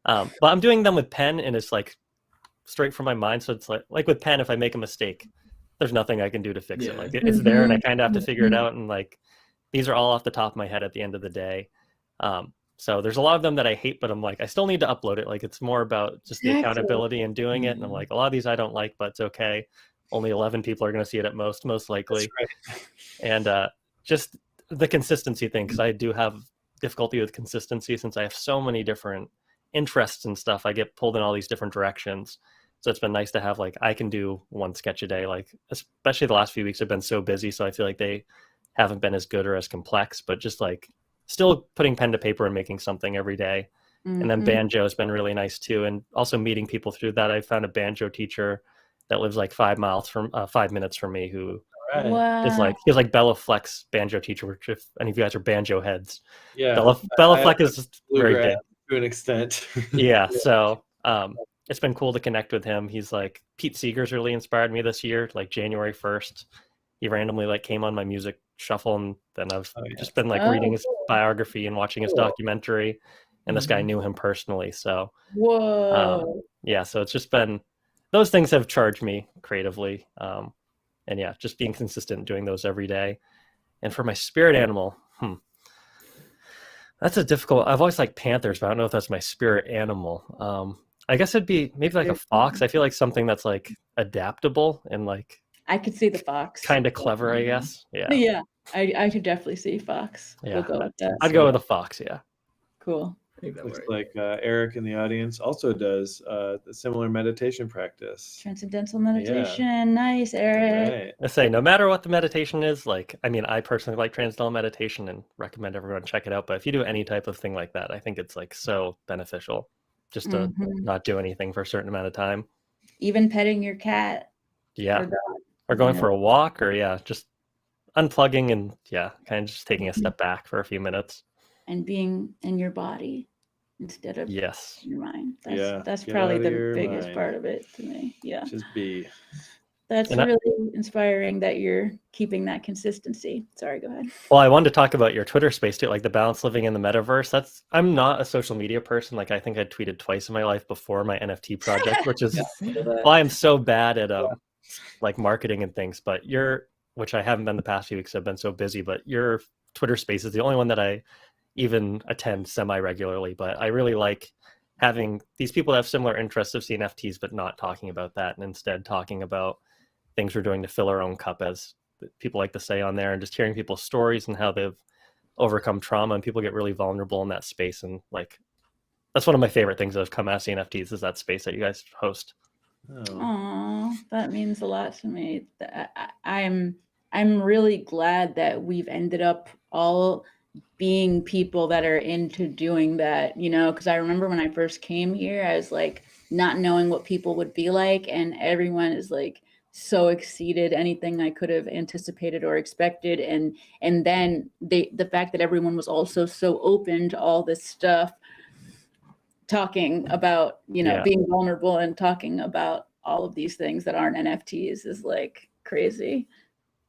But I'm doing them with pen, and it's like straight from my mind. So it's like with pen, if I make a mistake, there's nothing I can do to fix it. Like it's there, and I kind of have to figure it out and like these are all off the top of my head at the end of the day. So there's a lot of them that I hate, but I'm like, I still need to upload it. Like, it's more about just the accountability and doing it. And I'm like, a lot of these I don't like, but it's okay. Only 11 people are going to see it at most likely. Right. And just the consistency thing, because I do have difficulty with consistency since I have so many different interests and stuff. I get pulled in all these different directions. So it's been nice to have, like, I can do one sketch a day. Like, especially the last few weeks have been so busy. So I feel like they haven't been as good or as complex, but just like still putting pen to paper and making something every day. And then banjo has been really nice too. And also meeting people through that. I found a banjo teacher that lives like 5 minutes from me, who is like, he's like Bella Fleck's banjo teacher, which if any of you guys are banjo heads, Yeah. Bella Fleck is very big to an extent. Yeah. So it's been cool to connect with him. He's like, Pete Seeger's really inspired me this year. Like January 1st, he randomly like came on my music shuffle, and then I've just been like reading his biography and watching his documentary, and this guy knew him personally. So yeah, so it's just been, those things have charged me creatively. And yeah, just being consistent, doing those every day. And for my spirit animal, that's a difficult, I've always liked panthers, but I don't know if that's my spirit animal. I guess it'd be maybe like a fox. I feel like something that's like adaptable and like, I could see the fox. Kind of clever, I guess. Yeah. Yeah, I could definitely see fox. Yeah, We'll go with that. I'd go with a fox. Yeah. Cool. Looks like Eric in the audience also does a similar meditation practice. Transcendental meditation. Nice, Eric. Right. I say, no matter what the meditation is, like, I mean, I personally like transcendental meditation and recommend everyone check it out. But if you do any type of thing like that, I think it's like so beneficial just to not do anything for a certain amount of time. Even petting your cat. Yeah. Or going for a walk, or just unplugging and kind of just taking a step back for a few minutes. And being in your body instead of your mind. That's probably the biggest part of it to me. Yeah. Just be. That's really inspiring that you're keeping that consistency. Sorry, go ahead. Well, I wanted to talk about your Twitter space too, like the balance living in the metaverse. I'm not a social media person. Like, I think I tweeted twice in my life before my NFT project, which is why I'm so bad at like marketing and things. But which I haven't been the past few weeks, I've been so busy, but your Twitter space is the only one that I even attend semi-regularly. But I really like having these people that have similar interests of CNFTs, but not talking about that, and instead talking about things we're doing to fill our own cup, as people like to say on there, and just hearing people's stories and how they've overcome trauma. And people get really vulnerable in that space. And like, that's one of my favorite things that have come out of CNFTs, is that space that you guys host. Oh, that means a lot to me. I'm really glad that we've ended up all being people that are into doing that, because I remember when I first came here, I was like not knowing what people would be like, and everyone is like so exceeded anything I could have anticipated or expected, and then the fact that everyone was also so open to all this stuff, talking about being vulnerable and talking about all of these things that aren't NFTs is like crazy.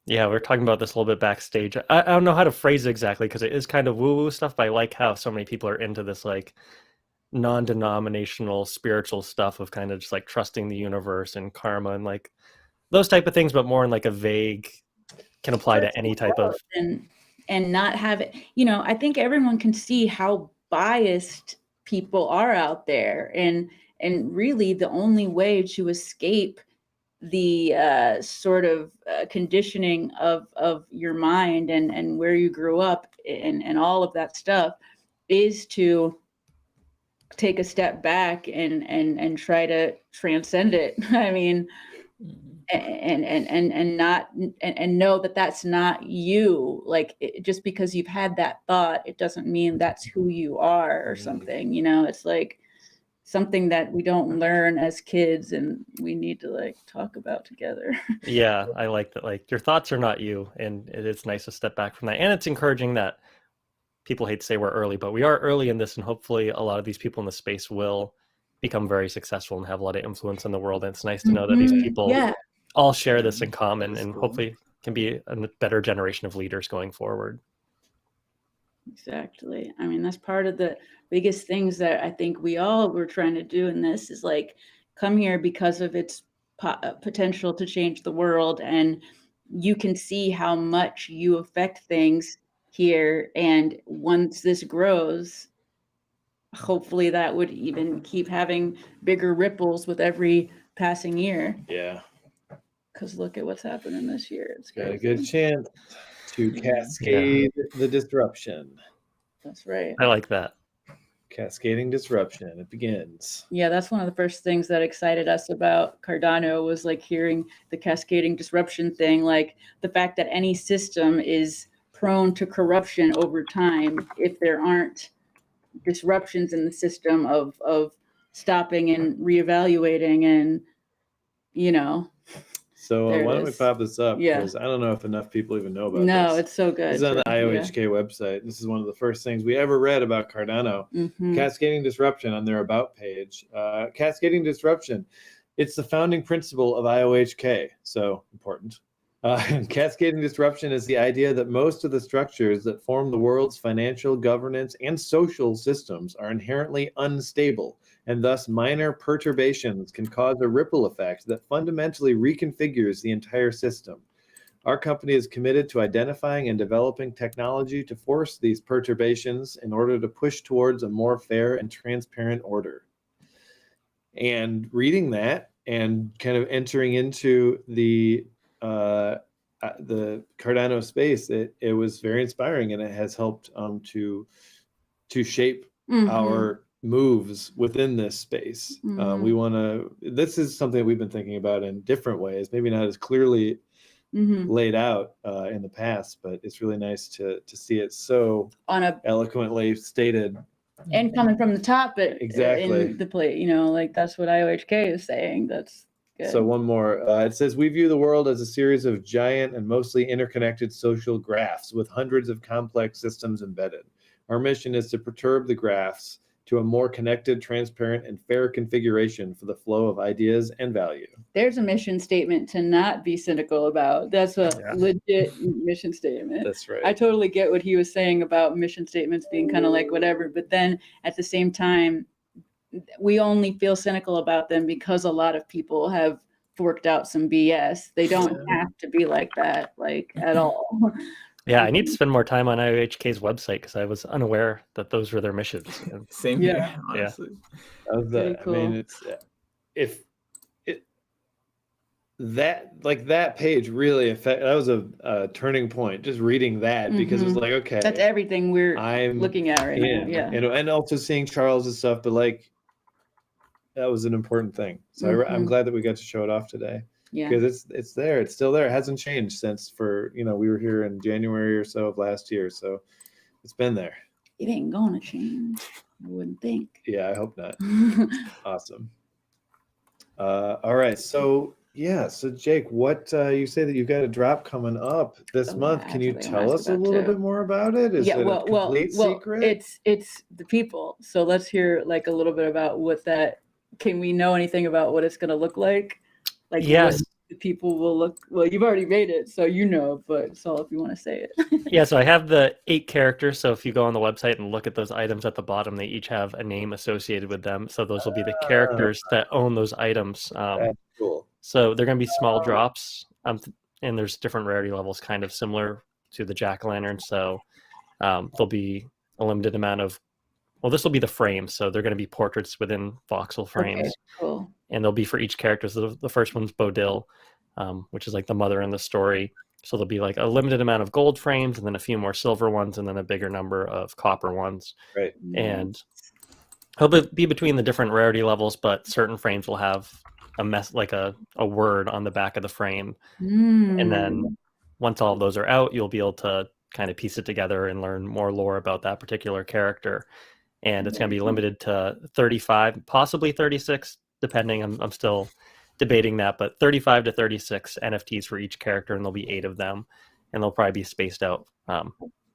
Yeah, we were talking about this a little bit backstage. I don't know how to phrase it exactly, because it is kind of woo-woo stuff, but I like how so many people are into this like non-denominational spiritual stuff of kind of just like trusting the universe and karma and like those type of things, but more in like a vague, can apply to any type of, and not have it. I think everyone can see how biased people are out there, and really the only way to escape the sort of conditioning of your mind and where you grew up and all of that stuff is to take a step back and try to transcend it. I mean, and not and know that that's not you. Like, just because you've had that thought, it doesn't mean that's who you are or something. It's like something that we don't learn as kids, and we need to like talk about together. Yeah, I like that. Like, your thoughts are not you, and it's nice to step back from that. And it's encouraging that people hate to say we're early, but we are early in this, and hopefully a lot of these people in the space will become very successful and have a lot of influence in the world. And it's nice to know that these people all share this in common, and hopefully can be a better generation of leaders going forward. Exactly. I mean, that's part of the biggest things that I think we all were trying to do in this, is like come here because of its potential to change the world. And you can see how much you affect things here. And once this grows, hopefully that would even keep having bigger ripples with every passing year. Yeah. Because look at what's happening this year. It's Got a crazy. good chance to cascade the disruption. That's right. I like that. Cascading disruption. It begins. Yeah, that's one of the first things that excited us about Cardano was like hearing the cascading disruption thing, like the fact that any system is prone to corruption over time if there aren't disruptions in the system of stopping and reevaluating and, you know. So There it why don't we is. pop this up? Yeah. Because I don't know if enough people even know about No, this. it's so good. This is on the Yeah. IOHK website. This is one of the first things we ever read about Cardano. Mhm. Cascading disruption on their about page. Cascading disruption. It's the founding principle of IOHK. So important. Cascading disruption is the idea that most of the structures that form the world's financial, governance, and social systems are inherently unstable, and thus minor perturbations can cause a ripple effect that fundamentally reconfigures the entire system. Our company is committed to identifying and developing technology to force these perturbations in order to push towards a more fair and transparent order. And reading that and kind of entering into the Cardano space, it was very inspiring, and it has helped to shape our moves within this space. We want to. This is something that we've been thinking about in different ways, maybe not as clearly laid out in the past, but it's really nice to see it so on a eloquently stated. And coming from the top, but Exactly. in the plate, you know, like that's what IOHK is saying. That's good. So one more. It says, we view the world as a series of giant and mostly interconnected social graphs with hundreds of complex systems embedded. Our mission is to perturb the graphs to a more connected, transparent, and fair configuration for the flow of ideas and value. There's a mission statement to not be cynical about. That's a legit mission statement. That's right. I totally get what he was saying about mission statements being kind of like whatever, but then at the same time, we only feel cynical about them because a lot of people have forked out some BS. They don't have to be like that, like at all. Yeah, I need to spend more time on IOHK's website because I was unaware that those were their missions. Same here, honestly. I mean, it's that page really that was a turning point. Just reading that because it was like, okay, that's everything I'm looking at right now. Yeah, and also seeing Charles's stuff, but like that was an important thing. So I'm glad that we got to show it off today. Yeah, because it's there. It's still there. It hasn't changed since we were here in January or so of last year. So it's been there. It ain't gonna change, I wouldn't think. Yeah, I hope not. Awesome. All right. So Jake, what you say that you've got a drop coming up this month? Can you tell us a little bit more about it? Is it a complete secret? It's the people. So let's hear like a little bit about what that. Can we know anything about what it's going to look like? Like, yes, the people will look. Well, you've already made it, so you know. But Saul, if you want to say it. Yeah, so I have the 8 characters. So if you go on the website and look at those items at the bottom, they each have a name associated with them. So those will be the characters that own those items. That's cool. So they're going to be small drops, and there's different rarity levels, kind of similar to the jack-o'-lantern. So there'll be a limited amount of. Well, this will be the frames, so they're going to be portraits within voxel frames. Okay, cool. And they'll be for each character. So the first one's Bodil, which is like the mother in the story. So there'll be like a limited amount of gold frames, and then a few more silver ones, and then a bigger number of copper ones. Right. And it'll be between the different rarity levels, but certain frames will have a word on the back of the frame. And then once all of those are out, you'll be able to kind of piece it together and learn more lore about that particular character. And it's going to be limited to 35, possibly 36, depending. I'm still debating that, but 35 to 36 NFTs for each character, and there'll be 8 of them, and they'll probably be spaced out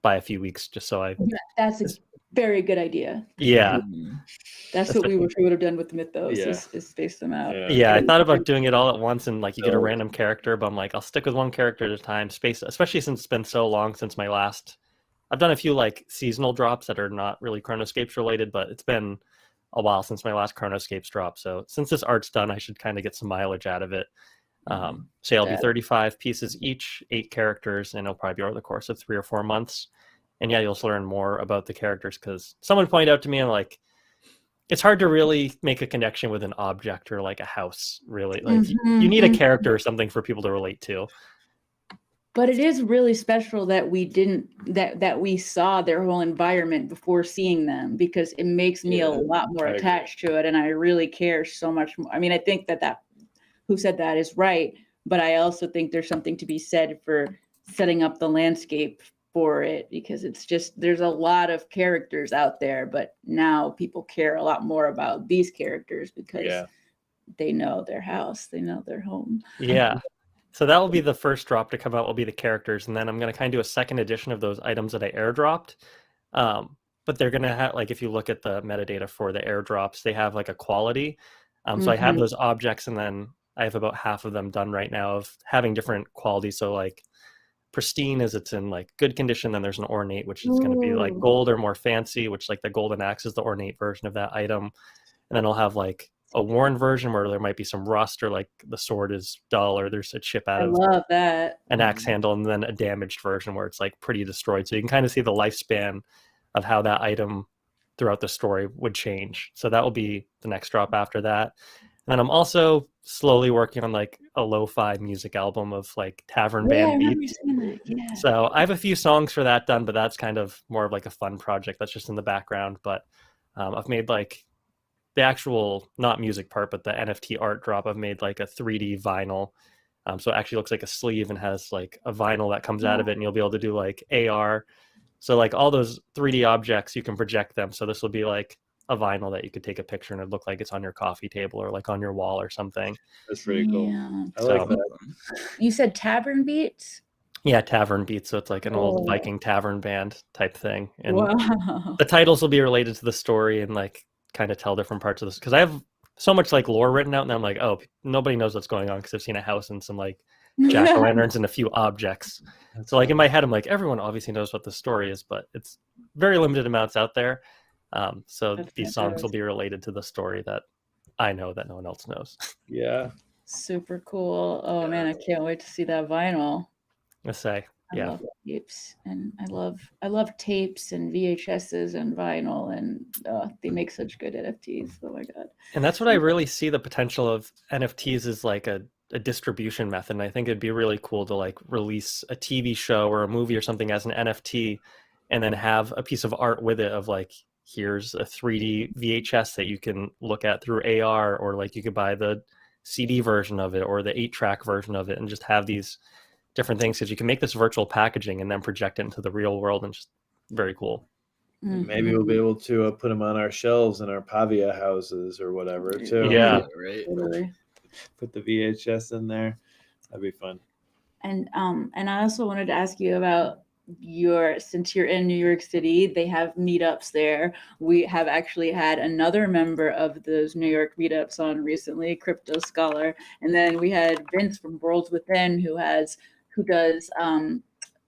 by a few weeks, just so that's a very good idea. Yeah. That's what we would have done with the Mythos, is space them out. Yeah, I thought about doing it all at once, and like you get a random character, but I'm like, I'll stick with one character at a time, especially since it's been so long since my last. I've done a few like seasonal drops that are not really Chronoscapes related, but it's been a while since my last Chronoscapes drop. So since this art's done, I should kind of get some mileage out of it. So it'll be 35 pieces each, 8 characters, and it'll probably be over the course of 3 or 4 months. And yeah, you'll learn more about the characters, because someone pointed out to me, and like, it's hard to really make a connection with an object or like a house, really. Like you need a character or something for people to relate to. But it is really special that we didn't that we saw their whole environment before seeing them, because it makes me a lot more attached to it, and I really care so much more. I mean, I think that who said that is right, but I also think there's something to be said for setting up the landscape for it, because it's just, there's a lot of characters out there, but now people care a lot more about these characters because they know their house, they know their home. Yeah. So that will be the first drop to come out, will be the characters. And then I'm going to kind of do a second edition of those items that I airdropped. But they're going to have, like, if you look at the metadata for the airdrops, they have like a quality. So I have those objects, and then I have about half of them done right now of having different qualities. So like pristine is it's in like good condition. Then there's an ornate, which is going to be like gold or more fancy, which like the golden axe is the ornate version of that item. And then I'll have like a worn version where there might be some rust, or like the sword is dull, or there's a chip out of love that. An axe handle, and then a damaged version where it's like pretty destroyed. So you can kind of see the lifespan of how that item throughout the story would change. So that will be the next drop after that. And then I'm also slowly working on like a lo-fi music album of like tavern band beats. So I have a few songs for that done, but that's kind of more of like a fun project that's just in the background. But I've made like the actual, not music part, but the NFT art drop. I've made like a 3D vinyl. So it actually looks like a sleeve and has like a vinyl that comes out of it, and you'll be able to do like AR. So like all those 3D objects, you can project them. So this will be like a vinyl that you could take a picture and it look like it's on your coffee table or like on your wall or something. That's pretty cool. Yeah. I like that. You said tavern beats? Yeah, tavern beats. So it's like an old Viking tavern band type thing. And the titles will be related to the story and like kind of tell different parts of this. Because I have so much like lore written out, and I'm like, oh, nobody knows what's going on because I've seen a house and some like jack-o'-lanterns and a few objects. So like in my head, I'm like, everyone obviously knows what the story is, but it's very limited amounts out there. So these songs will be related to the story that I know that no one else knows. Yeah. Super cool. Oh man, I can't wait to see that vinyl. I say, yeah. I love tapes, and I love tapes and VHSs and vinyl, and they make such good NFTs. Oh my god! And that's what I really see the potential of NFTs is like a distribution method. And I think it'd be really cool to like release a TV show or a movie or something as an NFT, and then have a piece of art with it of like, here's a 3D VHS that you can look at through AR, or like you could buy the CD version of it or the 8-track version of it, and just have these different things, because you can make this virtual packaging and then project it into the real world, and just very cool. Maybe we'll be able to put them on our shelves in our Pavia houses or whatever too. Yeah, right. Totally. Put the VHS in there. That'd be fun. And I also wanted to ask you about since you're in New York City, they have meetups there. We have actually had another member of those New York meetups on recently, Crypto Scholar, and then we had Vince from Worlds Within who does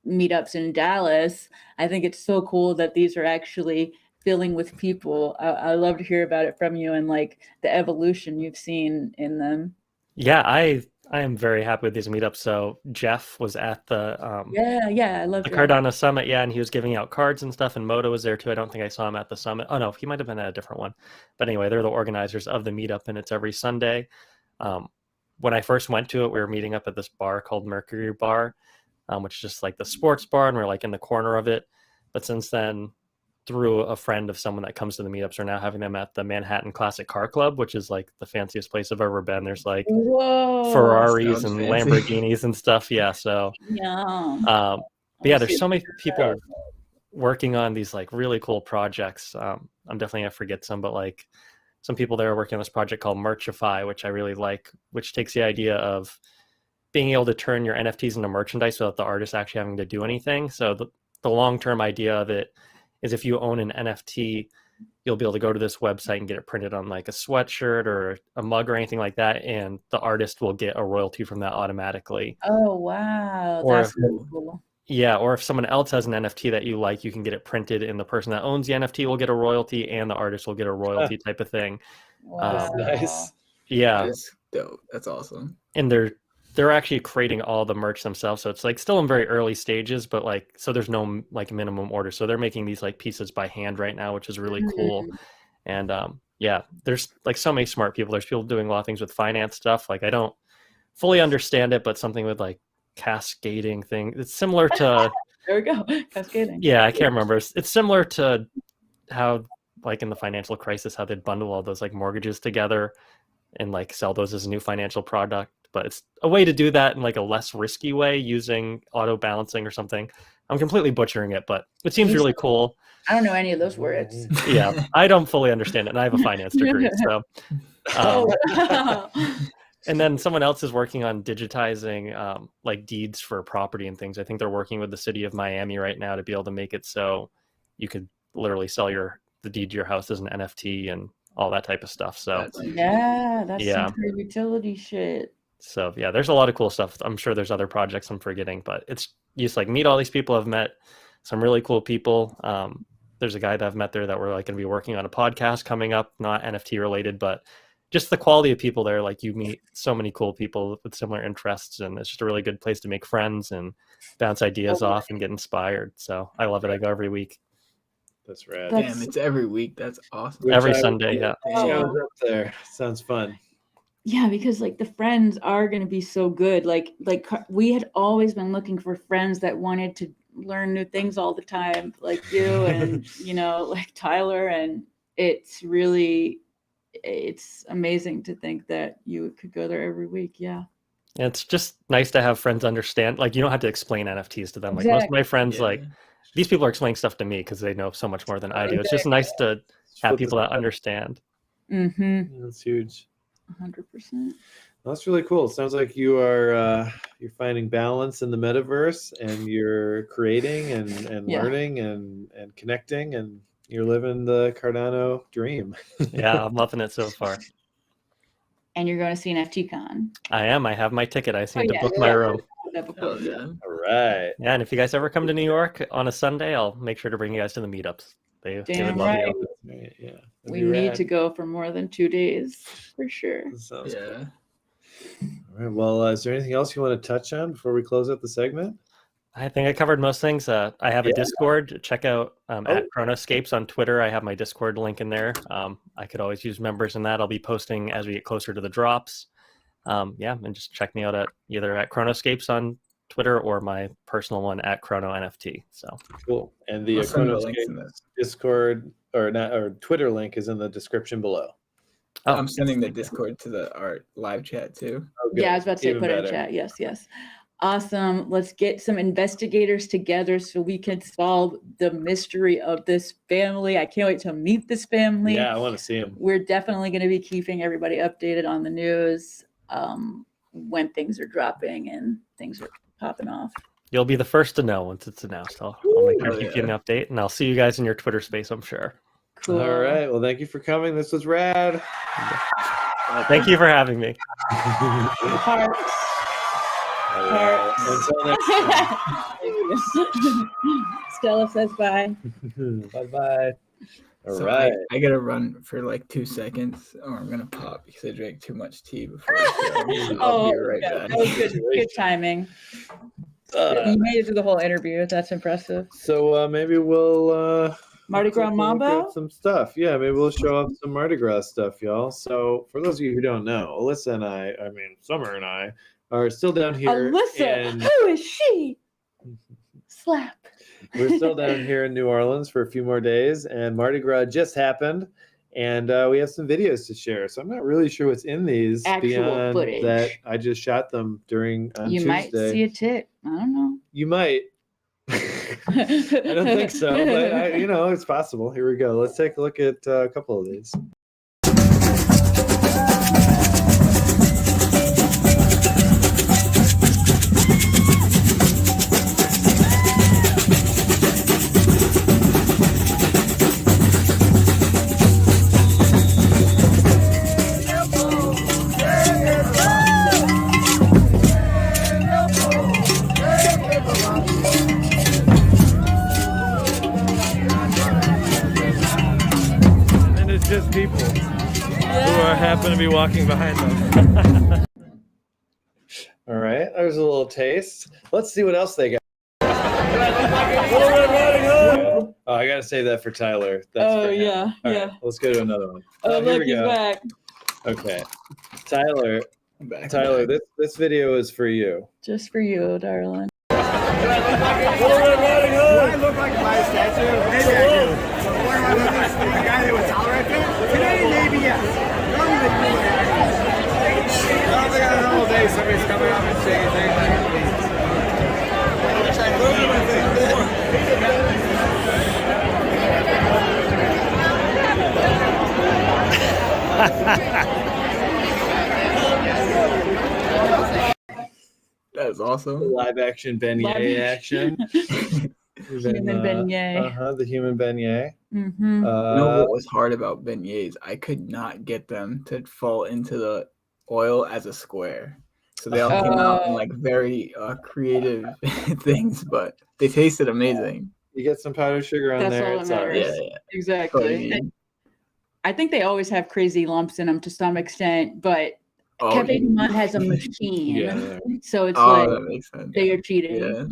meetups in Dallas. I think it's so cool that these are actually filling with people. I love to hear about it from you and like the evolution you've seen in them. Yeah, I am very happy with these meetups. So Jeff was at the I love the Cardano summit, and he was giving out cards and stuff, and Moto was there too. I don't think I saw him at the summit. Oh no, he might have been at a different one. But anyway, they're the organizers of the meetup, and it's every Sunday. When I first went to it, we were meeting up at this bar called Mercury Bar, which is just like the sports bar, and we're like in the corner of it. But since then, through a friend of someone that comes to the meetups, are now having them at the Manhattan Classic Car Club, which is like the fanciest place I've ever been. There's like Ferraris and Lamborghinis and stuff. Yeah. So, but yeah, there's so many people working on these like really cool projects. I'm definitely gonna forget some, but like some people there are working on this project called Merchify, which I really like, which takes the idea of being able to turn your NFTs into merchandise without the artist actually having to do anything. So the long-term idea of it is if you own an NFT, you'll be able to go to this website and get it printed on like a sweatshirt or a mug or anything like that, and the artist will get a royalty from that automatically. Oh, wow. That's really cool. Yeah, or if someone else has an NFT that you like, you can get it printed, and the person that owns the NFT will get a royalty, and the artist will get a royalty type of thing. Wow. Nice. Yeah. That's dope. That's awesome. And they're they're actually creating all the merch themselves. So it's like still in very early stages, but like, so there's no like minimum order. So they're making these like pieces by hand right now, which is really cool. And yeah, there's like so many smart people. There's people doing a lot of things with finance stuff. Like I don't fully understand it, but something with like cascading thing. It's similar to There we go. Cascading. yeah, I can't remember. It's similar to how like in the financial crisis, how they'd bundle all those like mortgages together and like sell those as a new financial product. But it's a way to do that in like a less risky way using auto balancing or something. I'm completely butchering it, but it seems really cool. I don't know any of those words. Yeah, I don't fully understand it, and I have a finance degree. So, and then someone else is working on digitizing like deeds for property and things. I think they're working with the city of Miami right now to be able to make it so you could literally sell the deed to your house as an NFT and all that type of stuff. So that's some pretty utility shit. So yeah, there's a lot of cool stuff. I'm sure there's other projects I'm forgetting, but it's just like meet all these people. I've met some really cool people. There's a guy that I've met there that we're like going to be working on a podcast coming up, not NFT related, but just the quality of people there. Like you meet so many cool people with similar interests, and it's just a really good place to make friends and bounce ideas off and get inspired. So I love it. I go every week. That's rad. Damn, it's every week. That's awesome. Every Sunday, yeah. Up there. Sounds fun. Yeah, because like the friends are going to be so good. Like we had always been looking for friends that wanted to learn new things all the time, like you and like Tyler, and it's amazing to think that you could go there every week. Yeah. It's just nice to have friends understand. Like you don't have to explain NFTs to them. Like most of my friends, like these people are explaining stuff to me because they know so much more than I do. It's just nice to have people that understand. That's huge. 100%. That's really cool. It sounds like you are you're finding balance in the metaverse, and you're creating and learning and connecting, and you're living the Cardano dream. Yeah, I'm loving it so far. And you're going to CNFT Con. I am. I have my ticket. I just need to book my room. All right. Yeah, and if you guys ever come to New York on a Sunday, I'll make sure to bring you guys to the meetups. They would love you. Yeah, we need to go for more than 2 days for sure. Sounds cool. All right. Well, is there anything else you want to touch on before we close out the segment? I think I covered most things. I have a Discord. Check out at Chronoscapes on Twitter. I have my Discord link in there. I could always use members in that. I'll be posting as we get closer to the drops. And just check me out at either at Chronoscapes on Twitter or my personal one at Chrono NFT. So cool. And the Chronoscapes Discord or Twitter link is in the description below. Oh, I'm sending the Discord to the art live chat too. Yeah, I was about to say put it in chat. Yes. Awesome. Let's get some investigators together so we can solve the mystery of this family. I can't wait to meet this family. Yeah, I want to see them. We're definitely going to be keeping everybody updated on the news when things are dropping and things are popping off. You'll be the first to know once it's announced. I'll make sure to keep you an update, and I'll see you guys in your Twitter space, I'm sure. Cool. All right. Well, thank you for coming. This was rad. Thank you for having me. Hearts. Until next time. Stella says bye. Bye-bye. All right. I gotta run for like 2 seconds, or I'm gonna pop because I drank too much tea before the show. I'll be right back. That was good timing. You made it through the whole interview. That's impressive. So maybe we'll Mardi Gras Mambo? Some stuff. Yeah, maybe we'll show up some Mardi Gras stuff, y'all. So for those of you who don't know, Alyssa and I mean Summer and I, are still down here. Alyssa, who is she? Slap. We're still down here in New Orleans for a few more days, and Mardi Gras just happened, and we have some videos to share. So I'm not really sure what's in these beyond footage that I just shot them during on You Tuesday. might see a tit. I don't know. You might. I don't think so, but it's possible. Here we go. Let's take a look at a couple of these. Just people who happen to be walking behind them. All right, there's a little taste. Let's see what else they got. Oh, I gotta save that for Tyler. That's for him. yeah, All yeah. right, let's go to another one. Oh, here look, we he's go. back. Okay, Tyler, Back. this video is for you. Just for you, darling. Do I look like my statue? Maybe I do. So what am I looking like? The guy that was tolerant there? Today, maybe yes. Normally, I don't think on a normal day somebody's coming up and saying things like that. Those are my things. That is awesome. Live action beignet action. Human beignet. The human beignet. Mm-hmm. You know what was hard about beignets? I could not get them to fall into the oil as a square. So they all came out in like very creative things, but they tasted amazing. You get some powdered sugar on That's there. all It's that all matters. right. Yeah. Exactly. But, And I think they always have crazy lumps in them to some extent, but oh, Cafe Du Monde has a machine. Yeah. So it's oh, that like makes sense. they are cheating. Yeah.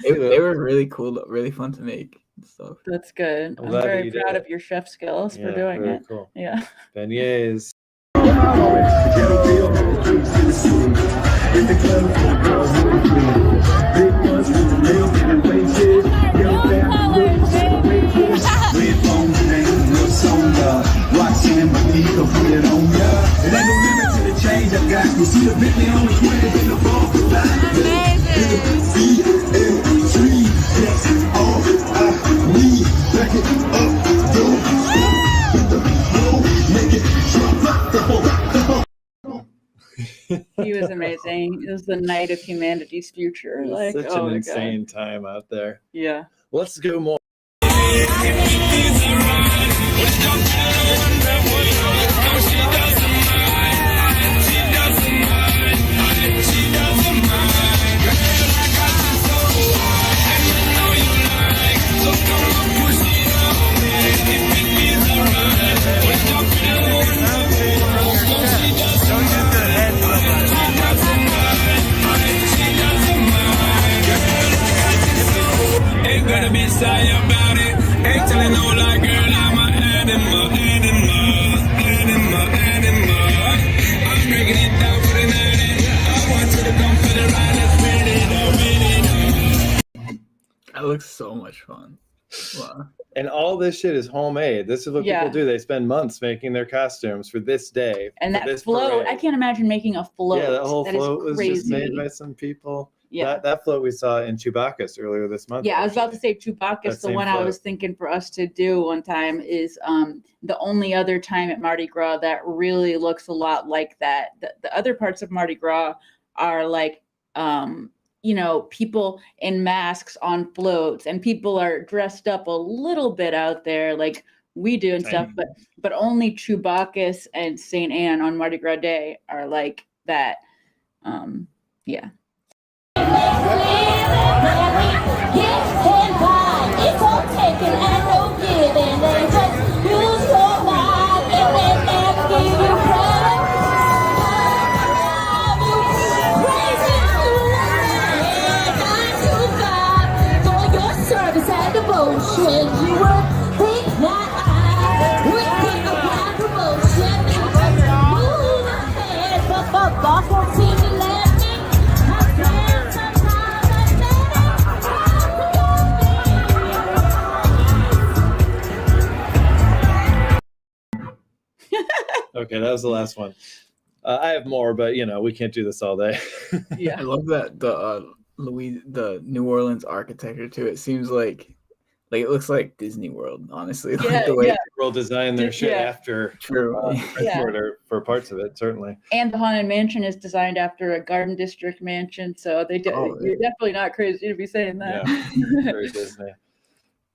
They were really cool, really fun to make and stuff. That's good. I'm I'm glad that very you did proud it. of your chef skills for Yeah, doing very it. cool. Yeah. Beignets. He was amazing. It was the night of humanity's future. Like, Such oh an my insane time out there. God. Yeah. Let's go more. Ain't gonna be shy about it. Ain't telling no lie, girl, I'm an animal. I'm breaking it down for the night. I want you to come for the ride. Let's win it. That looks so much fun. Wow. And all this shit is homemade. This is what Yeah. people do. They spend months making their costumes for this day. And for that this float, parade. I can't imagine making a float. Yeah, that whole That is float was just crazy. made by some people. Yeah. That float we saw in Chewbacca's earlier this month. Yeah, I was about to actually. say Chewbacca's That the same one I float. was thinking for us to do one time is the only other time at Mardi Gras that really looks a lot like that. The other parts of Mardi Gras are like people in masks on floats and people are dressed up a little bit out there like we do and stuff, but only Chewbacca's and St. Anne on Mardi Gras Day are like that. Yeah. It's all taken and no giving. They just use your mind and they never give you credit. Praise for your service and devotion. You would think that I would think about promotion. Move ahead, but the boss won't seem to let me. I said sometimes I said Okay, that was the last one. I have more, but we can't do this all day. Yeah. I love that the New Orleans architecture too. It seems like it looks like Disney World, honestly. Yeah, Like the way World designed their shit Yeah. after true. headquarter for parts of it, certainly. And the Haunted Mansion is designed after a Garden District mansion, so you're definitely not crazy to be saying that. Yeah, very Disney.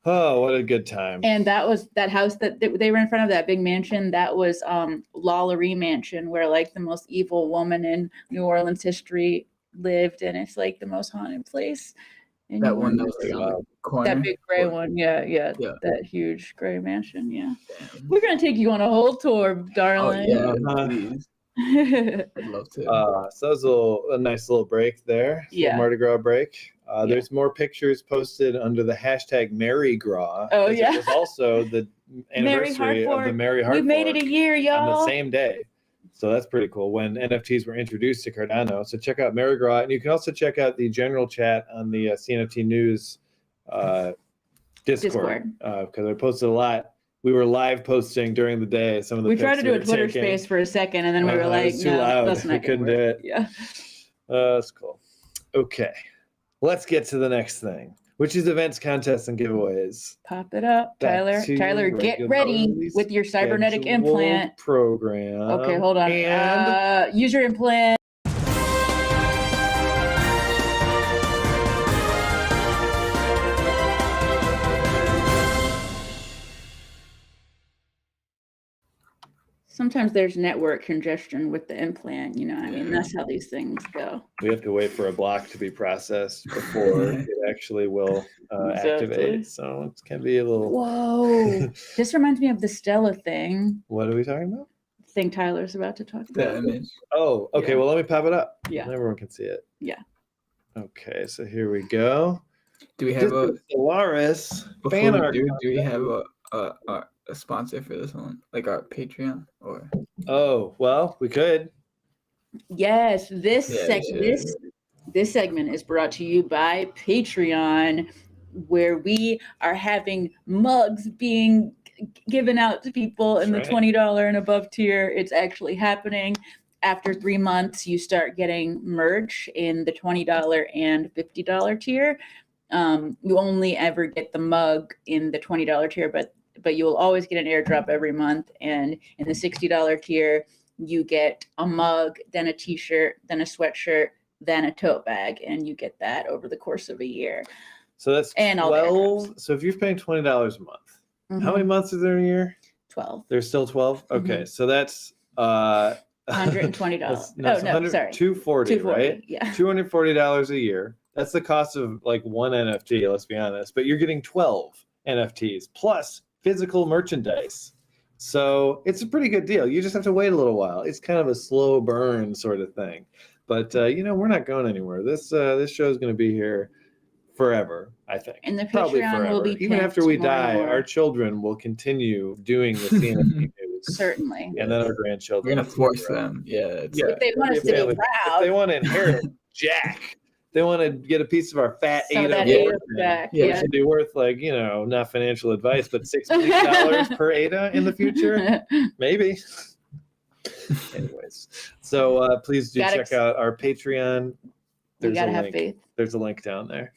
Oh, what a good time. And that was that house that they were in front of, that big mansion. That was Lalaurie Mansion, where like the most evil woman in New Orleans history lived, and it's like the most haunted place. in That New one that Orleans. was like on the corner. That big gray one, yeah, Yeah. that huge gray mansion, yeah. Damn. We're gonna take you on a whole tour, Oh darling. yeah, please. I'd love to. So that was a nice little break there. Yeah. Little Mardi Gras break. There's more pictures posted under the hashtag Merry Gras. Oh, 'cause yeah. It was also the anniversary of the Merry Heart We made it Fork a year, y'all. on the same day. So that's pretty cool when NFTs were introduced to Cardano. So check out Merry Gras. And you can also check out the general chat on the CNFT News Discord. Because I posted a lot. We were live posting during the day. Some of the We tried to do a pics we were Twitter taking. space for a second, and then we were It like, was too no, loud. that's not We gonna couldn't do work. it. Yeah. That's cool. Okay. Let's get to the next thing, which is events, contests, and giveaways. Pop it up, Back Tyler. to Tyler, get ready regularly with your cybernetic scheduled implant. program. Okay, hold on. And Use your implant. Sometimes there's network congestion with the implant, you know. I mean, that's how these things go. we have to wait for a block to be processed before it actually will Exactly. activate. So it can be a little. Whoa. This reminds me of the Stella thing. What are we talking about? Thing Tyler's about to talk The about. image. Oh, okay. Yeah. Well, let me pop it up. Yeah. Everyone can see it. Yeah. Okay, so here we go. Do we have a Solaris before fan we art? do we have a sponsor for this one, like our Patreon or? Oh, well, we could. Yes, this Yeah, this segment is brought to you by Patreon, where we are having mugs being given out to people in the That's right. $20 and above tier. It's actually happening. After 3 months, you start getting merch in the $20 and $50 tier. You only ever get the mug in the $20 tier, but you will always get an airdrop every month. And in the $60 tier, you get a mug, then a t-shirt, then a sweatshirt, then a tote bag, and you get that over the course of a year. So that's And all the 12. So if you're paying $20 a month, how many months is there in a year? 12. There's still 12. Okay, so that's $120. Sorry. 240, right? Yeah. $240 a year. That's the cost of like one NFT, let's be honest. But you're getting 12 NFTs plus physical merchandise. So it's a pretty good deal. You just have to wait a little while. It's kind of a slow burn sort of thing. But we're not going anywhere. This show is going to be here forever, I think. And the Probably Patreon forever. will be Even after we pimped more and die, more. our children will continue doing the CNFT news. Certainly. And then our We're grandchildren. gonna force them. Yeah. If they want us to be If proud. they want to inherit Jack, they want to get a piece of our fat So ADA that Yeah. ADA fortune, back. Yeah, which Yeah. would be worth not financial advice, but $6 million per ADA in the future. Maybe. Anyways, so please do Gotta- check out our Patreon. You There's gotta a have link. faith. There's a link down there.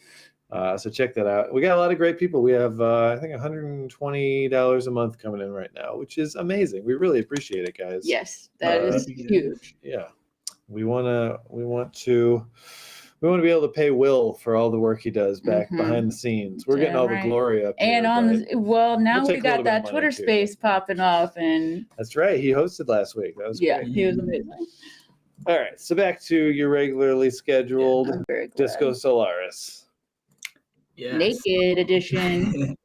So check that out. We got a lot of great people. We have I think $120 a month coming in right now, which is amazing. We really appreciate it, guys. Yes, that is huge. Yeah. We want to be able to pay Will for all the work he does back behind the scenes. We're getting Damn all right. the glory up And here, but now we'll we take a got little bit that of money, Twitter too. space popping off, and that's right. He hosted last week. That was yeah, great. he was amazing. All right. So back to your regularly scheduled I'm very glad. Disco Solaris. Yes. Naked edition.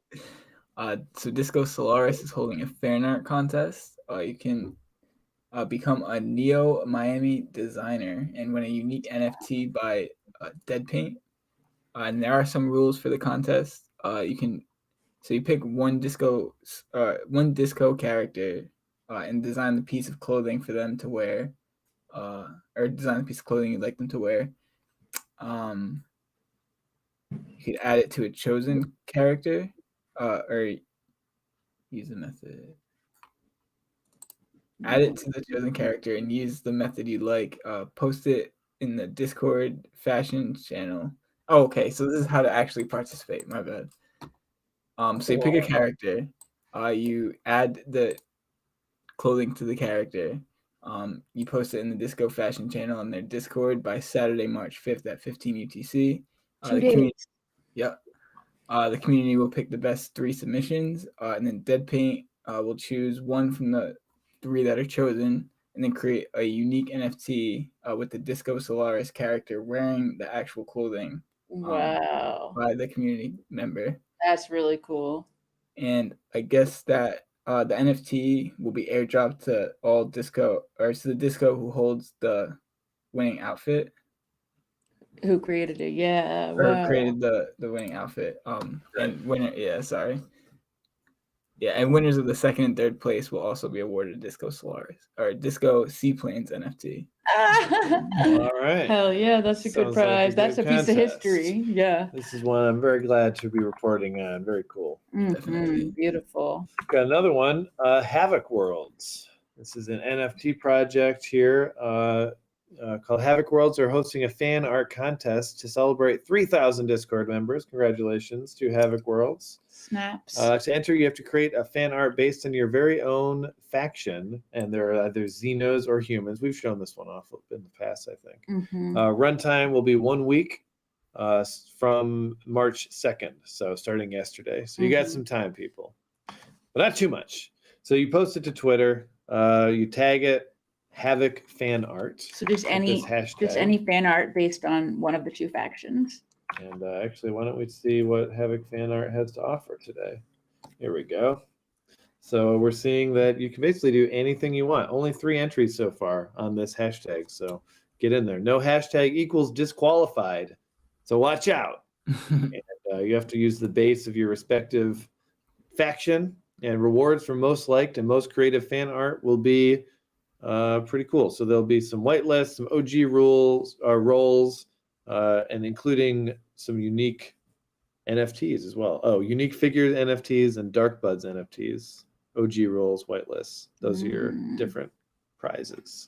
So Disco Solaris is holding a fan art contest. You can become a Neo Miami designer and win a unique NFT by Dead Paint. And there are some rules for the contest. You pick one disco character and design the piece of clothing for them to wear, or design the piece of clothing you'd like them to wear. You could add it to a chosen character, or use the method. Add it to the chosen character and use the method you like. Post it in the Discord fashion channel. Oh, okay, so this is how to actually participate. My bad. So you pick a character. You add the clothing to the character. You post it in the Disco fashion channel on their Discord by Saturday, March 5th at 15 UTC. The community will pick the best 3 submissions, and then Dead Paint will choose one from the 3 that are chosen, and then create a unique NFT with the Disco Solaris character wearing the actual clothing. Wow. By the community member. That's really cool. And I guess that the NFT will be airdropped to all disco, or to the disco who holds the winning outfit. Who created it? Yeah. Or Wow. created the winning outfit. And winner, and winners of the second and third place will also be awarded Disco Solaris or Disco Seaplanes NFT. All right. Hell yeah, that's a good Sounds like a prize. That's a good piece of contest. history. Yeah. This is one I'm very glad to be reporting on. Very cool. Definitely. Beautiful. Got another one, Havoc Worlds. This is an NFT project here called Havoc Worlds. Are hosting a fan art contest to celebrate 3,000 Discord members. Congratulations to Havoc Worlds. Snaps. To enter, you have to create a fan art based on your very own faction, and there are either Xenos or humans. We've shown this one off in the past, I think. Runtime will be 1 week from March 2nd, so starting yesterday. So you got some time, people, but not too much. So you post it to Twitter, you tag it, Havoc Fan Art. So just any fan art based on one of the two factions. And actually, why don't we see what Havoc Fan Art has to offer today? Here we go. So we're seeing that you can basically do anything you want. Only 3 entries so far on this hashtag, so get in there. No hashtag equals disqualified, so watch out. And you have to use the base of your respective faction, and rewards for most liked and most creative fan art will be pretty cool. So there'll be some whitelists, some OG roles, and including some unique NFTs as well. Oh, unique figures NFTs and Dark Buds NFTs, OG roles, whitelists. Those are your different prizes.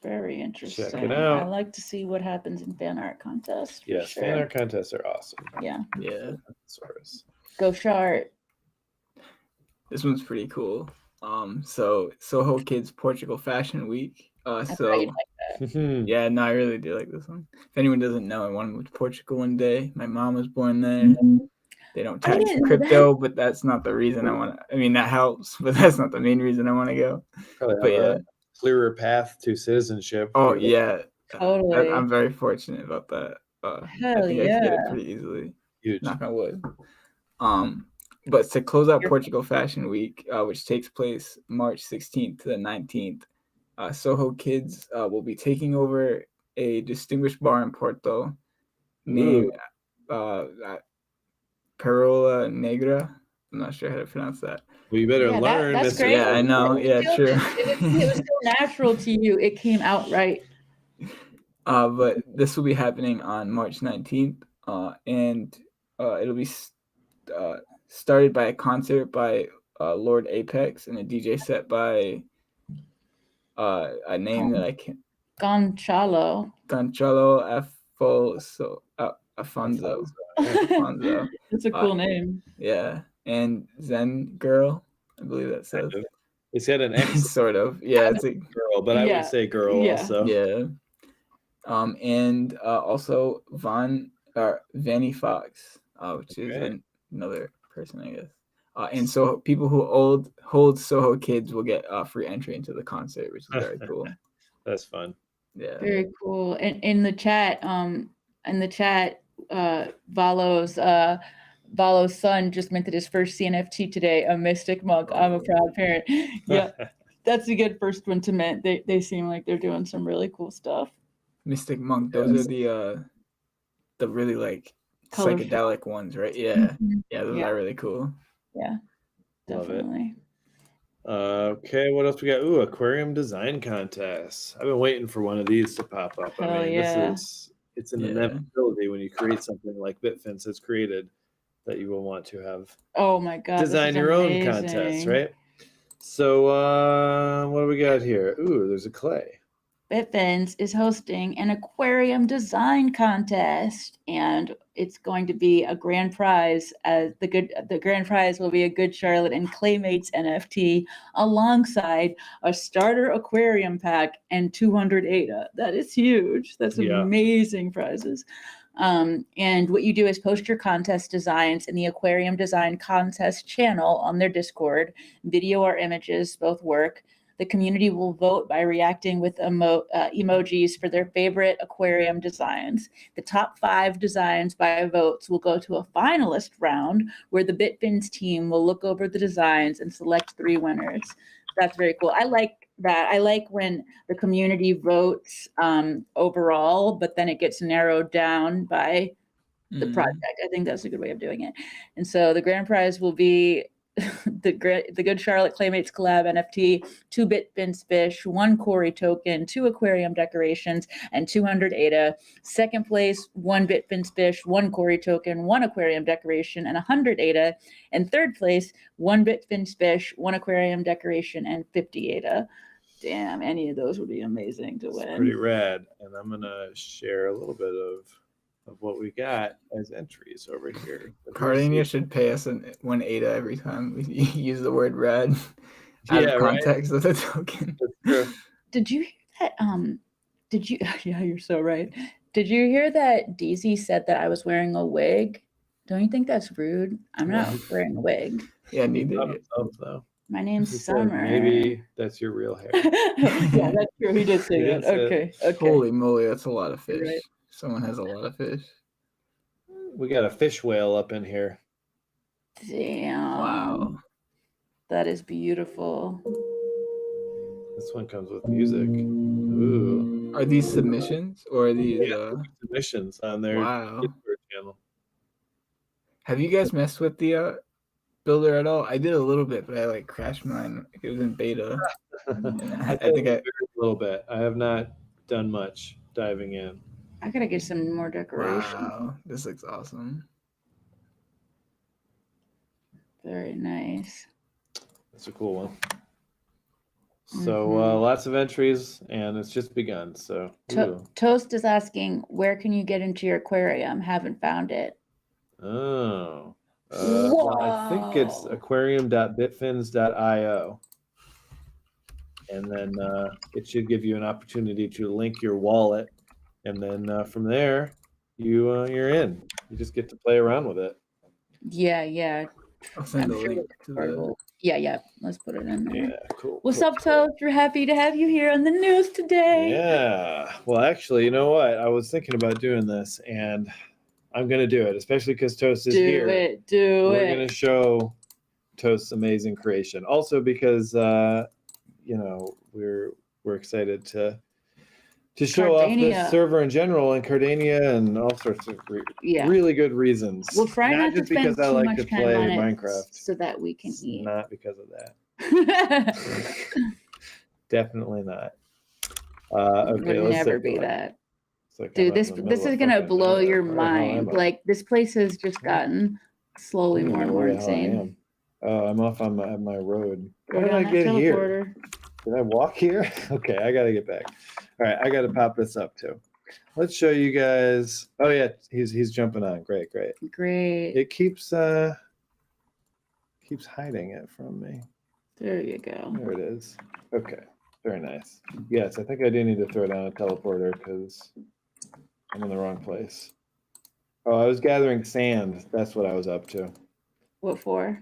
Very interesting. Check it out. I like to see what happens in fan art contests. Yes, sure. fan art contests are awesome. Yeah. Go Shart. This one's pretty cool. So Soho Kids Portugal Fashion Week. Yeah, no, I really do like this one. If anyone doesn't know, I want to move to Portugal one day. My mom was born there. They don't tax crypto, but that's not the reason I want to. I mean, that helps, but that's not the main reason I want to go. Probably have a clearer path to citizenship. Oh yeah, totally. I'm very fortunate about that. I think I can get it pretty easily. Huge. Knock on wood. But to close out Portugal Fashion Week, which takes place March 16th to the 19th, Soho Kids will be taking over a distinguished bar in Porto named Perola Negra. I'm not sure how to pronounce that. Well, you better learn. That's great. Yeah, I know. Yeah, true. It was so natural to you. It came out right. But this will be happening on March 19th, and it'll be started by a concert by Lord Apex and a DJ set by a name that I can't. Gonçalo Afonso. That's a cool name. Yeah, and Zen Girl, I believe that says. It's got an X. Sort of. Yeah, it's a girl, but I would say girl also. Yeah. And also Vanny Fox, which is another person, I guess. And so people who hold Soho Kids will get free entry into the concert, which is very cool. That's fun. Yeah. Very cool. And in the chat, Valo's son just minted his first CNFT today, a Mystic Monk. I'm a proud parent. Yeah, that's a good first one to mint. They seem like they're doing some really cool stuff. Mystic Monk, those are the really like colorful psychedelic ones, right? Yeah. Yeah, those are really cool. Yeah, definitely. Okay, what else we got? Ooh, aquarium design contest. I've been waiting for one of these to pop up. It's an inevitability when you create something like Bitfins has created that you will want to have. Oh my god! Design your own contest, right? So what do we got here? Ooh, there's a clay. Bitfins is hosting an aquarium design contest, and it's going to be a grand prize. The grand prize will be a Good Charlotte and Claymates NFT alongside a starter aquarium pack and 200 ADA. That is huge. That's amazing prizes. And what you do is post your contest designs in the Aquarium Design Contest channel on their Discord. Video or images both work. The community will vote by reacting with emojis for their favorite aquarium designs. The top 5 designs by votes will go to a finalist round where the Bitfins team will look over the designs and select 3 winners. That's very cool. I like that. I like when the community votes overall, but then it gets narrowed down by the project. I think that's a good way of doing it. And so the grand prize will be the Good Charlotte Claymates collab NFT, 2 Bitfins fish, 1 Cory token, 2 aquarium decorations, and 200 ADA. Second place, 1 Bitfins fish, 1 Cory token, 1 aquarium decoration, and 100 ADA. And third place, 1 Bitfins fish, 1 aquarium decoration, and 50 ADA. Damn, any of those would be amazing to win. It's pretty rad. And I'm gonna share a little bit of what we got as entries over here. Cardano should pay us 1 ADA every time we use the word rad out of context of the token. That's true. Did you hear that? Did you? Yeah, you're so right. Did you hear that Deezy said that I was wearing a wig? Don't you think that's rude? I'm not wearing a wig. Yeah, neither. Though. My name's He Summer. said, maybe that's your real hair. Yeah, that's true. He did say that. Okay. Holy moly, that's a lot of fish. Right. Someone has a lot of fish. We got a fish whale up in here. Damn. Wow. That is beautiful. This one comes with music. Ooh. Are these submissions or are these submissions on their Discord channel? Have you guys messed with the builder at all? I did a little bit, but I crashed mine. It was in beta. I think a little bit. I have not done much diving in. I gotta get some more decoration. Wow, this looks awesome. Very nice. That's a cool one. So lots of entries, and it's just begun. So Toast is asking, where can you get into your aquarium? Haven't found it. Oh. Well, I think it's aquarium.bitfins.io. And then it should give you an opportunity to link your wallet. And then from there, you're in. You just get to play around with it. Yeah. I'll send a link to the... Yeah. Let's put it in there. Yeah, cool. What's up, Toast? We're happy to have you here on the news today. Yeah. Well, actually, you know what? I was thinking about doing this, and I'm going to do it, especially because Toast is here. We're going to show Toast's amazing creation. Also because, we're excited to show off this server in general and Cardania and all sorts of really good reasons. We'll try not just to spend because I too like much to time play on Minecraft. So that we can eat. Not because of that. Definitely not. Okay, Would never be that. Like dude, this is gonna blow your mind. Like, this place has just gotten slowly more and more insane. Oh, I'm off on my road. How did I get here? Did I walk here? Okay, I gotta get back. All right, I gotta pop this up too. Let's show you guys. Oh yeah, he's jumping on. Great. It keeps hiding it from me. There you go. There it is. Okay, very nice. Yes, I think I do need to throw down a teleporter because I'm in the wrong place. Oh, I was gathering sand. That's what I was up to. What for?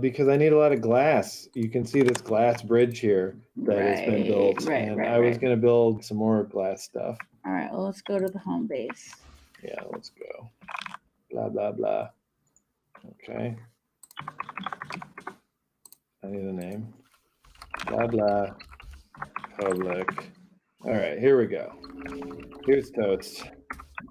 Because I need a lot of glass. You can see this glass bridge here that has been built. I was going to build some more glass stuff. All right, well, let's go to the home base. Yeah, let's go. Blah, blah, blah. Okay. I need a name. Blah, blah. Public. All right, here we go. Here's Toast.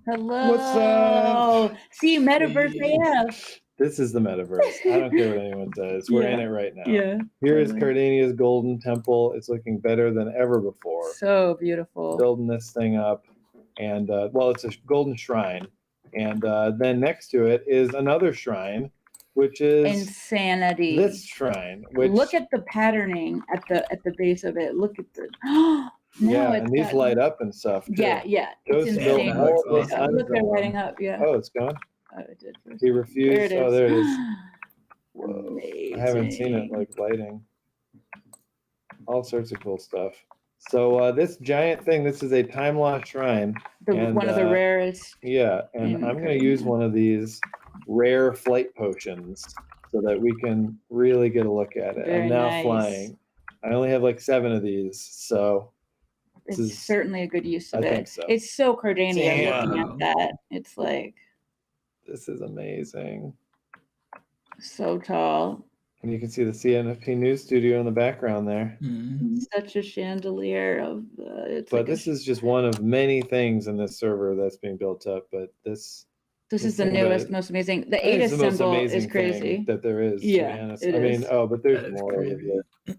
Hello. What's up? See, Metaverse AF. This is the metaverse. I don't care what anyone says. We're in it right now. Yeah. Here is Cardania's golden temple. It's looking better than ever before. So beautiful. Building this thing up. And, it's a golden shrine. And then next to it is another shrine, which is insanity. This shrine. Look at the patterning at the base of it. Look at the... and these light up and stuff too. Yeah. It's insane. Look, they're lighting up. Yeah. Oh, it's gone. Oh, it did. He refused. There it is. Oh, there it is. Whoa. Amazing. I haven't seen it lighting. All sorts of cool stuff. So this giant thing, this is a time lost shrine. One of the rarest. Yeah, and I'm going to use one of these rare flight potions so that we can really get a look at it. I'm now flying. I only have like 7 of these, so It's is- certainly a good use of I it. think so. It's so Cardania looking Damn. at that. It's like this is amazing. so tall. And you can see the CNFT News Studio in the background there. Mhm. Such a chandelier of it's But like this is just one of many things in this server that's being built up. But this this is the thing newest, that- most amazing. The I think ADA it's the most symbol amazing is thing crazy. that there is. Yeah, to be honest. it I mean, is. but there's That is more over crazy.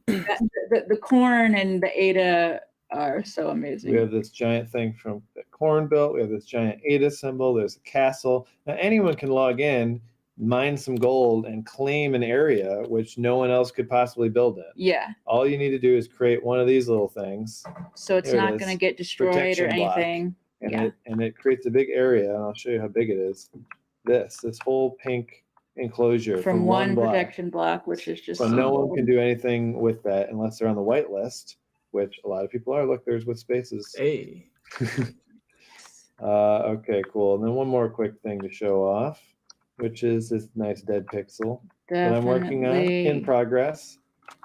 here. The corn and the ADA are so amazing. We have this giant thing from the Corn Belt. We have this giant ADA symbol. There's a castle. Now anyone can log in, mine some gold, and claim an area which no one else could possibly build in. Yeah, All you need to do is create one of these little things, so it's There it not is. going to get destroyed Protection or block. anything. and Yeah. it creates a big area. And I'll show you how big it is. This whole pink enclosure From one block. protection block, which is just So so no one cool. can do anything with that unless they're on the white list, which a lot of people are. Look, there's with spaces. Hey. Okay, cool. And then one more quick thing to show off, which is this nice dead pixel that I'm working on in Definitely. progress.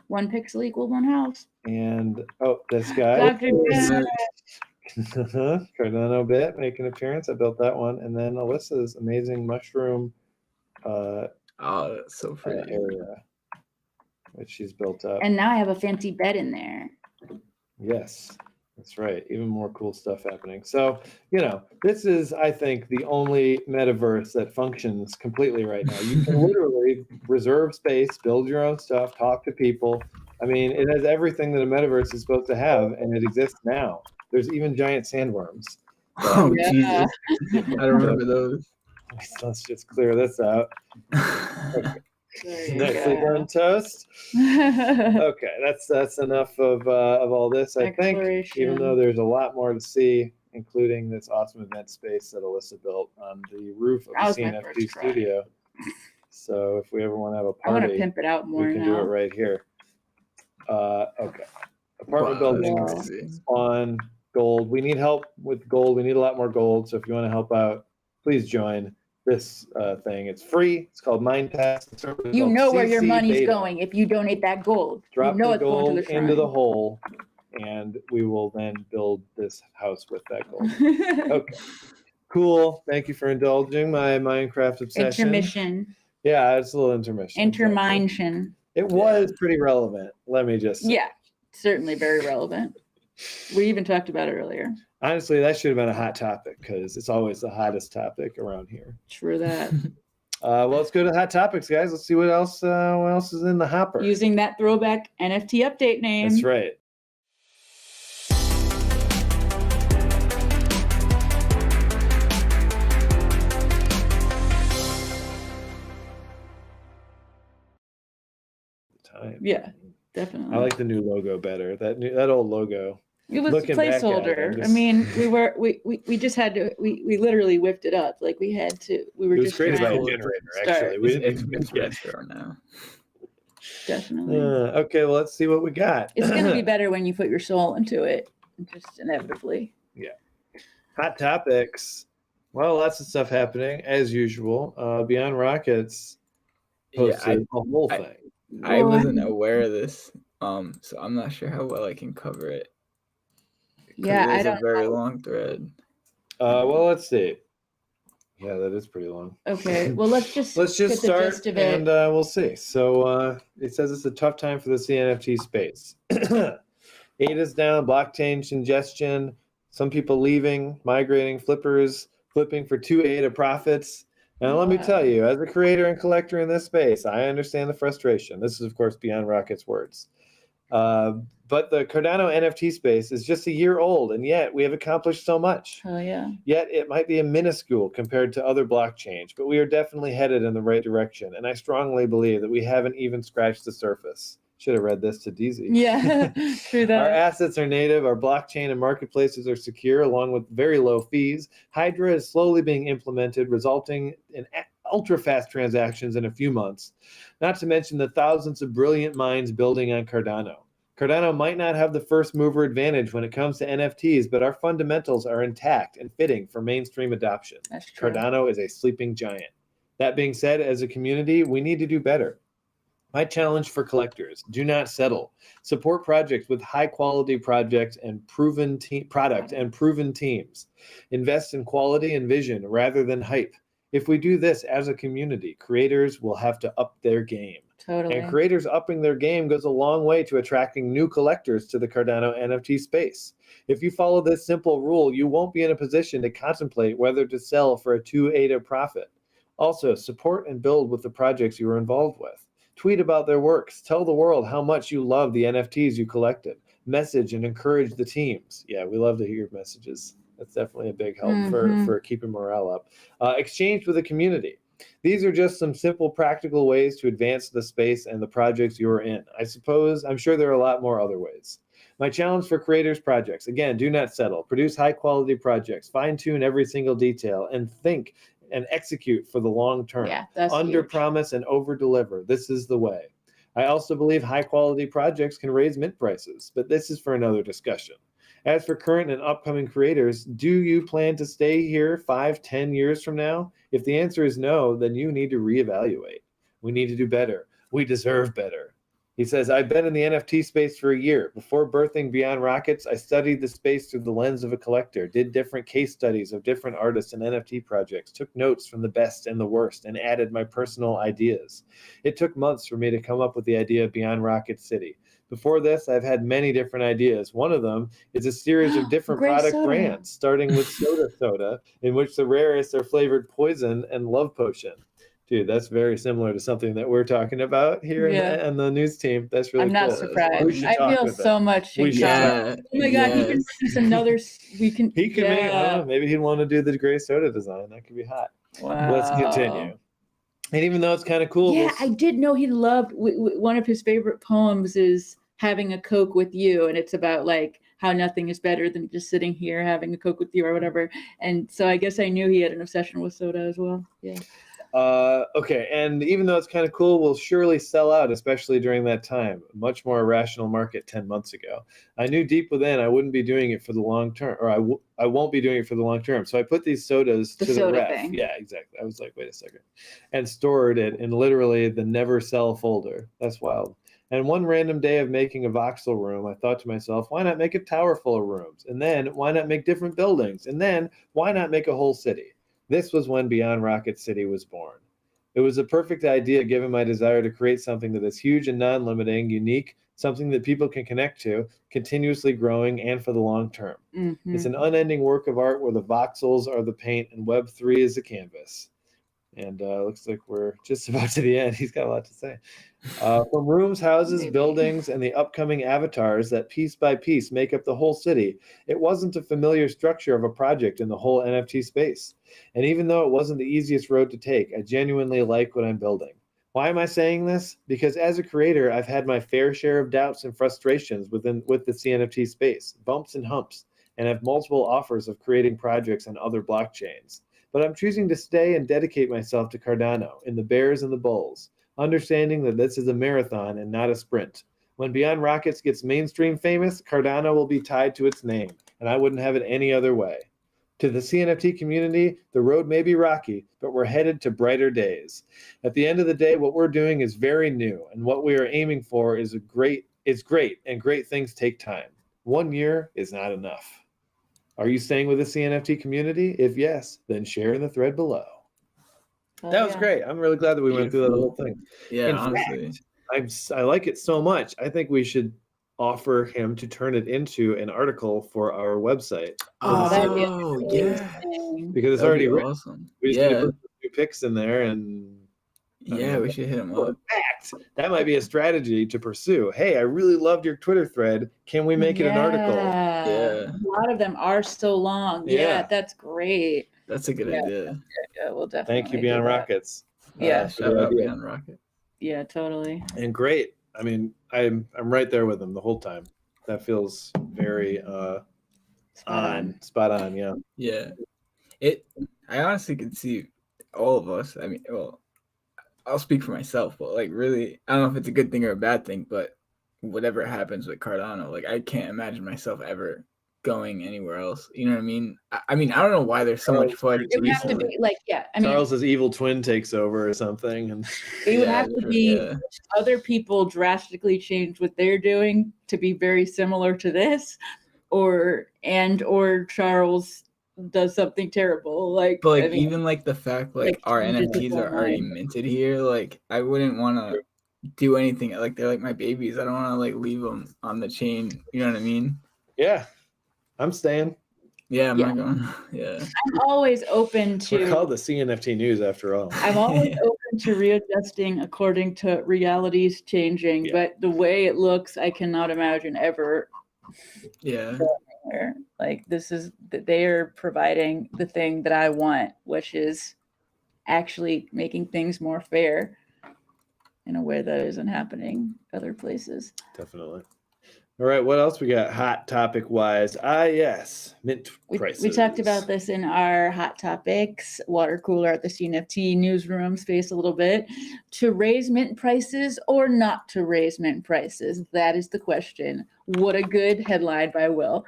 1 pixel equals 1 house. And this guy, Dr. Nice. Cardano bit, make an appearance. I built that one. And then Alyssa's amazing mushroom Oh, that's so pretty. area, which she's built up. And now I have a fancy bed in there. Yes, that's right. Even more cool stuff happening. So, this is, I think, the only metaverse that functions completely right now. You can literally reserve space, build your own stuff, talk to people. I mean, it has everything that a metaverse is supposed to have, and it exists now. There's even giant sandworms. Oh, Yeah. Jesus. I don't remember those. Let's just clear this out. There you Nicely go. done, toast. Okay, that's enough of all this. I think, even though Exploration. there's a lot more to see, including this awesome event space that Alyssa built on the roof of That the was my CNFT first try. studio. So if we ever want to have a I want to party, pimp it out more we can do it now. right here. Okay, apartment Wow, that's buildings, crazy. spawn, gold. We need help with gold. We need a lot more gold. So if you want to help out, please join this thing. It's free. It's called MinePass. The server is You called know where your CC money's Beta. going if you donate that gold. Drop you know the it's going gold to the into the shrine. hole, and we will then build this house with that gold. Okay, cool. Thank you for indulging my Minecraft obsession. Intermission. Yeah, it's a little intermission. Intermination. It was pretty relevant. Let me just say. Yeah, certainly very relevant. We even talked about it earlier. Honestly, that should have been a hot topic because it's always the hottest topic around here. True that. Well, let's go to hot topics, guys. Let's see what else is in the hopper. Using that throwback NFT update name. That's right. Time. Yeah, definitely. I like the new logo better. That old logo. It was a looking back at it, placeholder. I'm I just- mean, we just had to. We literally whipped it up. Like we had to. We were It was just created by a trying to generator, start. actually. We It's didn't retro now. Definitely. Okay, well, let's see what we got. It's gonna be better when you put your soul into it. Just inevitably. Hot topics. Well, lots of stuff happening as usual. Beyond Rockets Yeah, posted the whole I- thing. I wasn't aware of this, so I'm not sure how well I can cover it. 'Cause Yeah, it I is don't a very know. long thread. Well, let's see. Yeah, that is pretty long. Okay. Well, let's just Let's just get the start gist of it. and we'll see. So it says it's a tough time for the CNFT space. ADA's down, blockchain congestion, some people leaving, migrating, flippers, flipping for 2 ADA profits. Now, let me tell you, as a creator and collector in this space, I understand the frustration. This is, of course, Beyond Rocket's words. But the Cardano NFT space is just a year old, and yet we have accomplished so much. Oh yeah. Yet it might be a minuscule compared to other blockchains, but we are definitely headed in the right direction. And I strongly believe that we haven't even scratched the surface. Should have read this to Deezy. Yeah. True Our that. assets are native, our blockchain and marketplaces are secure, along with very low fees. Hydra is slowly being implemented, resulting in ultra-fast transactions in a few months, not to mention the thousands of brilliant minds building on Cardano. Cardano might not have the first mover advantage when it comes to NFTs, but our fundamentals are intact and fitting for mainstream adoption. That's true. Cardano is a sleeping giant. That being said, as a community, we need to do better. My challenge for collectors: do not settle. Support projects with high quality projects and proven teams. Invest in quality and vision rather than hype. If we do this as a community, creators will have to up their game. Totally. And creators upping their game goes a long way to attracting new collectors to the Cardano NFT space. If you follow this simple rule, you won't be in a position to contemplate whether to sell for a 2.8 profit. Also, support and build with the projects you are involved with. Tweet about their works. Tell the world how much you love the NFTs you collected. Message and encourage the teams. Yeah, we love to hear your messages. That's definitely a big help for keeping morale up. Exchange with the community. These are just some simple practical ways to advance the space and the projects you're in. I'm sure there are a lot more other ways. My challenge for creators projects: again, do not settle. Produce high quality projects, fine tune every single detail, and think and execute for the long term. Yeah, that's under huge. promise and over deliver. This is the way. I also believe high quality projects can raise mint prices, but this is for another discussion. As for current and upcoming creators, do you plan to stay here 5-10 years from now? If the answer is no, then you need to reevaluate. We need to do better. We deserve better. He says, I've been in the NFT space for a year. Before birthing Beyond Rockets, I studied the space through the lens of a collector, did different case studies of different artists and NFT projects, took notes from the best and the worst, and added my personal ideas. It took months for me to come up with the idea of Beyond Rocket City. Before this, I've had many different ideas. One of them is a series of different Great product soda. brands, starting with soda, in which the rarest are flavored poison and love potion. Dude, that's very similar to something that we're talking about here in the news team. That's really I'm not cool. surprised. We should I talk feel with so him. much. We should Yeah. talk. Oh my god, he can Yes. produce another. We can. He could make, I don't know, maybe he'd want to do the gray soda design. That could be hot. Wow. Let's continue. And even though it's kind of cool. Yeah, I did know he loved. One of his favorite poems is "Having a Coke with You," and it's about like how nothing is better than just sitting here having a Coke with you or whatever. And so I guess I knew he had an obsession with soda as well. Yeah. Okay, and even though it's kind of cool, we'll surely sell out, especially during that time. A much more irrational market 10 months ago. I knew deep within I wouldn't be doing it for the long term, or I won't be doing it for the long term. So I put these sodas The to the soda ref. thing. Yeah, exactly. I was like, wait a second. And stored it in literally the never sell folder. That's wild. And one random day of making a voxel room, I thought to myself, why not make a tower full of rooms? And then why not make different buildings? And then why not make a whole city? This was when Beyond Rocket City was born. It was a perfect idea given my desire to create something that is huge and non-limiting, unique, something that people can connect to, continuously growing, and for the long term. Mm-hmm. It's an unending work of art where the voxels are the paint and Web3 is the canvas. And looks like we're just about to the end. He's got a lot to say. From rooms, houses, Maybe. buildings, and the upcoming avatars that piece by piece make up the whole city, it wasn't a familiar structure of a project in the whole NFT space. And even though it wasn't the easiest road to take, I genuinely like what I'm building. Why am I saying this? Because as a creator, I've had my fair share of doubts and frustrations with the CNFT space, bumps and humps, and have multiple offers of creating projects on other blockchains. But I'm choosing to stay and dedicate myself to Cardano in the bears and the bulls, understanding that this is a marathon and not a sprint. When Beyond Rockets gets mainstream famous, Cardano will be tied to its name, and I wouldn't have it any other way. To the CNFT community, the road may be rocky, but we're headed to brighter days. At the end of the day, what we're doing is very new, and what we are aiming for is great, and great things take time. 1 year is not enough. Are you staying with the CNFT community? If yes, then share in the thread below. Oh, That was yeah. great. I'm really glad that we went through that whole thing. Yeah, In honestly. I like it so much. I think we should offer him to turn it into an article for our website. that'd be Oh, yeah. amazing. Because it's That'd already be written. awesome. We just need to Yeah. put a few pics in there, and Yeah, we should hit him in up. fact, that might be a strategy to pursue. Hey, I really loved your Twitter thread. Can we make it an article? Yeah. A lot of them are so long. Yeah. Yeah, that's great. That's a good Yeah. idea. Yeah, we'll definitely. Thank you, do Beyond that. Rockets. Yeah. Shout good out idea. Beyond Rocket. Yeah, totally. And great. I mean, I'm right there with him the whole time. That feels very spot on. Yeah. Yeah. I honestly could see all of us. I mean, well, I'll speak for myself, but like really, I don't know if it's a good thing or a bad thing, but whatever happens with Cardano, like I can't imagine myself ever going anywhere else. You know what I mean? I mean, I don't know why there's so much FUD. It would have to be like, yeah, I mean, Charles's evil twin takes over or something, and it would have to be other people drastically change what they're doing to be very similar to this, or Charles does something terrible. Like, but like, I mean, even like the fact like our NFTs are already minted here, like I wouldn't want to do anything. Like they're like my babies. I don't want to like leave them on the chain. You know what I mean? yeah, I'm staying. Yeah, I'm not going. Yeah, I'm always open to. We're called the CNFT News after all. I'm always open to readjusting according to realities changing, but the way it looks, I cannot imagine ever. Yeah. Like this is that they are providing the thing that I want, which is actually making things more fair in a way that isn't happening other places. Definitely. All right, what else we got hot topic wise? Yes, mint prices. We talked about this in our hot topics water cooler at the CNFT newsroom space a little bit. To raise mint prices or not to raise mint prices? That is the question. What a good headline by Will.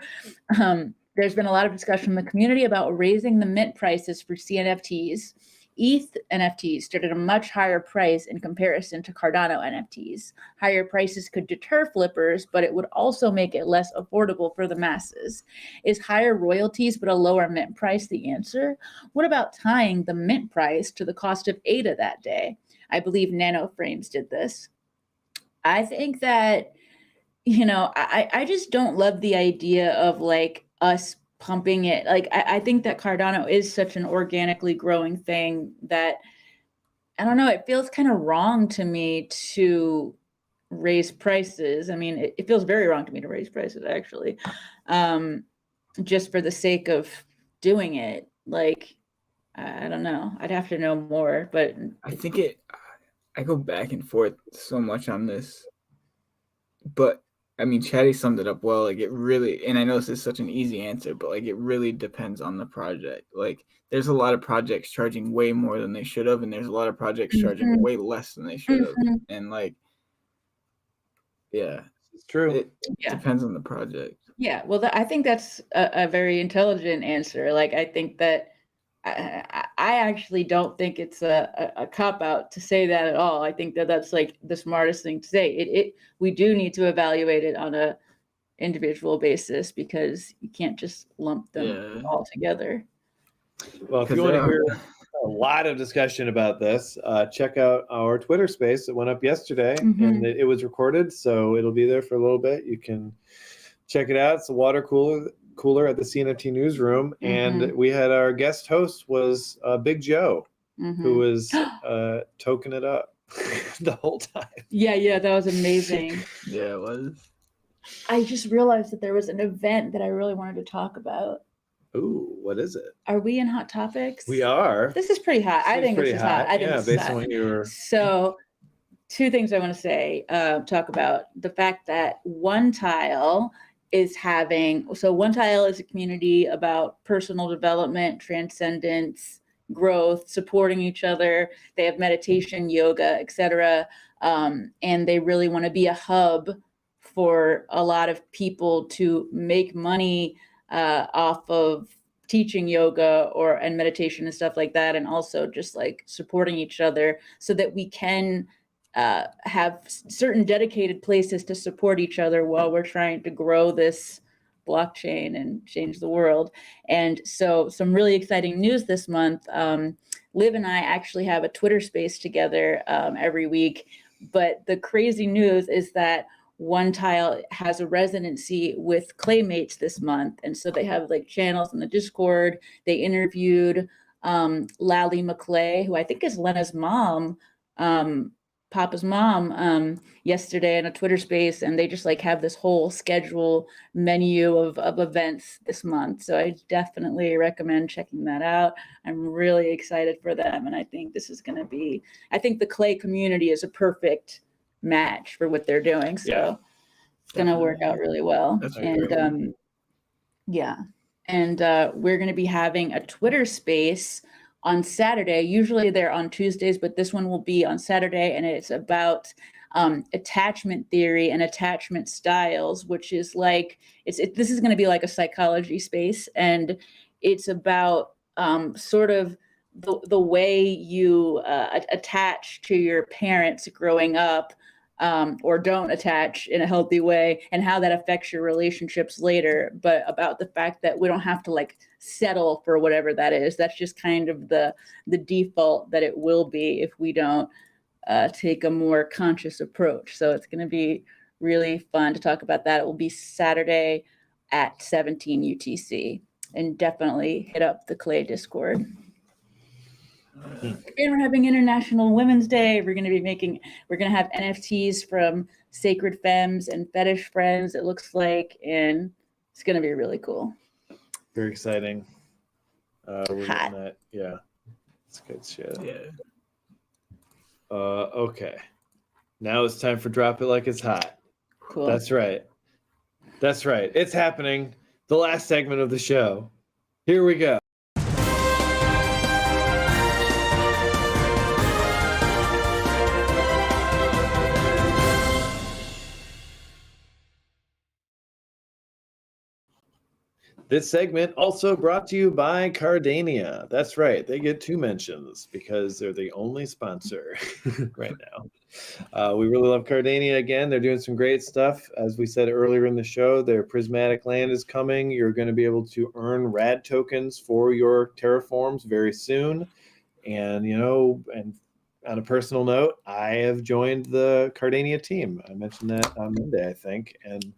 There's been a lot of discussion in the community about raising the mint prices for CNFTs. ETH NFTs stood at a much higher price in comparison to Cardano NFTs. Higher prices could deter flippers, but it would also make it less affordable for the masses. Is higher royalties but a lower mint price the answer? What about tying the mint price to the cost of ADA that day? I believe NanoFrames did this. I think that, I just don't love the idea of like us pumping it. Like I think that Cardano is such an organically growing thing that I don't know, it feels kind of wrong to me to raise prices. I mean, it feels very wrong to me to raise prices actually, just for the sake of doing it. Like, I don't know, I'd have to know more, but I think I go back and forth so much on this, but I mean, Chatty summed it up well. Like it really, and I know this is such an easy answer, but like it really depends on the project. Like there's a lot of projects charging way more than they should have, and there's a lot of projects charging way less than they should have. And like, yeah, it's true. It depends on the project. Yeah, well, I think that's a very intelligent answer. Like I think that I actually don't think it's a cop-out to say that at all. I think that that's like the smartest thing to say. We do need to evaluate it on a individual basis because you can't just lump them all together. Well, if you want to hear a lot of discussion about this, check out our Twitter space that went up yesterday, and it was recorded, so it'll be there for a little bit. You can check it out. It's the water cooler at the CNFT newsroom, and we had our guest host was Big Joe, who was toking it up the whole time. Yeah, that was amazing. Yeah, it was. I just realized that there was an event that I really wanted to talk about. Ooh, what is it? Are we in hot topics? We are. This is pretty hot. I think this is hot. I think this is hot. On what you were. So, two things I want to say. Talk about the fact that One Tile is having. So, One Tile is a community about personal development, transcendence, growth, supporting each other. They have meditation, yoga, etc., and they really want to be a hub for a lot of people to make money off of teaching yoga and meditation and stuff like that, and also just like supporting each other so that we can have certain dedicated places to support each other while we're trying to grow this blockchain and change the world. And so some really exciting news this month. Liv and I actually have a Twitter space together every week, but the crazy news is that One Tile has a residency with Claymates this month. And so they have like channels in the Discord. They interviewed Lally McClay, who I think is Lena's mom, Papa's mom, yesterday in a Twitter space. And they just like have this whole schedule menu of events this month. So I definitely recommend checking that out. I'm really excited for them. And I think this is going to be, I think the Clay community is a perfect match for what they're doing, so it's gonna work out really well. And we're gonna be having a Twitter space on Saturday. Usually they're on Tuesdays, but this one will be on Saturday, and it's about attachment theory and attachment styles, which is like this is going to be like a psychology space, and it's about sort of the way you attach to your parents growing up, or don't attach in a healthy way, and how that affects your relationships later. But about the fact that we don't have to like settle for whatever that is. That's just kind of the default that it will be if we don't take a more conscious approach. So it's going to be really fun to talk about that. It will be Saturday at 17 UTC, and definitely hit up the Clay Discord. And we're having International Women's Day. We're going to have NFTs from Sacred Femmes and Fetish Friends, it looks like, and it's going to be really cool. Very exciting. We're Hot. getting that. Yeah, it's good shit. Yeah. Okay. Now it's time for Drop It Like It's Hot. Cool. That's right. That's right. It's happening. The last segment of the show. Here we go. This segment also brought to you by Cardania. That's right. They get 2 mentions because they're the only sponsor right now. We really love Cardania again. They're doing some great stuff. As we said earlier in the show, their prismatic land is coming. You're going to be able to earn rad tokens for your terraforms very soon. And, and on a personal note, I have joined the Cardania team. I mentioned that on Monday, I think. And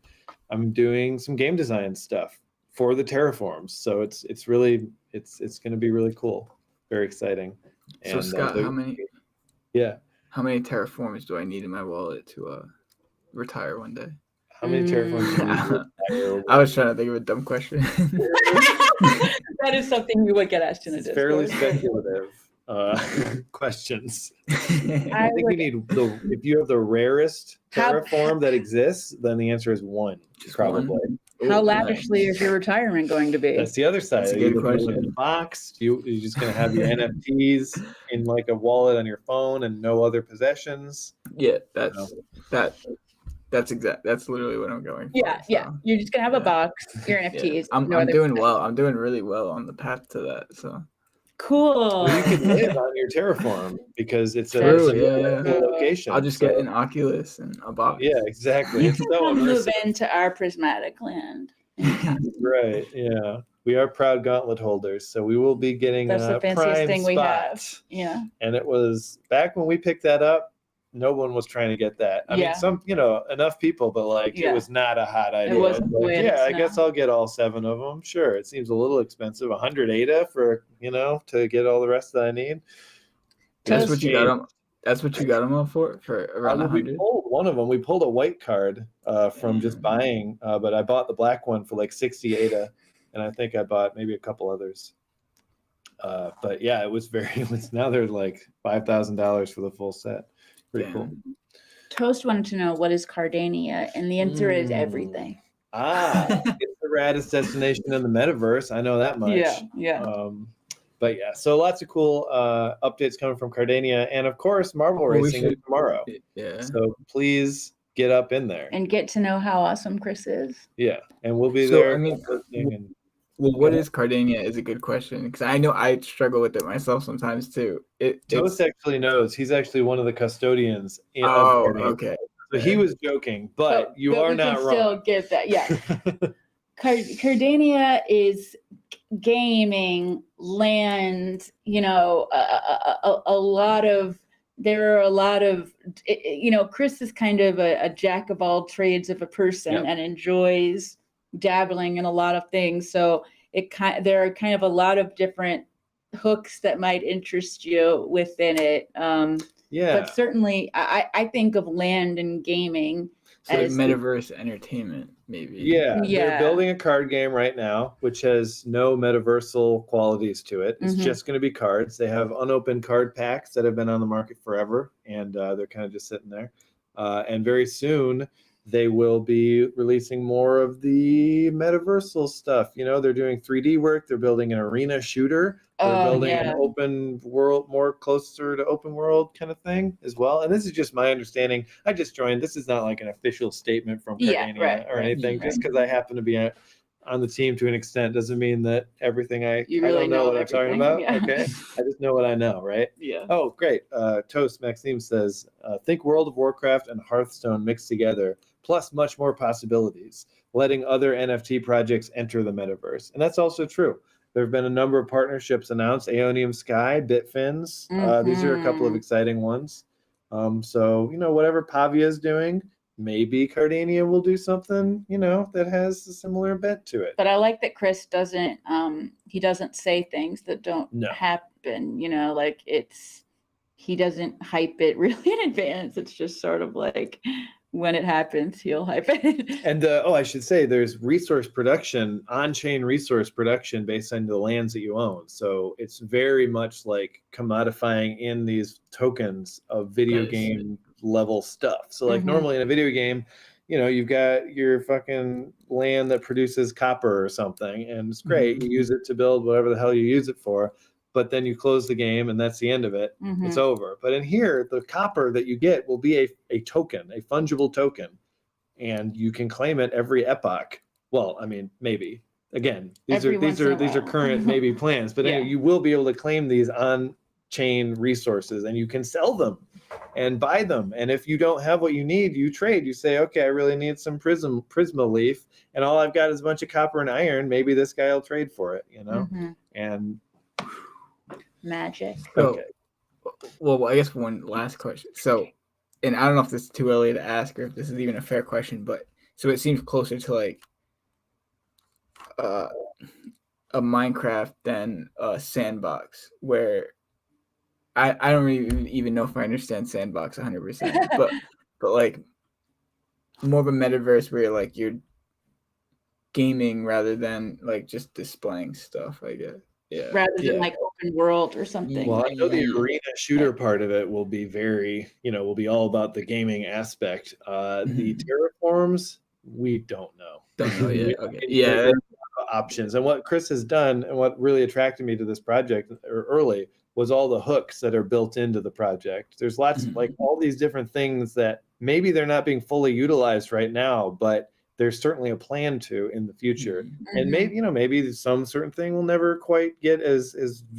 I'm doing some game design stuff for the terraforms, so it's going to be really cool, very exciting. So and, Scott, how many terraforms do I need in my wallet to retire one day? How many terraforms do you need to retire? I was trying to think of a dumb question. That is something we would get asked in a Discord. Fairly speculative questions. I think you need if you have the rarest terraform that exists, then the answer is 1, probably. 1? How lavishly is your retirement going to be? That's the other side. That's a Are you good gonna put it question. in a box? You're just going to have your NFTs in like a wallet on your phone and no other possessions? Yeah, that's literally what I'm going for. Yeah. You're just gonna have a box, your NFTs. I'm no other doing possessions. well. I'm doing really well on the path to that. So Cool. Well, you can live on your terraform because it's a True, cool location. I'll just get an Oculus and a box. Yeah, exactly. You It's can so come move immersive. into our prismatic land. Right. Yeah. We are proud gauntlet holders, so we will be getting That's the a fanciest prime thing we spot. have. Yeah. And it was back when we picked that up. No one was trying to get that. I mean, some, enough people, but it was not a hot idea. wasn't the way it is I now. guess I'll get all 7 of them. Sure. It seems a little expensive. 100 ADA for, to get all the rest that I need. That's what you got them. That's what you got them all for around 100. We pulled one of them. We pulled a white card from just buying, but I bought the black one for like 60 ADA, and I think I bought maybe a couple others. But yeah, it was now they're like $5,000 for the full set. Pretty cool. Toast wanted to know, what is Cardania? And the answer is everything. It's the raddest destination in the metaverse. I know that much. Yeah. But yeah, so lots of cool updates coming from Cardania, and of course, Marvel Racing is tomorrow. Yeah. So please get up in there And get to know how awesome Chris is. Yeah, and we'll be there. Well, what is Cardania is a good question, because I know I struggle with it myself sometimes too. Toast actually knows. He's actually one of the custodians. Okay. So he was joking, but you are not wrong. Still get that, yeah. Cardania is gaming, land. There are a lot of. Chris is kind of a jack of all trades of a person, and enjoys dabbling in a lot of things. So there are kind of a lot of different hooks that might interest you within it. But certainly I think of land and gaming as metaverse entertainment, maybe. Yeah. They're building a card game right now, which has no metaversal qualities to it. It's just going to be cards. They have unopened card packs that have been on the market forever, and they're kind of just sitting there. And very soon, they will be releasing more of the metaversal stuff. You know, they're doing 3D work. They're building an arena shooter. They're building an open world, more closer to open world kind of thing as well. And this is just my understanding. I just joined. This is not like an official statement from Cardania or anything. Just because I happen to be on the team to an extent doesn't mean that everything I don't know what I'm talking about. Okay. I just know what I know, right? Yeah. Oh, great. Toast Maxime says, think World of Warcraft and Hearthstone mixed together, plus much more possibilities, letting other NFT projects enter the metaverse. And that's also true. There have been a number of partnerships announced, Aeonium Sky, Bitfins. These are a couple of exciting ones. So, you know, whatever Pavia is doing, maybe Cardania will do something, you know, that has a similar bent to it. But I like that Chris doesn't he doesn't say things that don't happen, you know, like he doesn't hype it really in advance. It's just sort of like when it happens, he'll hype it. And I should say there's resource production, on-chain resource production based on the lands that you own. So it's very much like commodifying in these tokens of video game level stuff. So like normally in a video game, you know, you've got your fucking land that produces copper or something, and it's great. You use it to build whatever the hell you use it for, but then you close the game and that's the end of it. It's over. But in here, the copper that you get will be a token, a fungible token, and you can claim it every epoch. Well, I mean, maybe. Again, these are current maybe plans, but anyway, you will be able to claim these on-chain resources, and you can sell them and buy them. And if you don't have what you need, you trade. You say, okay, I really need some Prisma leaf, and all I've got is a bunch of copper and iron. Maybe this guy will trade for it, you know? And magic. Okay. Well, I guess one last question. So, and I don't know if this is too early to ask or if this is even a fair question, but so it seems closer to like a Minecraft than a Sandbox, where I don't really even know if I understand Sandbox 100%, but like more of a metaverse where you're gaming rather than like just displaying stuff, I guess. Yeah. Rather than like open world or something. Well, I know the arena shooter part of it will be will be all about the gaming aspect. The terraforms, we don't know. Don't know yet. Okay. Yeah. Options. And what Chris has done and what really attracted me to this project early was all the hooks that are built into the project. There's lots of like all these different things that maybe they're not being fully utilized right now, but there's certainly a plan to in the future. And maybe some certain thing will never quite get as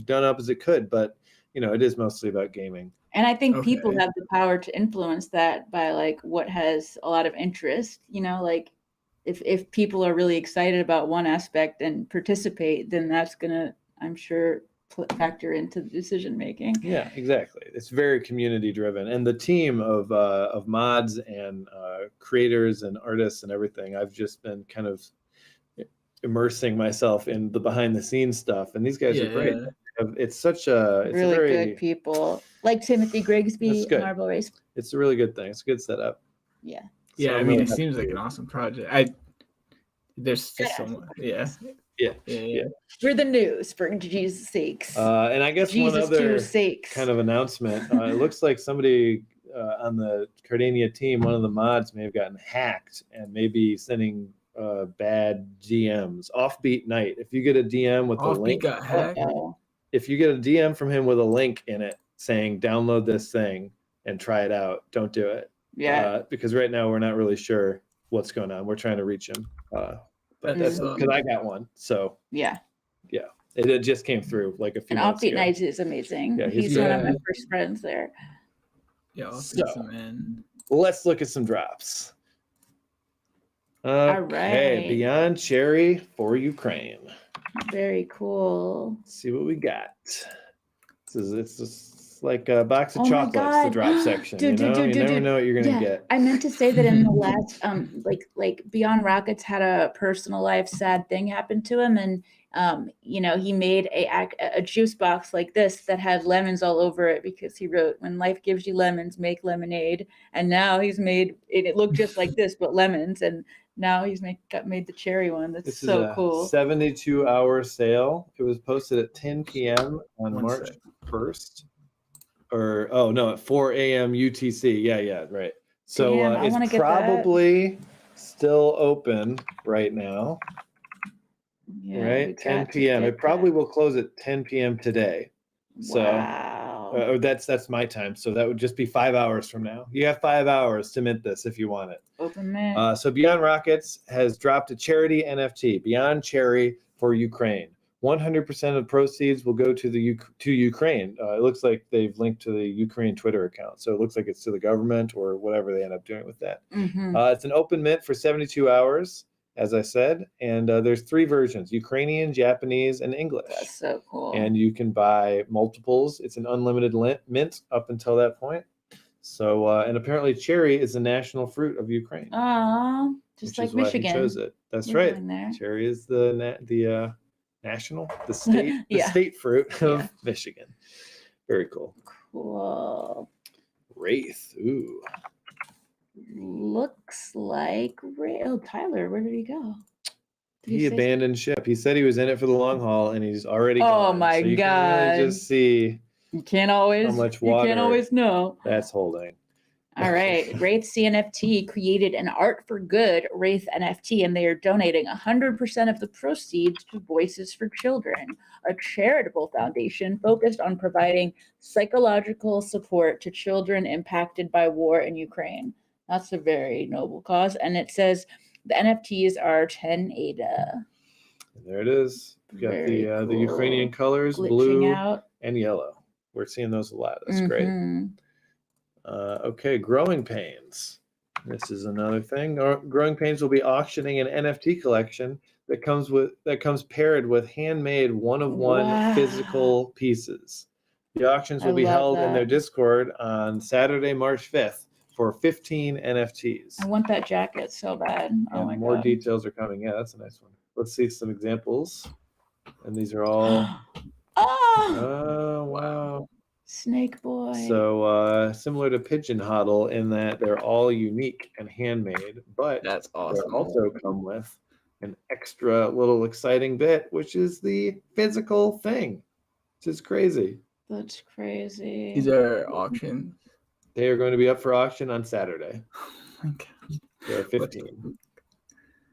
done up as it could, but it is mostly about gaming. And I think people have the power to influence that by like what has a lot of interest, like if people are really excited about one aspect and participate, then that's gonna, I'm sure, factor into the decision making. Yeah, exactly. It's very community driven, and the team of mods and creators and artists and everything. I've just been kind of immersing myself in the behind the scenes stuff, and these guys are great. It's such a really good people like Timothy Grigsby, Marble Race. It's a really good thing. It's a good setup. Yeah. Yeah, I mean, it seems like an awesome project. There's just so much. Yeah. We're the news for Jesus' sakes. And I guess one other kind of announcement. It looks like somebody on the Cardania team, one of the mods, may have gotten hacked and maybe sending bad DMs. Offbeat Night. If you get a DM with a link, got hacked. If you get a DM from him with a link in it saying download this thing and try it out, don't do it. Yeah. Because right now we're not really sure what's going on. We're trying to reach him. But that's because I got one. So yeah. It just came through like a few months ago. Offbeat Nights is amazing. Yeah, he's one of my first friends there. Yeah, man. Let's look at some drops. Okay, all right. Beyond Cherry for Ukraine. Very cool. Let's see what we got. It's just like a box of chocolates, the drop section. You never know what you're gonna get. I meant to say that in the last like Beyond Rockets had a personal life sad thing happen to him, and he made a juice box like this that had lemons all over it because he wrote, "When life gives you lemons, make lemonade." And now he's made it looked just like this but lemons, and now he's made the cherry one. That's so cool. 72-hour sale. It was posted at 10 p.m. on March 1st. At 4 a.m. UTC. Yeah, right. So Damn, I wanna it's get that. probably still open right now, Yeah, we right? 10 got to p.m. get It probably that. will close at 10 p.m. today. So Wow. that's my time. So that would just be 5 hours from now. You have 5 hours to mint this if you want it. Open mint. So Beyond Rockets has dropped a charity NFT, Beyond Cherry for Ukraine. 100% of proceeds will go to Ukraine. It looks like they've linked to the Ukraine Twitter account, so it looks like it's to the government or whatever they end up doing with that. Mm-hmm. It's an open mint for 72 hours, as I said, and there's 3 versions: Ukrainian, Japanese, and English. That's so cool. And you can buy multiples. It's an unlimited mint up until that point. So, and apparently cherry is the national fruit of Ukraine. Aw, just which like is why Michigan. he chose it. That's We're right. going there. Cherry is the national, the state, Yeah. the state fruit of Yeah. Michigan. Very cool. Cool. Wraith. Ooh. Looks like Oh, Tyler, where did he go? Did He say abandoned ship. He said he was in it for the long haul, and he's already Oh gone. my so you God. can really just see You can't always. how much You water can't always know. that's holding. All right. Wraith CNFT created an Art for Good Wraith NFT, and they are donating 100% of the proceeds to Voices for Children, a charitable foundation focused on providing psychological support to children impacted by war in Ukraine. That's a very noble cause. And it says the NFTs are 10 ADA. And there it is. We've got Very the cool. Ukrainian colors, Glitching blue out. and yellow. We're seeing those a lot. That's great. Mhm. Okay, Growing Pains. This is another thing. Growing Pains will be auctioning an NFT collection that comes paired with handmade one-of-one Wow. physical pieces. The auctions will I be love held in their that. Discord on Saturday, March 5th for 15 NFTs. I want that jacket so bad. Oh And my more God. details are coming. Yeah, that's a nice one. Let's see some examples. And these are all Oh, oh wow. Snake Boy. So similar to Pigeon Huddle in that they're all unique and handmade, but That's they awesome. also come with an extra little exciting bit, which is the physical thing, which is crazy. That's crazy. These are auctions. They are going to be up for auction on Saturday. Oh my God. There are 15.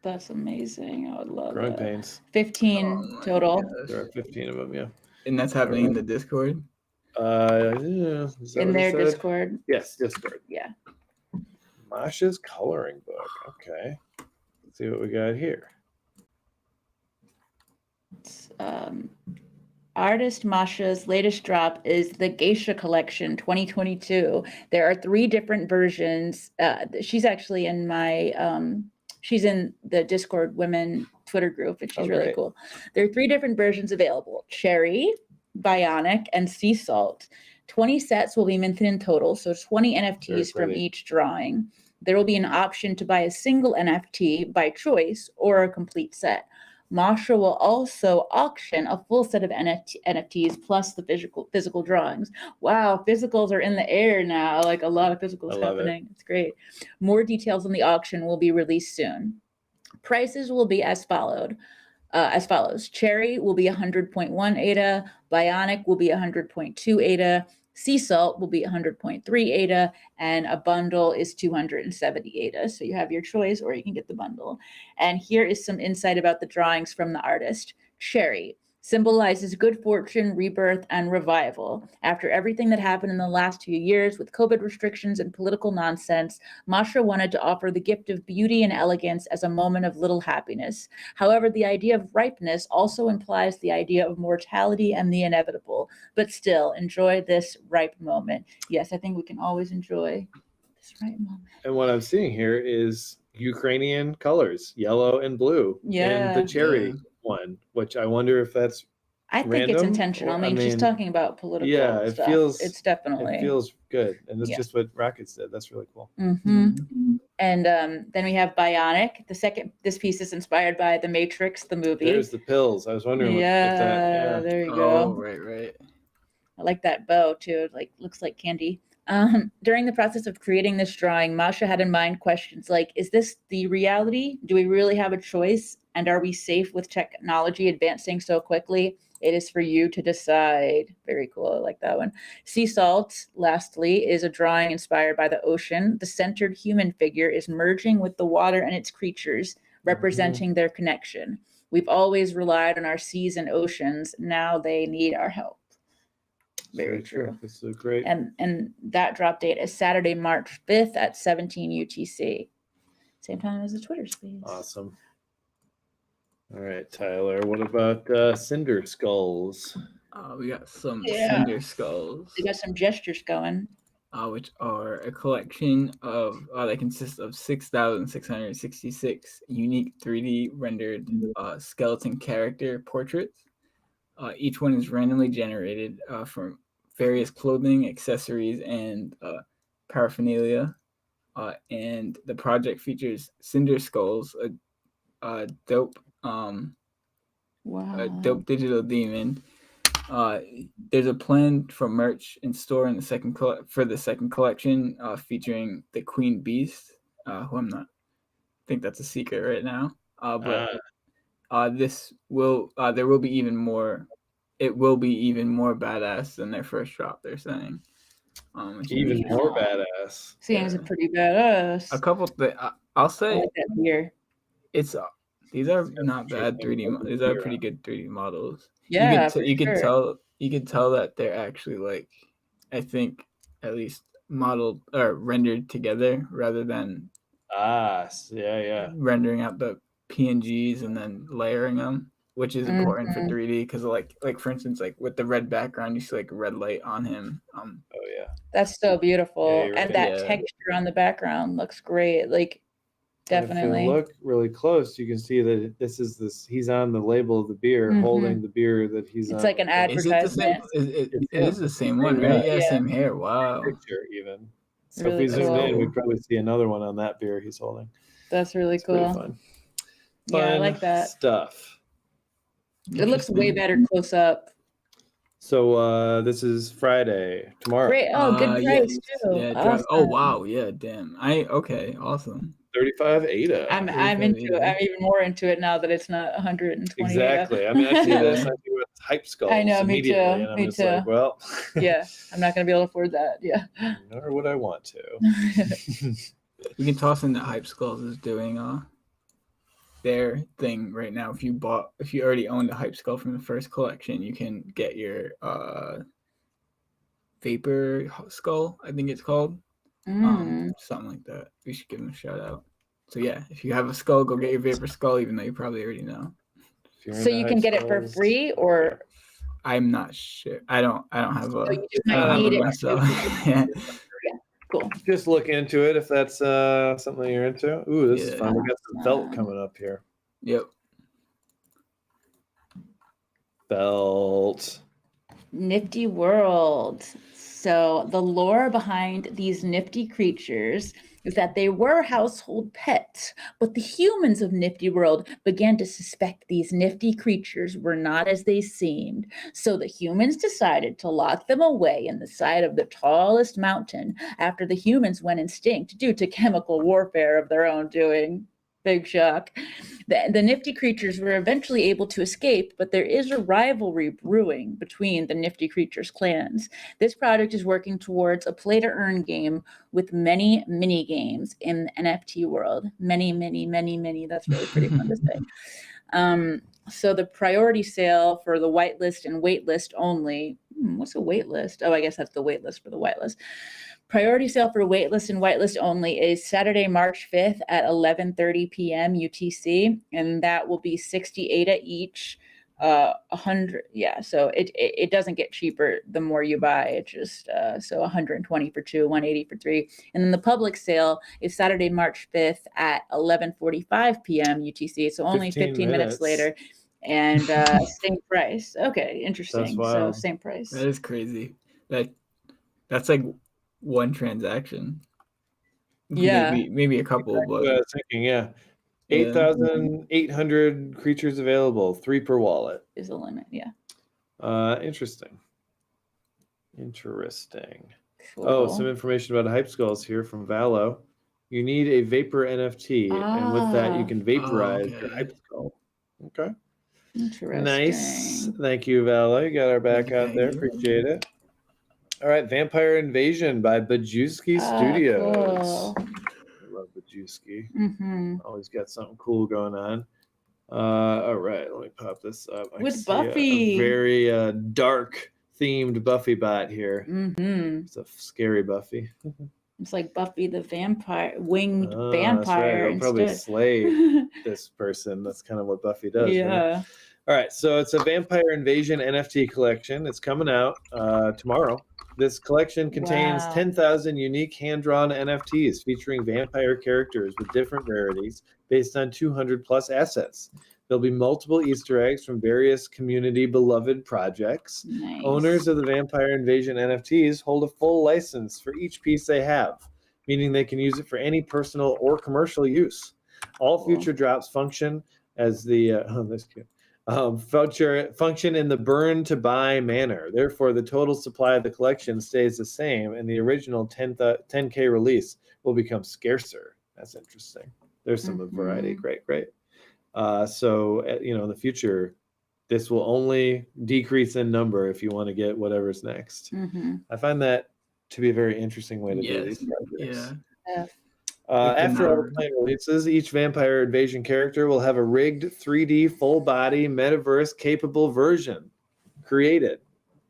That's amazing. I would love Growing it. Pains. 15 Oh my total. gosh. There are 15 of them, yeah. And that's happening in the Discord. Yeah, is that In what it their said? Discord. Yes, Discord. Yeah. Masha's coloring book. Okay. Let's see what we got here. It's, artist Masha's latest drop is the Geisha Collection 2022. There are 3 different versions. She's actually in my she's in the Discord women Twitter group, and she's really great. cool. There are 3 different versions available: Cherry, Bionic, and Sea Salt. 20 sets will be minted in total, so 20 NFTs from pretty. each drawing. There will be an option to buy a single NFT by choice or a complete set. Masha will also auction a full set of NFTs plus the physical drawings. Wow, physicals are in the air now. Like a lot of physicals I love it. happening. It's great. More details on the auction will be released soon. Prices will be as follows. Cherry will be 100.1 ADA. Bionic will be 100.2 ADA. Sea Salt will be 100.3 ADA, and a bundle is 270 ADA. So you have your choice, or you can get the bundle. And here is some insight about the drawings from the artist. Cherry symbolizes good fortune, rebirth, and revival. After everything that happened in the last few years with COVID restrictions and political nonsense, Masha wanted to offer the gift of beauty and elegance as a moment of little happiness. However, the idea of ripeness also implies the idea of mortality and the inevitable. But still, enjoy this ripe moment. Yes, I think we can always enjoy this ripe moment. And what I'm seeing here is Ukrainian colors, yellow and blue, Yeah. and the cherry one, which I wonder if that's I think it's random, intentional. or- I mean, she's mean, talking about political yeah, it stuff. feels- It's definitely. it feels good, and that's Yeah. just what Rockets did. That's really cool. Mm-hmm. And then we have Bionic. This piece is inspired by The Matrix, the movie. There's the pills. I was wondering if Yeah, that. Yeah. there you Oh, go. right. I like that bow too. It like looks like candy. During the process of creating this drawing, Masha had in mind questions like, is this the reality? Do we really have a choice? And are we safe with technology advancing so quickly? It is for you to decide. Very cool. I like that one. Sea salt, lastly, is a drawing inspired by the ocean. The centered human figure is merging with the water and its creatures, representing their connection. We've always relied on our seas and oceans. Now they need our help. Very true. This is great. And that drop date is Saturday, March 5th at 17 UTC. Same time as the Twitter space. Awesome. All right, Tyler. What about Cinder Skulls? We got some Cinder Skulls. They got some gestures going. Which are a collection of that consists of 6,666 unique 3D rendered skeleton character portraits. Each one is randomly generated from various clothing, accessories, and paraphernalia. And the project features Cinder Skulls, a dope digital demon. There's a plan for merch in store in the second collection, featuring the Queen Beast, who I'm not think that's a secret right now. But this will there will be even more. It will be even more badass than their first drop. They're saying. Even more badass. Seems pretty badass. A couple things I'll say. I like that here. It's these are not bad 3D. These are pretty good 3D models. Yeah, you can tell that they're actually, like, I think at least modeled or rendered together rather than rendering out the PNGs and then layering them, which is important for 3D because like for instance, like with the red background, you see like red light on him. That's so beautiful, Yeah, and that texture on the background looks great. Like, definitely. If you look really close, you can see that he's on the label of the beer, holding the beer that he's on. It's like an advertisement. It is the same one, right? Yeah, same hair. Wow. Picture even. So really if we zoom in, cool. we'd probably see another one on that beer he's holding. That's really cool. Fun. Yeah, I like that stuff. It looks way better close up. So this is Friday tomorrow. Great. Oh, good price too. Yeah. Awesome. Oh wow. Yeah. Damn. Okay. Awesome. 35 ADA. I'm into it. I'm even more into it now that it's not 120. Exactly. I mean, I see this. I do with Hype Skulls. I know. Me too. And I'm just like, well. Yeah. I'm not going to be able to afford that. Yeah. Nor would I want to. We can toss in that Hype Skulls is doing their thing right now. If you already owned a Hype Skull from the first collection, you can get your Vapor Skull, I think it's called. Something like that. We should give them a shout out. So yeah, if you have a skull, go get your Vapor Skull, even though you probably already know. So you can get it for free, or I'm not sure. I don't have a. So you just might need it myself. Yeah. Cool. Just look into it if that's something you're into. Ooh, this is fun. We got some belt coming up here. Yep. Belt. Nifty world. So the lore behind these nifty creatures is that they were household pets, but the humans of Nifty World began to suspect these nifty creatures were not as they seemed. So the humans decided to lock them away in the side of the tallest mountain after the humans went extinct due to chemical warfare of their own doing. Big shock. The nifty creatures were eventually able to escape, but there is a rivalry brewing between the nifty creatures clans. This project is working towards a play-to-earn game with many mini games in the NFT world. Many. That's really pretty fun to say. So the priority sale for the whitelist and waitlist only. What's a waitlist? Oh, I guess that's the waitlist for the whitelist. Priority sale for waitlist and whitelist only is Saturday, March 5th at 11:30 p.m. UTC, and that will be 60 ADA each. 100, yeah. So it doesn't get cheaper the more you buy. It just so 120 for 2, 180 for 3, and then the public sale is Saturday, March 5th at 11:45 p.m. UTC. So only 15 minutes later, and same price. Okay, interesting. So same price. That is crazy. That's like one transaction. Yeah, maybe a couple, but I was thinking, 8,800 creatures available, 3 per wallet is the limit. Yeah. Interesting. Cool. Oh, some information about Hype Skulls here from Valo. You need a Vapor NFT, and with that, you can vaporize your Hype Skull. Okay. Interesting. Nice. Thank you, Vala. You got our back out there. Thank you. Appreciate it. All right, Vampire Invasion by Bajewski Studios. Cool. I love Bajewski. Mm-hmm. Always got something cool going on. All right, let me pop this up. I With see Buffy. a very dark themed Buffy bot here. Mm-hmm. It's a scary Buffy. It's like Buffy the vampire, winged Oh, that's right. vampire. It'll probably instead. slay this person. That's kind of what Buffy does. Right? Yeah. All right, so it's a Vampire Invasion NFT collection. It's coming out tomorrow. This collection contains Wow. 10,000 unique hand-drawn NFTs featuring vampire characters with different rarities based on 200 plus assets. There'll be multiple Easter eggs from various community-beloved projects. Nice. Owners of the Vampire Invasion NFTs hold a full license for each piece they have, meaning they can use it for any personal or commercial use. All Cool. future drops function as the that's cute. Function in the burn to buy manner. Therefore, the total supply of the collection stays the same, and the original 10K release will become scarcer. That's interesting. There's some variety. Great. So, in the future, this will only decrease in number if you want to get whatever's next. Mm-hmm. I find that to be a very interesting way to do Yes. these projects. Yeah. After all the planned releases, each Vampire Invasion character will have a rigged 3D full-body metaverse-capable version created.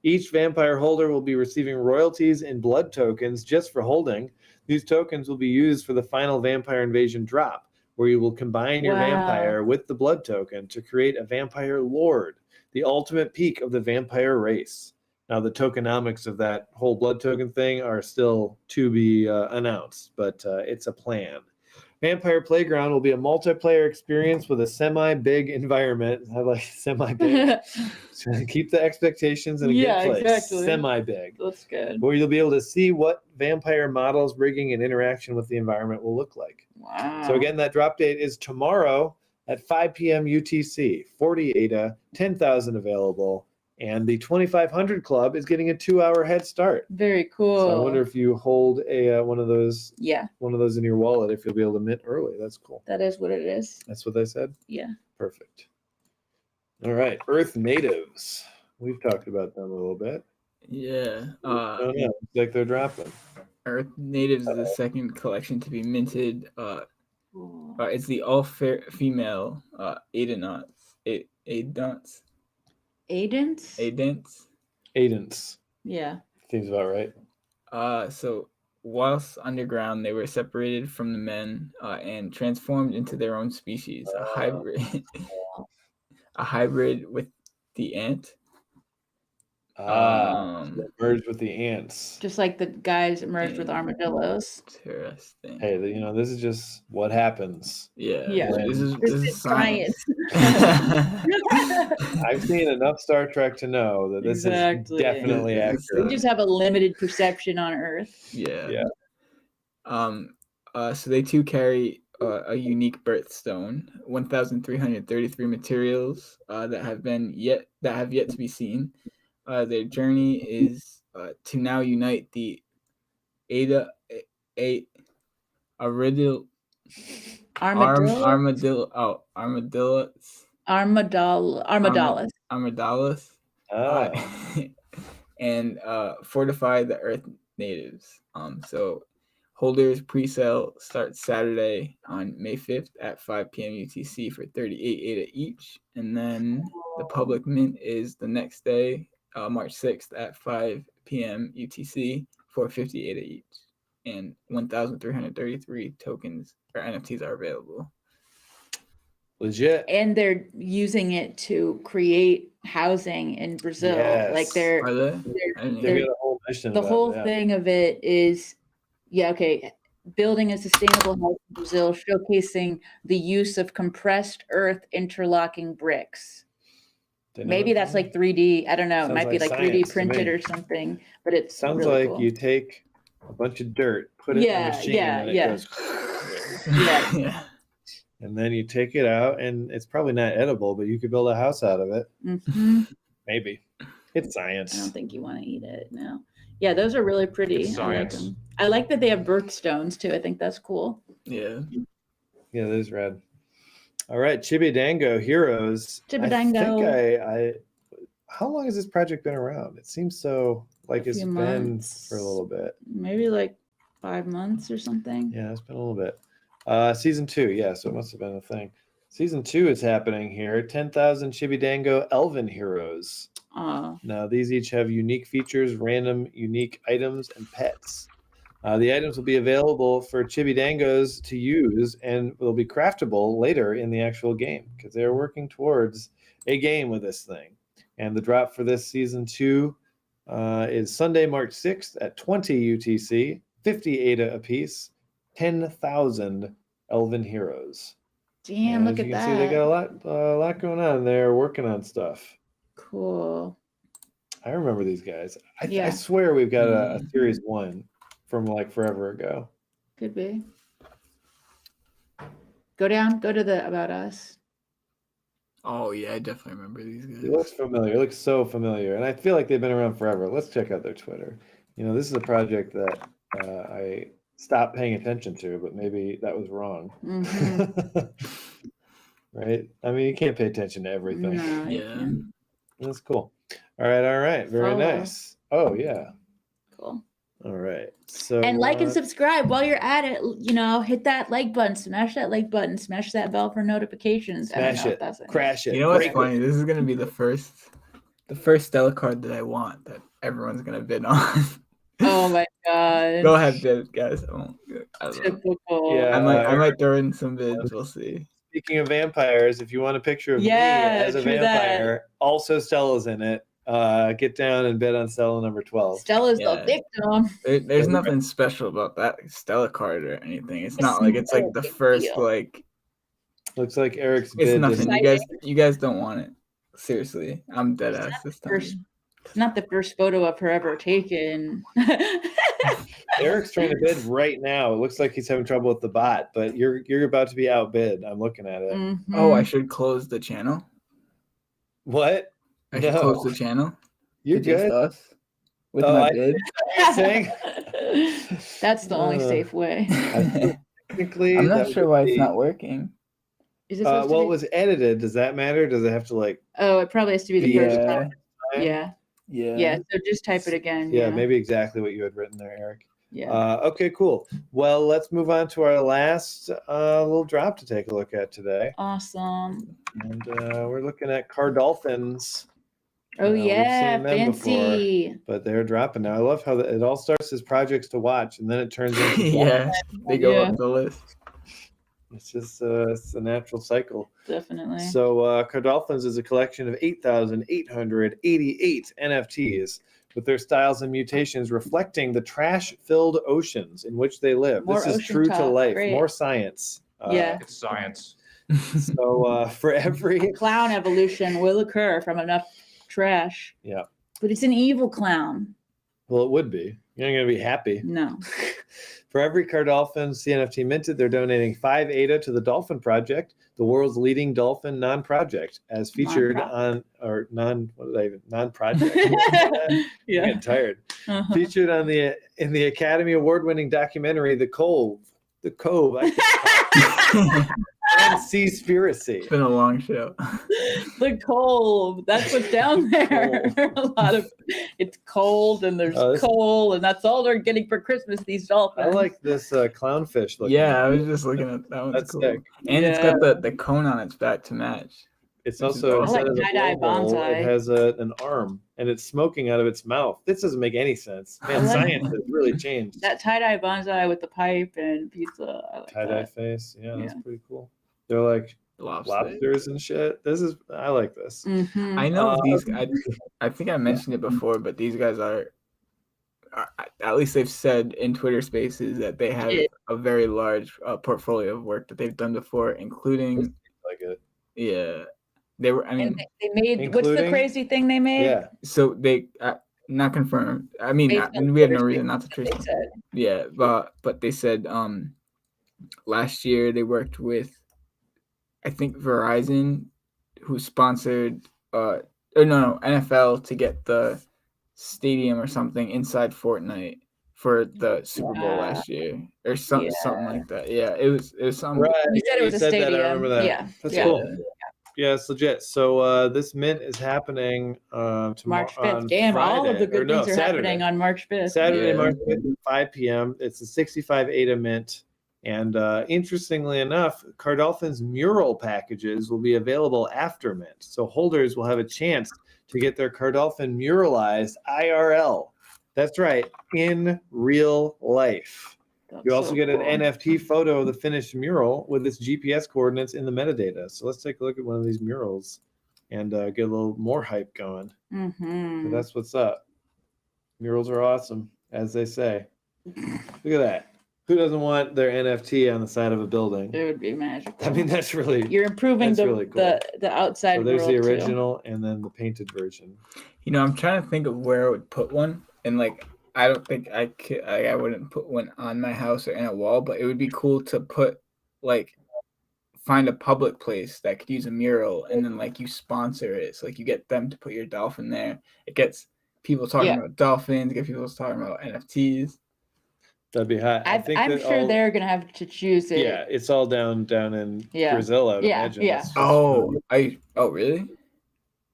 Each vampire holder will be receiving royalties in blood tokens just for holding. These tokens will be used for the final Vampire Invasion drop, where you will combine your vampire with the blood token to create a vampire lord, the ultimate peak of the vampire race. Now, the tokenomics of that whole blood token thing are still to be announced, but it's a plan. Vampire Playground will be a multiplayer experience with a semi-big environment. I like semi-big. Keep the expectations in a good place. Exactly. Semi-big. That's good. Where you'll be able to see what vampire models, rigging, and interaction with the environment will look like. Wow. So again, that drop date is tomorrow at 5 p.m. UTC. 40 ADA, 10,000 available. And the 2500 Club is getting a 2-hour head start. Very cool. So I wonder if you hold a one of those Yeah, in your wallet, if you'll be able to mint early. That's cool. that is what it is. That's what they said? Yeah. Perfect. All right. Earth Natives. We've talked about them a little bit. Yeah. Oh, yeah. It's like they're dropping. Earth Natives is the second collection to be minted. It's the all-female Aidants. Aidants? Aidants. Yeah. Seems about right. So whilst underground, they were separated from the men and transformed into their own species, a hybrid with the ant. Merged with the ants. Just like the guys merged with armadillos. Interesting. Hey, this is just what happens. Yeah. Yeah. This is science. I've seen enough Star Trek to know that this is definitely accurate. We just have a limited perception on Earth. Yeah. So they too carry a unique birthstone, 1,333 materials that have yet to be seen. Their journey is to now unite the armadillos. And fortify the Earth Natives. So holders pre-sale starts Saturday on May 5th at 5 p.m. UTC for 38 ADA each, and then the public mint is the next day, March 6th at 5 p.m. UTC for 50 ADA each, and 1,333 tokens or NFTs are available. Legit. And they're using it to create housing in Brazil. Yes. Like they've got a whole mission. The whole thing of it is, building a sustainable house in Brazil, showcasing the use of compressed earth interlocking bricks. Maybe that's like 3D. I don't know. It might be like 3D printed or something, but it sounds really like cool. You take a bunch of dirt, put it in a machine, and it goes. Yeah. And then you take it out, and it's probably not edible, but you could build a house out of it. Mm-hmm. Maybe. It's science. I don't think you want to eat it. No. Yeah, those are really pretty. It's science. I like that they have birthstones too. I think that's cool. Yeah. Yeah, that is rad. All right, Chibidango Heroes. Chibidango. I how long has this project been around? It seems so like A it's few been months. for a little bit. Maybe like 5 months or something. Yeah, it's been a little bit. Season 2, yeah, so it must have been a thing. Season 2 is happening here. 10,000 Chibidango Elven Heroes. Now, these each have unique features, random unique items, and pets. The items will be available for Chibidangos to use and will be craftable later in the actual game because they are working towards a game with this thing. And the drop for this season 2 is Sunday, March 6th at 20 UTC, 50 ADA apiece, 10,000 Elven Heroes. Damn, look at that. As you can see, they got a lot going on. They're working on stuff. Cool. I remember these guys. I Yeah. swear we've got a Series 1 from like forever ago. Could be. Go to the About Us. Oh yeah, I definitely remember these guys. It looks familiar. It looks so familiar. And I feel like they've been around forever. Let's check out their Twitter. You know, this is a project that I stopped paying attention to, but maybe that was wrong. Right? I mean, you can't pay attention to everything. No, Yeah. That's cool. All right. Very Follow. nice. Oh, yeah. Cool. All right. So And like and subscribe while you're at it. You know, hit that like button, smash that like button, smash that bell for notifications. smash it, crash it. You know what's break funny? it. This is gonna be the first Stella card that I want that everyone's gonna bid on. Oh my god. Go ahead, bid, guys. I don't know. Typical. Yeah. I might throw in some bids. We'll see. Speaking of vampires, if you want a picture of me as a true vampire, also Stella's in it. Get down and bid on Stella number 12. Stella's Yeah. the victim. There's nothing special about that Stella card or anything. It's not It's like it's like no the big first deal. like Looks like Eric's it's bid. nothing. didn't- You guys don't want it. Seriously, I'm dead It's ass not this the time. It's not the first photo of her ever taken. Eric's trying to bid right now. It looks like he's having trouble with the bot, but you're about to be outbid. I'm looking at it. Oh, I Mhm. should close the channel. What? I should No. close the channel. You're to just good. us with Oh, my I- bid. saying? That's the only safe way. Technically, I'm that not sure would why be- it's not working. Is it supposed to Well, be? it was edited. Does that matter? Does it have to like? Oh, it probably has to be the first Yeah, time. Yeah. yeah. Yeah. So just type it again. Yeah, maybe exactly what you had written there, Eric. Yeah. Okay, cool. Well, let's move on to our last little drop to take a look at today. Awesome. And we're looking at Cardolphins. Oh we've yeah, seen them fancy. But they're dropping now. I love how it all starts as projects to watch, and then it turns into Yeah, they go Yeah. up the list. It's just it's a natural cycle. Definitely. So Cardolphins is a collection of 8,888 NFTs with their styles and mutations reflecting the trash-filled oceans in which they live. More This is ocean true to talk. life. Great. More science. Yeah. It's science. So for every Clown evolution will occur from enough trash. Yeah. But it's an evil clown. Well, it would be. You're not going to be happy. No. For every Cardolphin CNFT minted, they're donating 5 ADA to the Dolphin Project, the world's leading dolphin non-project, as featured on or non-project. I'm getting tired. Uh-huh. Featured on in the Academy Award-winning documentary The Cove. The Cove. And Seaspiracy. It's been a long show. The coal. That's what's down there. A lot of it's cold and there's coal, and that's all they're getting for Christmas, these dolphins. I like this clownfish looking. Yeah, I was just looking at that one. That's Cool. sick. And it's got the cone on its back to match. It's Which is also awesome. I like instead of a tie-dye blowhole, bonsai. it has an arm and it's smoking out of its mouth. This doesn't make any sense. Man, I like science has really changed. that tie-dye bonsai with the pipe and pizza. I like Tie-dye that. face. Yeah, that's Yeah. pretty cool. They're like Lobster. lobsters and shit. I like this. Mhm. I know these. I think I mentioned it before, but these guys are at least they've said in Twitter Spaces that they have a very large portfolio of work that they've done before, including Like it. yeah, they were. I mean, And they made what's the Including- crazy thing they made? Yeah. so they not confirmed. I mean, Based on we have no Twitter reason not to Spaces, trace they them. said. Yeah, but they said last year they worked with I think Verizon, who sponsored NFL to get the stadium or something inside Fortnite for the Super Bowl Wow. last year, or something Yeah. like that. Yeah, it was something. Right. You said it was a said that. I stadium. remember that. Yeah. That's Yeah. cool. Yeah, it's legit. So this mint is happening tomorrow March 5th. on Damn, Friday, all of the or good no, things are Saturday. happening on March 5th. Saturday, Yeah. March 5th at 5 p.m. It's a 65 ADA mint. And interestingly enough, Cardolphin's mural packages will be available after mint. So holders will have a chance to get their Cardolphin muralized IRL. That's right, in real life. You also get an NFT photo of the finished mural with its GPS coordinates in the metadata. So let's take a look at one of these murals and get a little more hype going. So that's what's up. Murals are awesome, as they say. Look at that. Who doesn't want their NFT on the side of a building? It would be magical. I mean, that's really, You're improving that's really cool. the outside So there's world the too. original and then the painted version. You know, I'm trying to think of where I would put one, and like I don't think I could. I wouldn't put one on my house or in a wall, but it would be cool to put like find a public place that could use a mural, and then like you sponsor it, so like you get them to put your dolphin there. It gets people talking Yeah. about dolphins, get people talking about NFTs. That'd be hot. I'm sure they're gonna have to choose it. Yeah, it's all down in Yeah. Brazil, I would Yeah, imagine. yeah. It's just Really?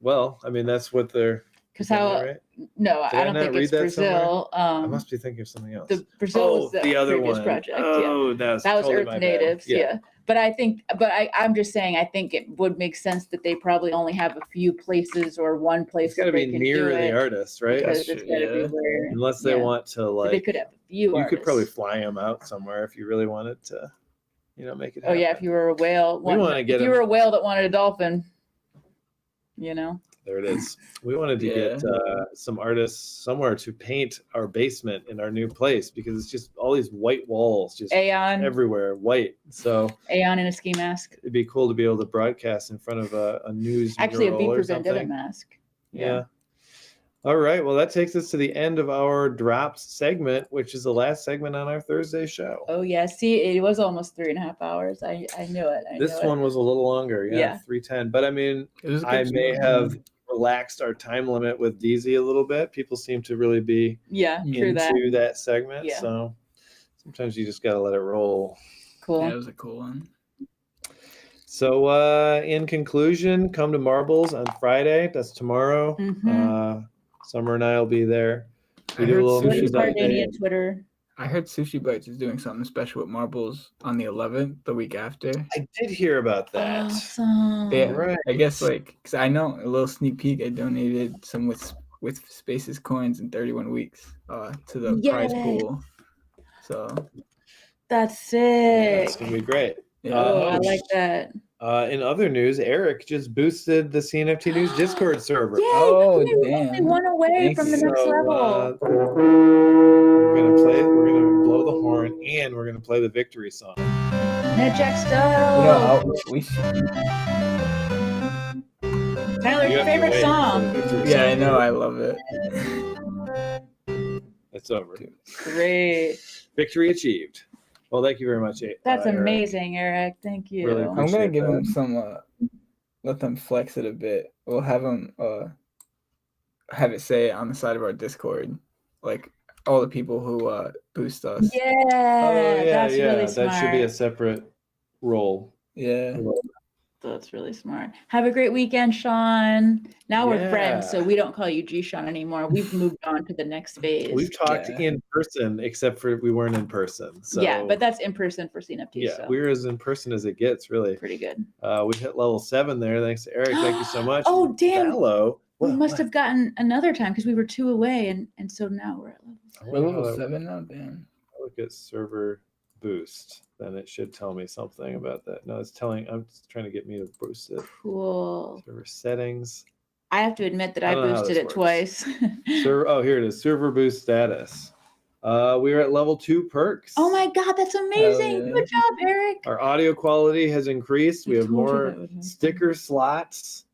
Well, I mean, that's what they're. Because isn't how? that right? No, Did I I don't not think read it's that Brazil. I must be thinking of something else. The Brazil was the other previous one. project. Yeah. Oh, that was totally Earth my bad. Natives. Yeah. But I'm just saying, I think it would make sense that they probably only have a few places or one place. It's got to that be they can near do the it, artist, right? because it's gotta be where, Unless they want to but they could have a few. You could probably artists. fly them out somewhere if you really wanted to, make it Oh happen. yeah, if you were a whale, We wanna get if you were a whale that wanted a dolphin, There it is. We wanted to get some artists somewhere to paint our basement in our new place because it's just all these white walls just Aeon everywhere, white. So Aeon in a ski mask. it'd be cool to be able to broadcast in front of a news Actually, a mural V or for Vendetta something. mask. Yeah. All right. Well, that takes us to the end of our drops segment, which is the last segment on our Thursday show. Oh yeah. See, it was almost 3.5 hours. I knew it. This one was a little longer. Yeah. 3:10. But I mean, I may have relaxed our time limit with Deezy a little bit. People seem to really be into that segment. Yeah. So sometimes you just got to let it roll. Cool. That was a cool one. So in conclusion, come to Marbles on Friday. That's tomorrow. Summer and I will be there. We do a little news update. Twitter. I heard Sushi Bites is doing something special with Marbles on the 11th, the week after. I did hear about that. Awesome. Yeah, Right. I guess because I know a little sneak peek. I donated some with Spaces coins in 31 weeks to the prize pool. So that's sick. It's gonna be great. Yeah. I like that. In other news, Eric just boosted the CNFT News Discord server. Yay! Oh, We're damn. only one away from the next level. We're gonna blow the horn, and we're gonna play the victory song. Jack You know, we Tyler, your favorite song. Yeah, I know. I love it. It's over. Great. Victory achieved. Well, thank you very much. That's Eric. amazing, Eric. Thank you. Really I'm gonna give them some. Let them flex it a bit. We'll have them have it say on the side of our Discord, like all the people who boost us. Yeah, that's really smart. That should be a separate role. Yeah. That's really smart. Have a great weekend, Sean. Now we're friends, so we don't call you G Sean anymore. We've moved on to the next phase. We've talked in person, except for we weren't in person. So yeah, but that's in person for CNFT. Yeah, so. we're as in person as it gets, really. Pretty good. We hit level 7 there. Thanks to Eric. Thank you so much. Oh, damn. Hello. We must have gotten another time because we were 2 away, and so now we're at level 7. We're level 7 now, damn. Look at server boost. Then it should tell me something about that. No, it's telling. I'm just trying to get me to boost it. Cool. Server settings. I have to admit that I boosted it twice. Here it is. Server boost status. We are at level 2 perks. Oh my god, that's amazing! Yeah. Good job, Eric. Our audio quality has increased. We have told you more that would happen. sticker slots.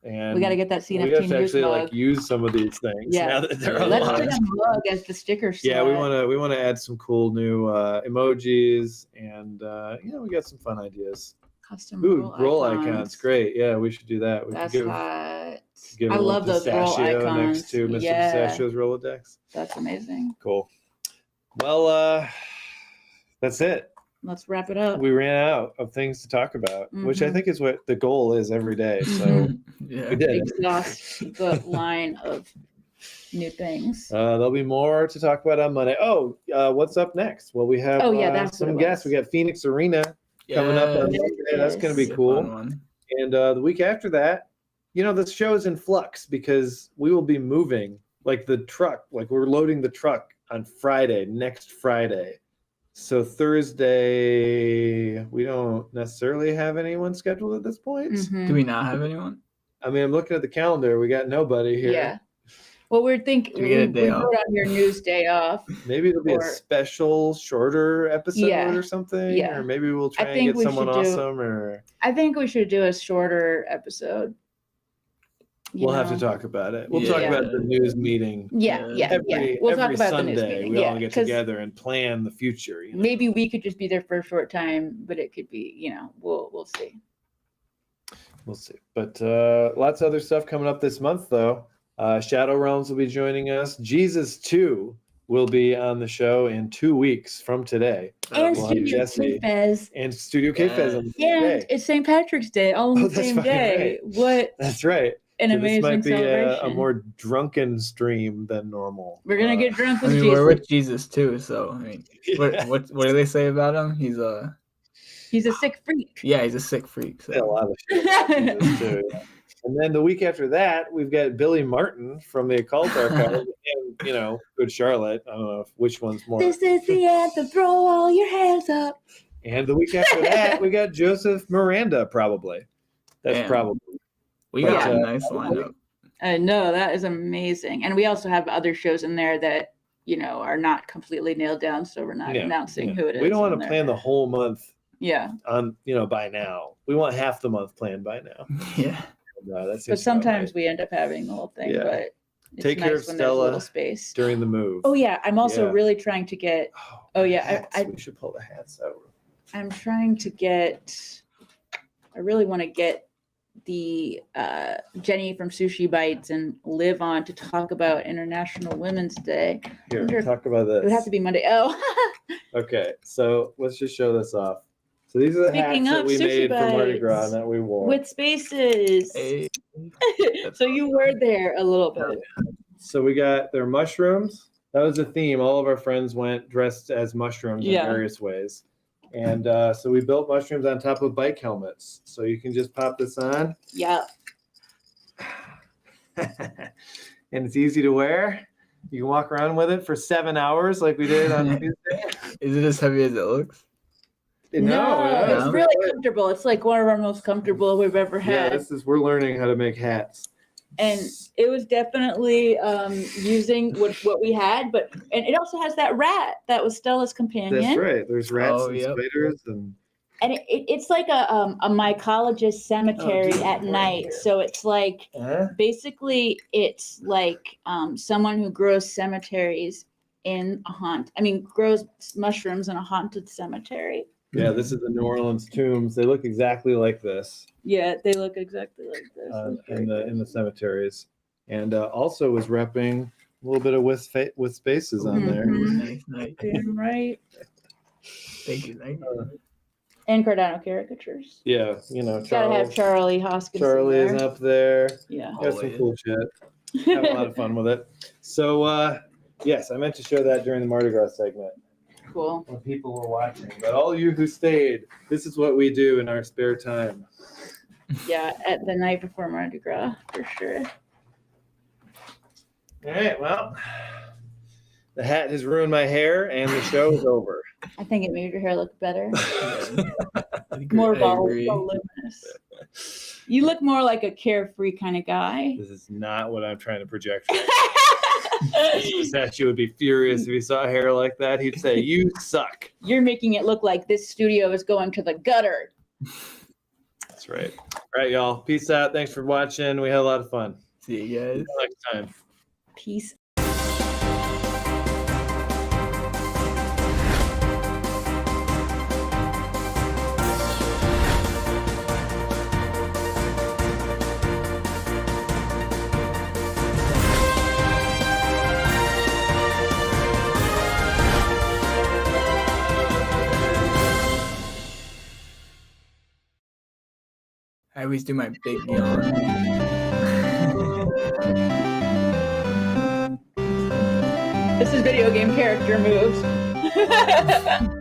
And We got to get that we CNFT have to news actually mug. use some of these things now that they're Let's unlocked. get a mug as the sticker slot. Yeah, we want to add some cool new emojis, and we got some fun ideas. Custom roll icons, great. Yeah, we should do that. We That's could hot. give I a love little those roll pistachio icons. next to Mr. Pistachio's Rolodex. That's amazing. Cool. Well, that's it. Let's wrap it up. We ran out of things to talk about, which I think is what the goal is every day. So Yeah. we did it. Exhaust the line of new things. There'll be more to talk about on Monday. What's up next? Well, we have That's some what it guests. We was. got Phoenix Arena coming up on Yes. Monday. That's going to be Be a cool. fun one. And the week after that, the show is in flux because we will be moving the truck. We're loading the truck on next Friday. So Thursday, we don't necessarily have anyone scheduled at this point. Mhm. Do we not have anyone? I mean, I'm looking at the calendar. We got nobody here. Yeah. Well, we're thinking Do we get a day we off? wrote on your news day off. Maybe it'll be a Or- special, shorter episode Yeah. or something. Yeah. Or maybe we'll try I and think get we someone should do- awesome. Or I think we should do a shorter episode. we'll have to know? talk about it. We'll Yeah. talk about the news meeting. Yeah. We'll talk every about Sunday, the news meeting. we Yeah, all get 'cause together and plan the future. maybe we could just be there for a short time, but it could be, we'll see. We'll see. But lots of other stuff coming up this month, though. Shadow Realms will be joining us. Jesus 2 will be on the show in 2 weeks from today. And we'll have Studio Jesse. Fez. And Studio K-Fez on the same And day. it's St. Patrick's Day, all on Oh, the that's same fucking day. right. What That's right. an So amazing this might be celebration. a more drunken stream than normal. We're gonna get drunk I with mean, Jesus. we're with Jesus too, so I mean, what do they say about him? He's a sick freak. he's a sick freak. Yeah, a So. lot of shit about Jesus, too, yeah. And then the week after that, we've got Billy Martin from the Occult Archive and, Good Charlotte. I don't know which one's more. This is the anthem. Throw all your hands up. And the week after that, we got Joseph Miranda, probably. That's Damn. probably. We But, got a nice lineup. No, that is amazing. And we also have other shows in there that, are not completely nailed down, so we're not announcing who it is. We don't want on to there. plan the whole month Yeah. on, by now. We want half the month planned by now. Yeah. That seems But about sometimes right. we end up having the whole thing. Yeah. But it's Take nice care of when there's a Stella little space. during the move. Oh yeah, I'm also Yeah. really trying to get. Oh, yeah, hats. I- We should pull the hats out. I'm trying to get. I really want to get the Jenny from Sushi Bites and Liv on to talk about International Women's Day. Here, wonder if- talk about this. It would have to be Monday. Oh, Okay, so let's just show this off. So these are the Speaking hats that of we Sushi made for Mardi Bites Gras that we wore. with spaces. Hey. So you were there a little bit. So we got their mushrooms. That was the theme. All of our friends went dressed as mushrooms in Yeah. various ways. And so we built mushrooms on top of bike helmets. So you can just pop this on. Yeah. And it's easy to wear. You can walk around with it for 7 hours like we did on Tuesday. Is it as heavy as it looks? No, It's really comfortable. It's like one of our most comfortable we've ever yeah, had. we're learning how to make hats. And it was definitely using what we had, and it also has that rat that was Stella's companion. That's right. There's rats Oh, and yep. spiders and And it's like a mycologist cemetery dude, at right night. here. So it's like basically it's like someone who grows cemeteries grows mushrooms in a haunted cemetery. yeah, this is the New Orleans tombs. They look exactly like this Yeah, they look exactly like this. It's very in the cemeteries, and also was repping a little bit of with spaces on there. Mhm. Nice. damn right. Thank you. And Cardano caricatures. Yeah, Gotta have Charlie Hoskins. Charlie in is there. up there. Yeah. Got some Always. cool shit. Have a lot of fun with it. So yes, I meant to show that during the Mardi Gras segment Cool. when people were watching. But all you who stayed, this is what we do in our spare time. Yeah, at the night before Mardi Gras, for sure. All right, well, the hat has ruined my hair, and the show is over. I think it made your hair look better. I More agree. voluminous. You look more like a carefree kind of guy. This is not what I'm trying to project. Statue would be furious if he saw hair like that. He'd say, "You suck." You're making it look like this studio is going to the gutter. That's right. All right, y'all. Peace out. Thanks for watching. We had a lot of fun. See you guys. Until next time. Peace I always do my big yawn. This is video game character moves.